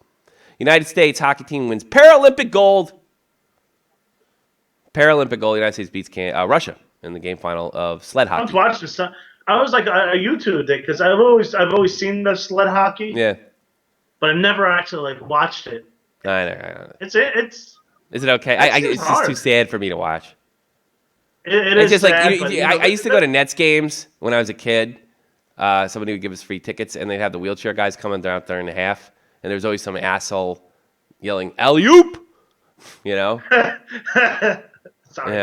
[SPEAKER 1] United States hockey team wins Paralympic gold. United States beats Russia in the game final of sled hockey.
[SPEAKER 5] I was watching this. I was like, I YouTubed it because I've always seen the sled hockey.
[SPEAKER 1] Yeah.
[SPEAKER 5] But I've never actually watched it.
[SPEAKER 1] I know.
[SPEAKER 5] Is
[SPEAKER 1] it okay? It's just too sad for me to watch.
[SPEAKER 5] It is
[SPEAKER 1] just
[SPEAKER 5] sad,
[SPEAKER 1] like I used to go to Nets games when I was a kid. Somebody would give us free tickets, and they'd have the wheelchair guys coming down there in the half, and there's always some asshole yelling "alley-oop," you know.
[SPEAKER 5] Sorry.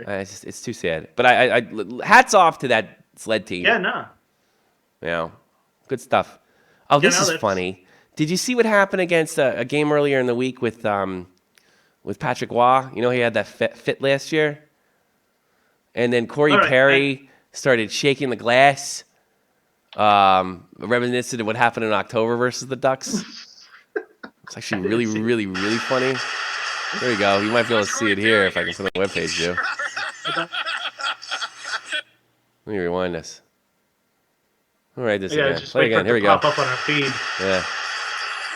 [SPEAKER 1] It's too sad. But I hats off to that sled team.
[SPEAKER 5] Yeah, no.
[SPEAKER 1] Yeah, good stuff. Oh, this is funny. Did you see what happened against a game earlier in the week with Patrick Waugh? You know, he had that fit last year, and then Corey Perry started shaking the glass. Reminiscent of what happened in October versus the Ducks. It's actually really, really, really funny. There you go. You might be able to see it here if I can put it on the webpage, Joe. Let me rewind this. All right, this again. Play again. Here we go.
[SPEAKER 5] Pop up on our feed.
[SPEAKER 1] Yeah.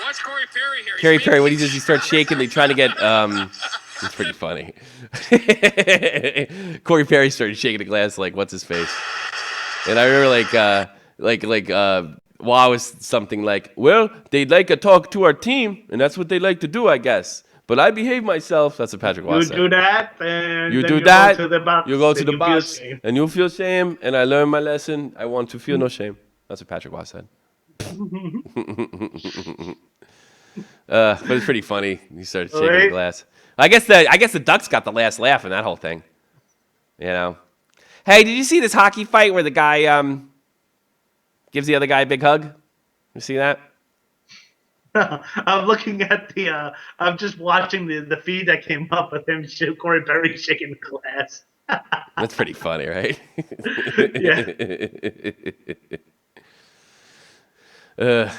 [SPEAKER 7] Watch Corey Perry here.
[SPEAKER 1] Corey Perry, what he does, he starts shaking. They try to get. It's pretty funny. Corey Perry started shaking the glass like, what's his face? And I remember Waugh was something like, well, they'd like to talk to our team, and that's what they like to do, I guess. But I behave myself. That's what Patrick Waugh said.
[SPEAKER 5] You do that, and
[SPEAKER 1] you
[SPEAKER 5] then
[SPEAKER 1] do
[SPEAKER 5] you
[SPEAKER 1] that.
[SPEAKER 5] go to the box,
[SPEAKER 1] you go to the box,
[SPEAKER 5] feel
[SPEAKER 1] and you feel shame. And I learned my lesson. I want to feel no shame. That's what Patrick Waugh said. But it's pretty funny. He started shaking the glass. I guess the Ducks got the last laugh in that whole thing. You know. Hey, did you see this hockey fight where the guy gives the other guy a big hug? You see that?
[SPEAKER 5] I'm looking at I'm just watching the feed that came up with him, Corey Perry shaking the glass.
[SPEAKER 1] That's pretty funny, right?
[SPEAKER 5] Yeah.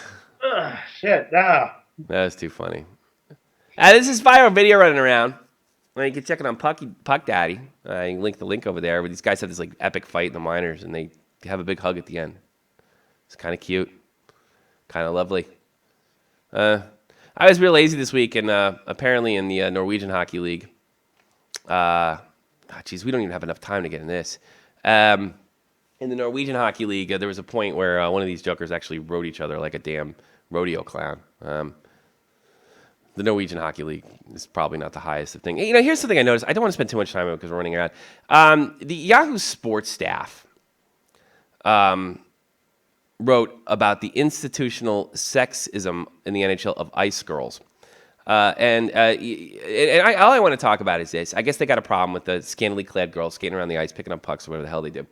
[SPEAKER 5] Shit, no.
[SPEAKER 1] That was too funny. This is viral video running around. Well, you can check it on Puck Daddy. You can link the link over there. But these guys have this like epic fight in the minors, and they have a big hug at the end. It's kind of cute, kind of lovely. I was real lazy this week, and apparently in the Norwegian Hockey League, we don't even have enough time to get in this. In the Norwegian Hockey League, there was a point where one of these jokers actually rode each other like a damn rodeo clown. The Norwegian Hockey League is probably not the highest of thing. You know, here's something I noticed. I don't want to spend too much time on it because we're running around. The Yahoo Sports staff wrote about the institutional sexism in the NHL of ice girls. All I want to talk about is this. I guess they got a problem with the scantily clad girls skating around the ice, picking up pucks, or whatever the hell they do,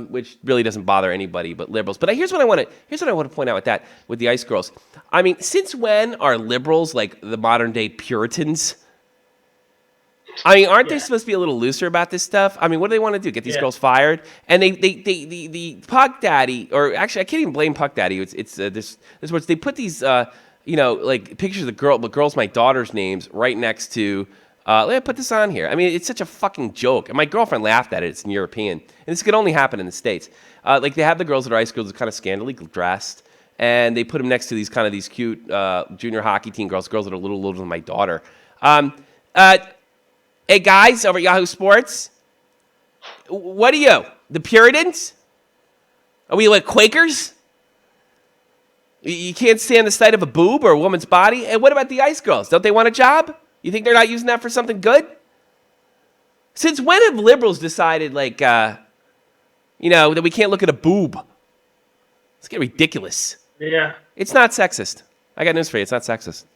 [SPEAKER 1] which really doesn't bother anybody but liberals. But here's what I want to point out with the ice girls. I mean, since when are liberals like the modern day Puritans? I mean, aren't they supposed to be a little looser about this stuff? I mean, what do they want to do? Get these girls fired? And the Puck Daddy, or actually, I can't even blame Puck Daddy. It's this words. They put these, like pictures of the girls, my daughter's names, right next to. Let me put this on here. I mean, it's such a fucking joke. And my girlfriend laughed at it. It's in European, and this could only happen in the States. Like they have the girls that are high school, kind of scantily dressed, and they put them next to these cute junior hockey team girls that are a little older than my daughter. Hey guys over at Yahoo Sports, what are you? The Puritans? Are we like Quakers? You can't stand the sight of a boob or a woman's body? And what about the ice girls? Don't they want a job? You think they're not using that for something good? Since when have liberals decided, that we can't look at a boob? It's getting ridiculous.
[SPEAKER 5] Yeah.
[SPEAKER 1] It's not sexist. I got news for you. It's not sexist.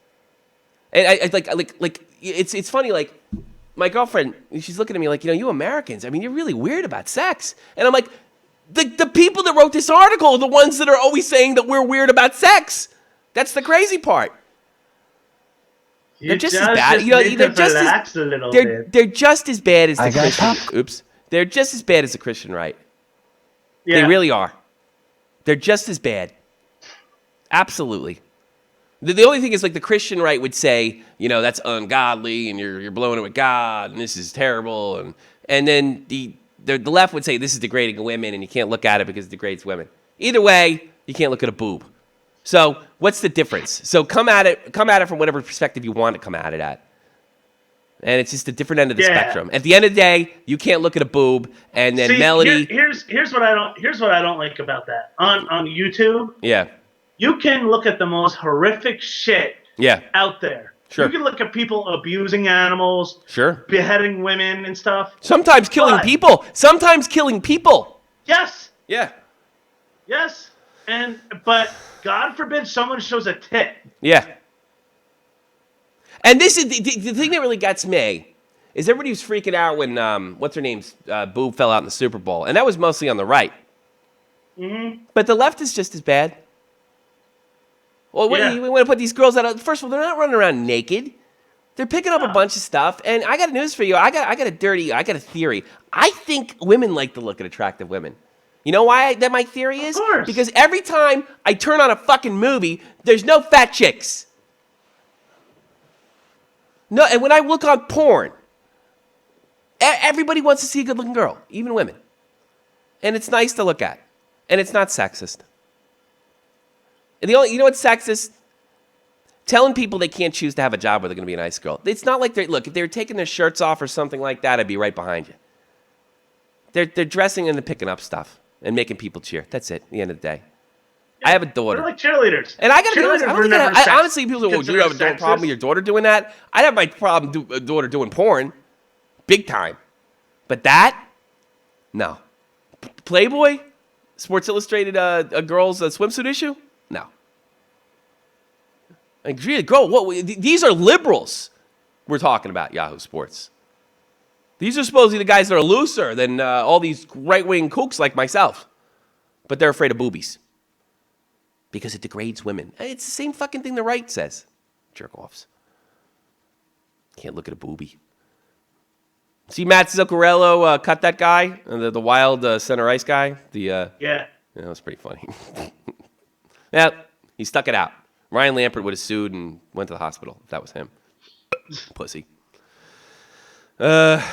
[SPEAKER 1] And it's funny, like, my girlfriend, she's looking at me like, you Americans, I mean, you're really weird about sex. And I'm like, the people that wrote this article are the ones that are always saying that we're weird about sex. That's the crazy part. They're just as bad. They're just as bad as the Christian. Oops. They're just as bad as the Christian right. Yeah. They really are. They're just as bad. Absolutely. The only thing is, like, the Christian right would say, that's ungodly, and you're blowing it with God, and this is terrible, and then the left would say this is degrading women, and you can't look at it because it degrades women. Either way, you can't look at a boob. So what's the difference? So come at it from whatever perspective you want to come at it at, and it's just a different end of the spectrum. At the end of the day, you can't look at a boob, and then Melody.
[SPEAKER 5] Here's what I don't like about that on YouTube.
[SPEAKER 1] Yeah.
[SPEAKER 5] You can look at the most horrific shit out there.
[SPEAKER 1] Sure.
[SPEAKER 5] You can look at people abusing animals, beheading women and stuff.
[SPEAKER 1] Sometimes killing people.
[SPEAKER 5] Yes.
[SPEAKER 1] Yeah.
[SPEAKER 5] Yes. But God forbid someone shows a tit.
[SPEAKER 1] Yeah. And this is the thing that really gets me is everybody was freaking out when what's her name's boob fell out in the Super Bowl, and that was mostly on the right.
[SPEAKER 5] Mm-hmm.
[SPEAKER 1] But the left is just as bad. Well, we want to put these girls out. First of all, they're not running around naked. They're picking up a bunch of stuff. And I got news for you. I got a theory. I think women like to look at attractive women. You know why that my theory is?
[SPEAKER 5] Of course.
[SPEAKER 1] Because every time I turn on a fucking movie, there's no fat chicks. No, and when I look on porn, everybody wants to see a good-looking girl, even women. And it's nice to look at. And it's not sexist. You know what's sexist? Telling people they can't choose to have a job where they're going to be a nice girl. It's not like if they were taking their shirts off or something like that, I'd be right behind you. They're dressing and they're picking up stuff and making people cheer. That's it, at the end of the day. Yeah, I have a daughter.
[SPEAKER 5] They're like cheerleaders.
[SPEAKER 1] And I got to be honest, honestly, people say, do you have a problem with your daughter doing that? I'd have my daughter doing porn. Big time. But that? No. Playboy? Sports Illustrated a girl's swimsuit issue? No. Like, really, girl, these are liberals we're talking about, Yahoo Sports. These are supposedly the guys that are looser than all these right-wing kooks like myself. But they're afraid of boobies. Because it degrades women. It's the same fucking thing the right says. Jerk-offs. Can't look at a boobie. See Matt Zuccarello cut that guy? The wild center ice guy? Yeah, that was pretty funny. Yeah, he stuck it out. Ryan Lampert would have sued and went to the hospital if that was him. Pussy. I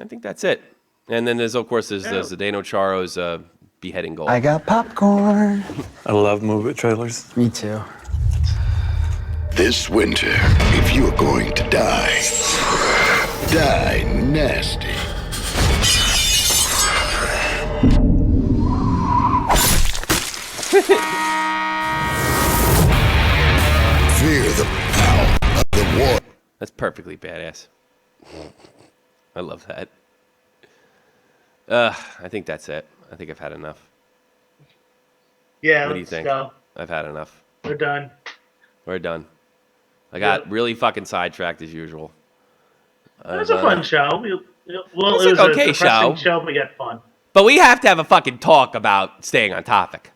[SPEAKER 1] think that's it. And then there's Zdeno Charo's beheading goal.
[SPEAKER 3] I got popcorn.
[SPEAKER 8] I love movie trailers.
[SPEAKER 3] Me too.
[SPEAKER 2] This winter, if you're going to die nasty. Fear the power of the war.
[SPEAKER 1] That's perfectly badass. I love that. I think that's it. I think I've had enough.
[SPEAKER 5] Yeah,
[SPEAKER 1] what do you think?
[SPEAKER 5] Go.
[SPEAKER 1] I've had enough.
[SPEAKER 5] We're done.
[SPEAKER 1] We're done. I got really fucking sidetracked as usual.
[SPEAKER 5] It was a fun show. It was
[SPEAKER 1] an okay show,
[SPEAKER 5] but yet fun.
[SPEAKER 1] But we have to have a fucking talk about staying on topic.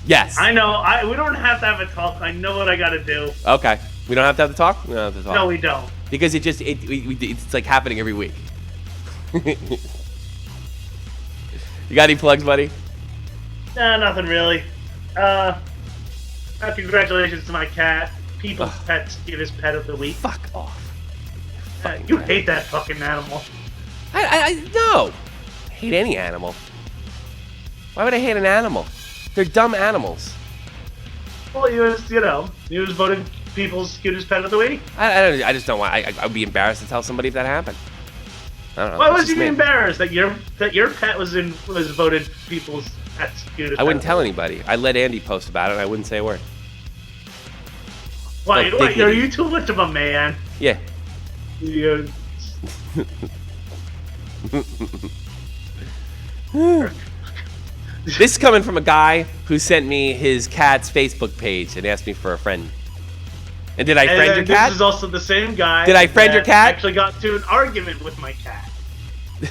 [SPEAKER 1] Yes.
[SPEAKER 5] I know. We don't have to have a talk. I know what I got to do.
[SPEAKER 1] Okay. We don't have to have the talk? We don't have to talk.
[SPEAKER 5] No, we don't.
[SPEAKER 1] Because it's like happening every week. You got any plugs, buddy?
[SPEAKER 5] Nah, nothing really. Congratulations to my cat. People's Pet Cutest Pet of the Week.
[SPEAKER 1] Fuck off.
[SPEAKER 5] You hate that fucking animal.
[SPEAKER 1] No. I hate any animal. Why would I hate an animal? They're dumb animals.
[SPEAKER 5] Well, he was voted People's Cutest Pet of the Week.
[SPEAKER 1] I just don't want. I would be embarrassed to tell somebody if that happened. I don't know.
[SPEAKER 5] Why was you embarrassed that your pet was voted People's Pet's Cutest?
[SPEAKER 1] I wouldn't tell anybody. I let Andy post about it, and I wouldn't say a word.
[SPEAKER 5] Why? Are you too much of a man?
[SPEAKER 1] Yeah.
[SPEAKER 5] Yeah.
[SPEAKER 1] This is coming from a guy who sent me his cat's Facebook page and asked me for a friend. And did I friend your cat?
[SPEAKER 5] This is also the same guy.
[SPEAKER 1] Did I friend your cat?
[SPEAKER 5] Actually got to an argument with my cat.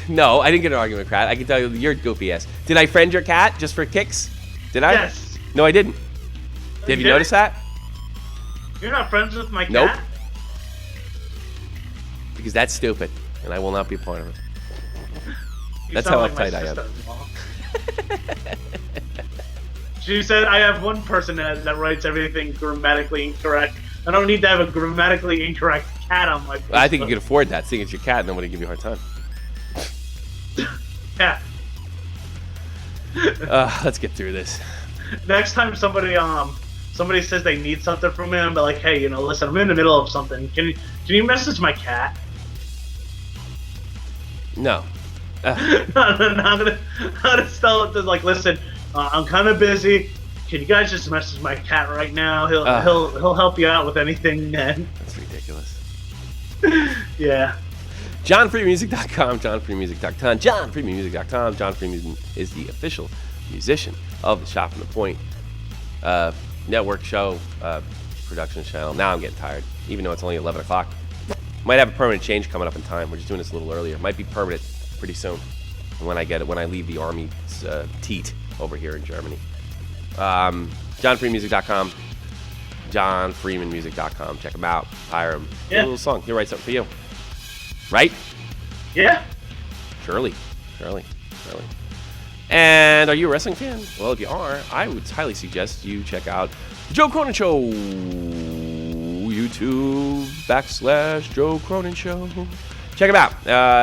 [SPEAKER 1] No, I didn't get an argument with cat. I can tell you you're goofy ass. Did I friend your cat just for kicks? Did I?
[SPEAKER 5] Yes.
[SPEAKER 1] No, I didn't. Have you noticed that?
[SPEAKER 5] You're not friends with my cat?
[SPEAKER 1] Nope. Because that's stupid, and I will not be a part of it. That's how uptight I am.
[SPEAKER 5] She said, I have one person that writes everything grammatically incorrect. I don't need to have a grammatically incorrect cat on my Facebook.
[SPEAKER 1] I think you can afford that, seeing it's your cat, and nobody give you a hard time.
[SPEAKER 5] Yeah.
[SPEAKER 1] Let's get through this.
[SPEAKER 5] Next time somebody says they need something from me, I'm like, hey, listen, I'm in the middle of something. Can you message my cat?
[SPEAKER 1] No.
[SPEAKER 5] I'm gonna tell it to listen. I'm kind of busy. Can you guys just message my cat right now? He'll help you out with anything. Then.
[SPEAKER 1] That's ridiculous.
[SPEAKER 5] Yeah.
[SPEAKER 1] JohnFreeMusic.com, JohnFreeMusic.com, JohnFreeMusic.com. John Freeman is the official musician of the Shot from the Point network show production channel. Now I'm getting tired, even though it's only 11 o'clock. Might have a permanent change coming up in time. We're just doing this a little earlier. Might be permanent pretty soon. When I leave the Army teat over here in Germany. JohnFreeMusic.com, JohnFreemanMusic.com. Check him out. Hire him.
[SPEAKER 5] Yeah.
[SPEAKER 1] A little song. He'll write something for you. Right?
[SPEAKER 5] Yeah.
[SPEAKER 1] Surely. And are you a wrestling fan? Well, if you are, I would highly suggest you check out the Joe Cronin Show. YouTube.com/Joe Cronin Show. Check him out.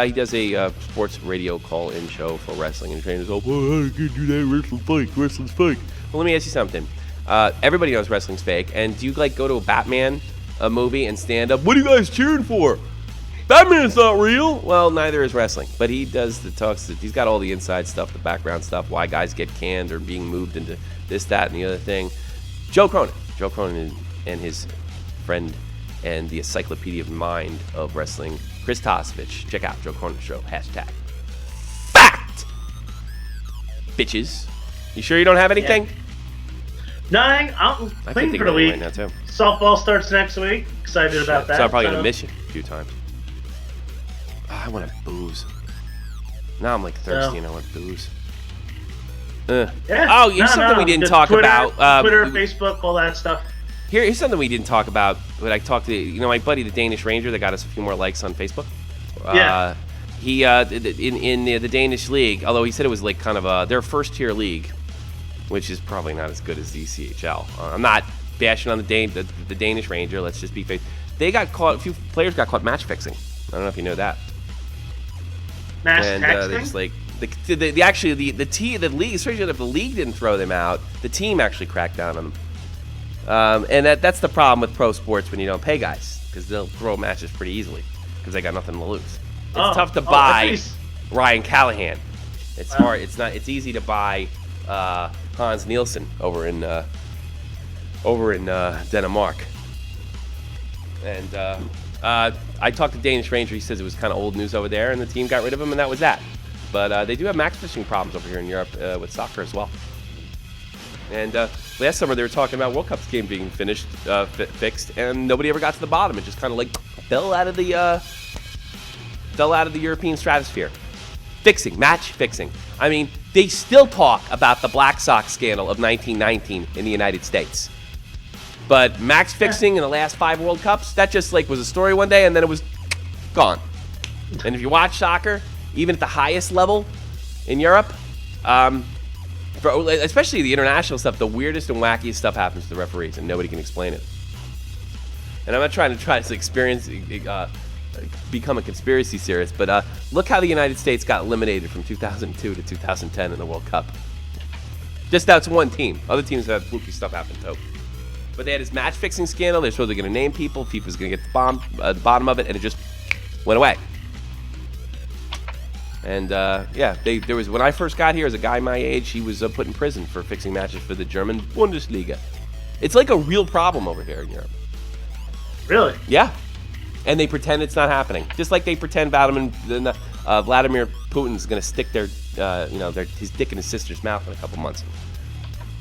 [SPEAKER 1] He does a sports radio call-in show for wrestling, and trainers go, "Oh, I can do that. Wrestling's fake. Well, let me ask you something. Everybody knows wrestling's fake, and do you go to a Batman movie and stand up? What are you guys cheering for? Batman's not real. Well, neither is wrestling, but he does the talks. He's got all the inside stuff, the background stuff, why guys get canned or being moved into this, that, and the other thing. Joe Cronin and his friend and the encyclopedia of mind of wrestling, Chris Tosevich. Check out Joe Cronin Show. #fact. Bitches. You sure you don't have anything?
[SPEAKER 5] Yeah. Nothing. I'm clean for the week.
[SPEAKER 1] Right now too.
[SPEAKER 5] Softball starts next week. Excited about that.
[SPEAKER 1] So I'm probably going to miss you a few times. Oh, I want to booze. Now I'm thirsty and I want booze.
[SPEAKER 5] Yeah.
[SPEAKER 1] Oh, here's something we didn't talk about.
[SPEAKER 5] Twitter, Facebook, all that stuff.
[SPEAKER 1] Here's something we didn't talk about, but I talked to my buddy, the Danish Ranger, that got us a few more likes on Facebook.
[SPEAKER 5] Yeah.
[SPEAKER 1] He in the Danish league, although he said it was kind of their first tier league, which is probably not as good as the ECHL. I'm not bashing on the Danish Ranger. Let's just be faithful. They got caught. A few players got caught match fixing. I don't know if you know that.
[SPEAKER 5] Match
[SPEAKER 1] texting? They just the league, especially if the league didn't throw them out, the team actually cracked down on them. And that's the problem with pro sports when you don't pay guys, because they'll throw matches pretty easily because they got nothing to lose. It's tough to buy Ryan Callahan. It's hard. It's easy to buy Hans Nielsen over in Denmark. And I talked to Danish Ranger. He says it was kind of old news over there, and the team got rid of him, and that was that. But they do have match fixing problems over here in Europe with soccer as well. And last summer they were talking about World Cup's game being fixed, and nobody ever got to the bottom. It just kind of fell out of the European stratosphere. Match fixing. I mean, they still talk about the Black Sox scandal of 1919 in the United States. But match fixing in the last 5 World Cups, that just like was a story one day and then it was gone. And if you watch soccer, even at the highest level in Europe, especially the international stuff, the weirdest and wackiest stuff happens to the referees and nobody can explain it. And I'm not trying to become a conspiracy theorist, but look how the United States got eliminated from 2002 to 2010 in the World Cup. Just that's one team. Other teams have fluky stuff happen too. But they had this match-fixing scandal. They're supposedly going to name people. FIFA's going to get the bottom of it, and it just went away. And there was when I first got here as a guy my age, he was put in prison for fixing matches for the German Bundesliga. It's like a real problem over here in Europe.
[SPEAKER 5] Really?
[SPEAKER 1] Yeah. And they pretend it's not happening, just like they pretend Vladimir Putin's going to stick his dick in his sister's mouth in a couple months.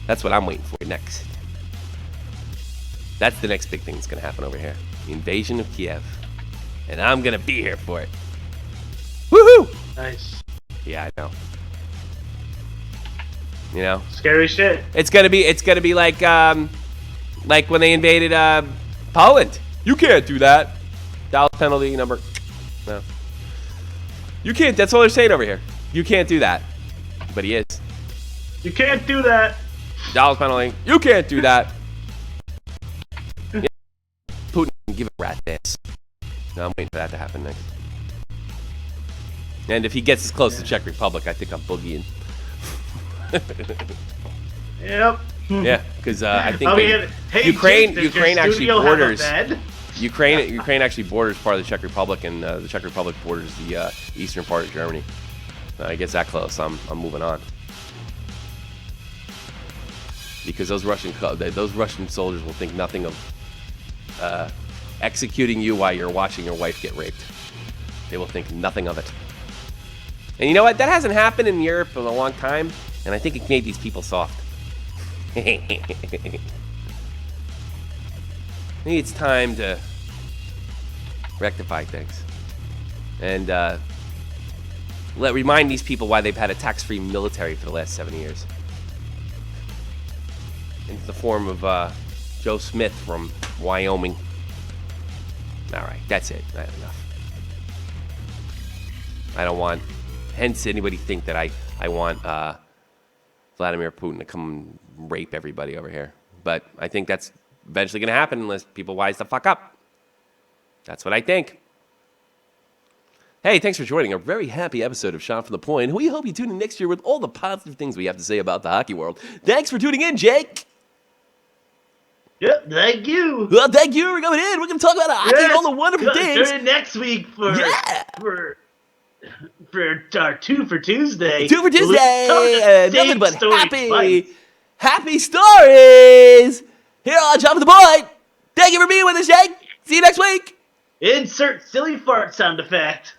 [SPEAKER 1] That's what I'm waiting for next. That's the next big thing that's going to happen over here. The invasion of Kiev. And I'm going to be here for it. Woohoo!
[SPEAKER 5] Nice.
[SPEAKER 1] Yeah, I know. You know?
[SPEAKER 5] Scary shit.
[SPEAKER 1] It's going to be like when they invaded Poland. You can't do that. Dollar penalty number. No. You can't. That's all they're saying over here. You can't do that. But he is.
[SPEAKER 5] You can't do that.
[SPEAKER 1] Dollar penalty. You can't do that. Yeah. Putin can give a rat this. No, I'm waiting for that to happen next. And if he gets as close to Czech Republic, I think I'm boogieing.
[SPEAKER 5] Yep.
[SPEAKER 1] Yeah, because I think
[SPEAKER 5] Ukraine
[SPEAKER 1] actually borders. Ukraine actually borders part of the Czech Republic, and the Czech Republic borders the eastern part of Germany. I gets that close, I'm moving on. Because those Russian soldiers will think nothing of executing you while you're watching your wife get raped. They will think nothing of it. And you know what? That hasn't happened in Europe in a long time, and I think it made these people soft. Maybe it's time to rectify things and remind these people why they've had a tax-free military for the last 7 years. In the form of Joe Smith from Wyoming. All right, that's it. I have enough. I don't want, hence anybody think that I want Vladimir Putin to come and rape everybody over here. But I think that's eventually going to happen unless people wise the fuck up. That's what I think. Hey, thanks for joining a very happy episode of Shot from the Point. We hope you tune in next year with all the positive things we have to say about the hockey world. Thanks for tuning in, Jake.
[SPEAKER 5] Yep, thank you.
[SPEAKER 1] Well, thank you for coming in. We're going to talk about hockey and all the wonderful things.
[SPEAKER 5] Tune in next week for our 2 for Tuesday.
[SPEAKER 1] 2 for Tuesday. Nothing but
[SPEAKER 5] happy
[SPEAKER 1] stories here on Shot from the Point. Thank you for being with us, Jake. See you next week.
[SPEAKER 5] Insert silly fart sound effect.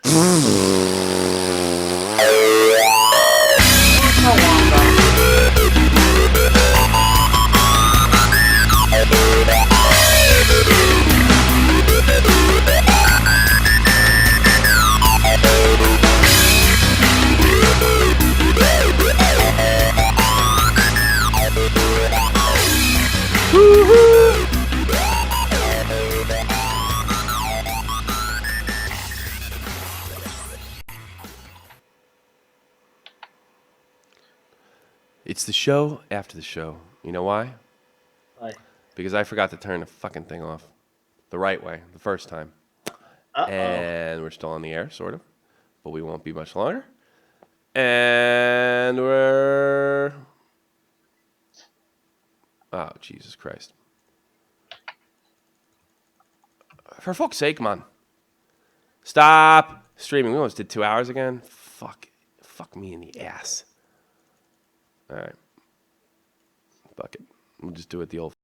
[SPEAKER 1] It's the show after the show. You know why?
[SPEAKER 5] Why?
[SPEAKER 1] Because I forgot to turn the fucking thing off the right way the first time.
[SPEAKER 5] Uh-oh.
[SPEAKER 1] And we're still on the air, sort of. But we won't be much longer. And we're... Oh, Jesus Christ. For fuck's sake, man. Stop streaming. We almost did 2 hours again. Fuck me in the ass. All right. Fuck it. We'll just do it the old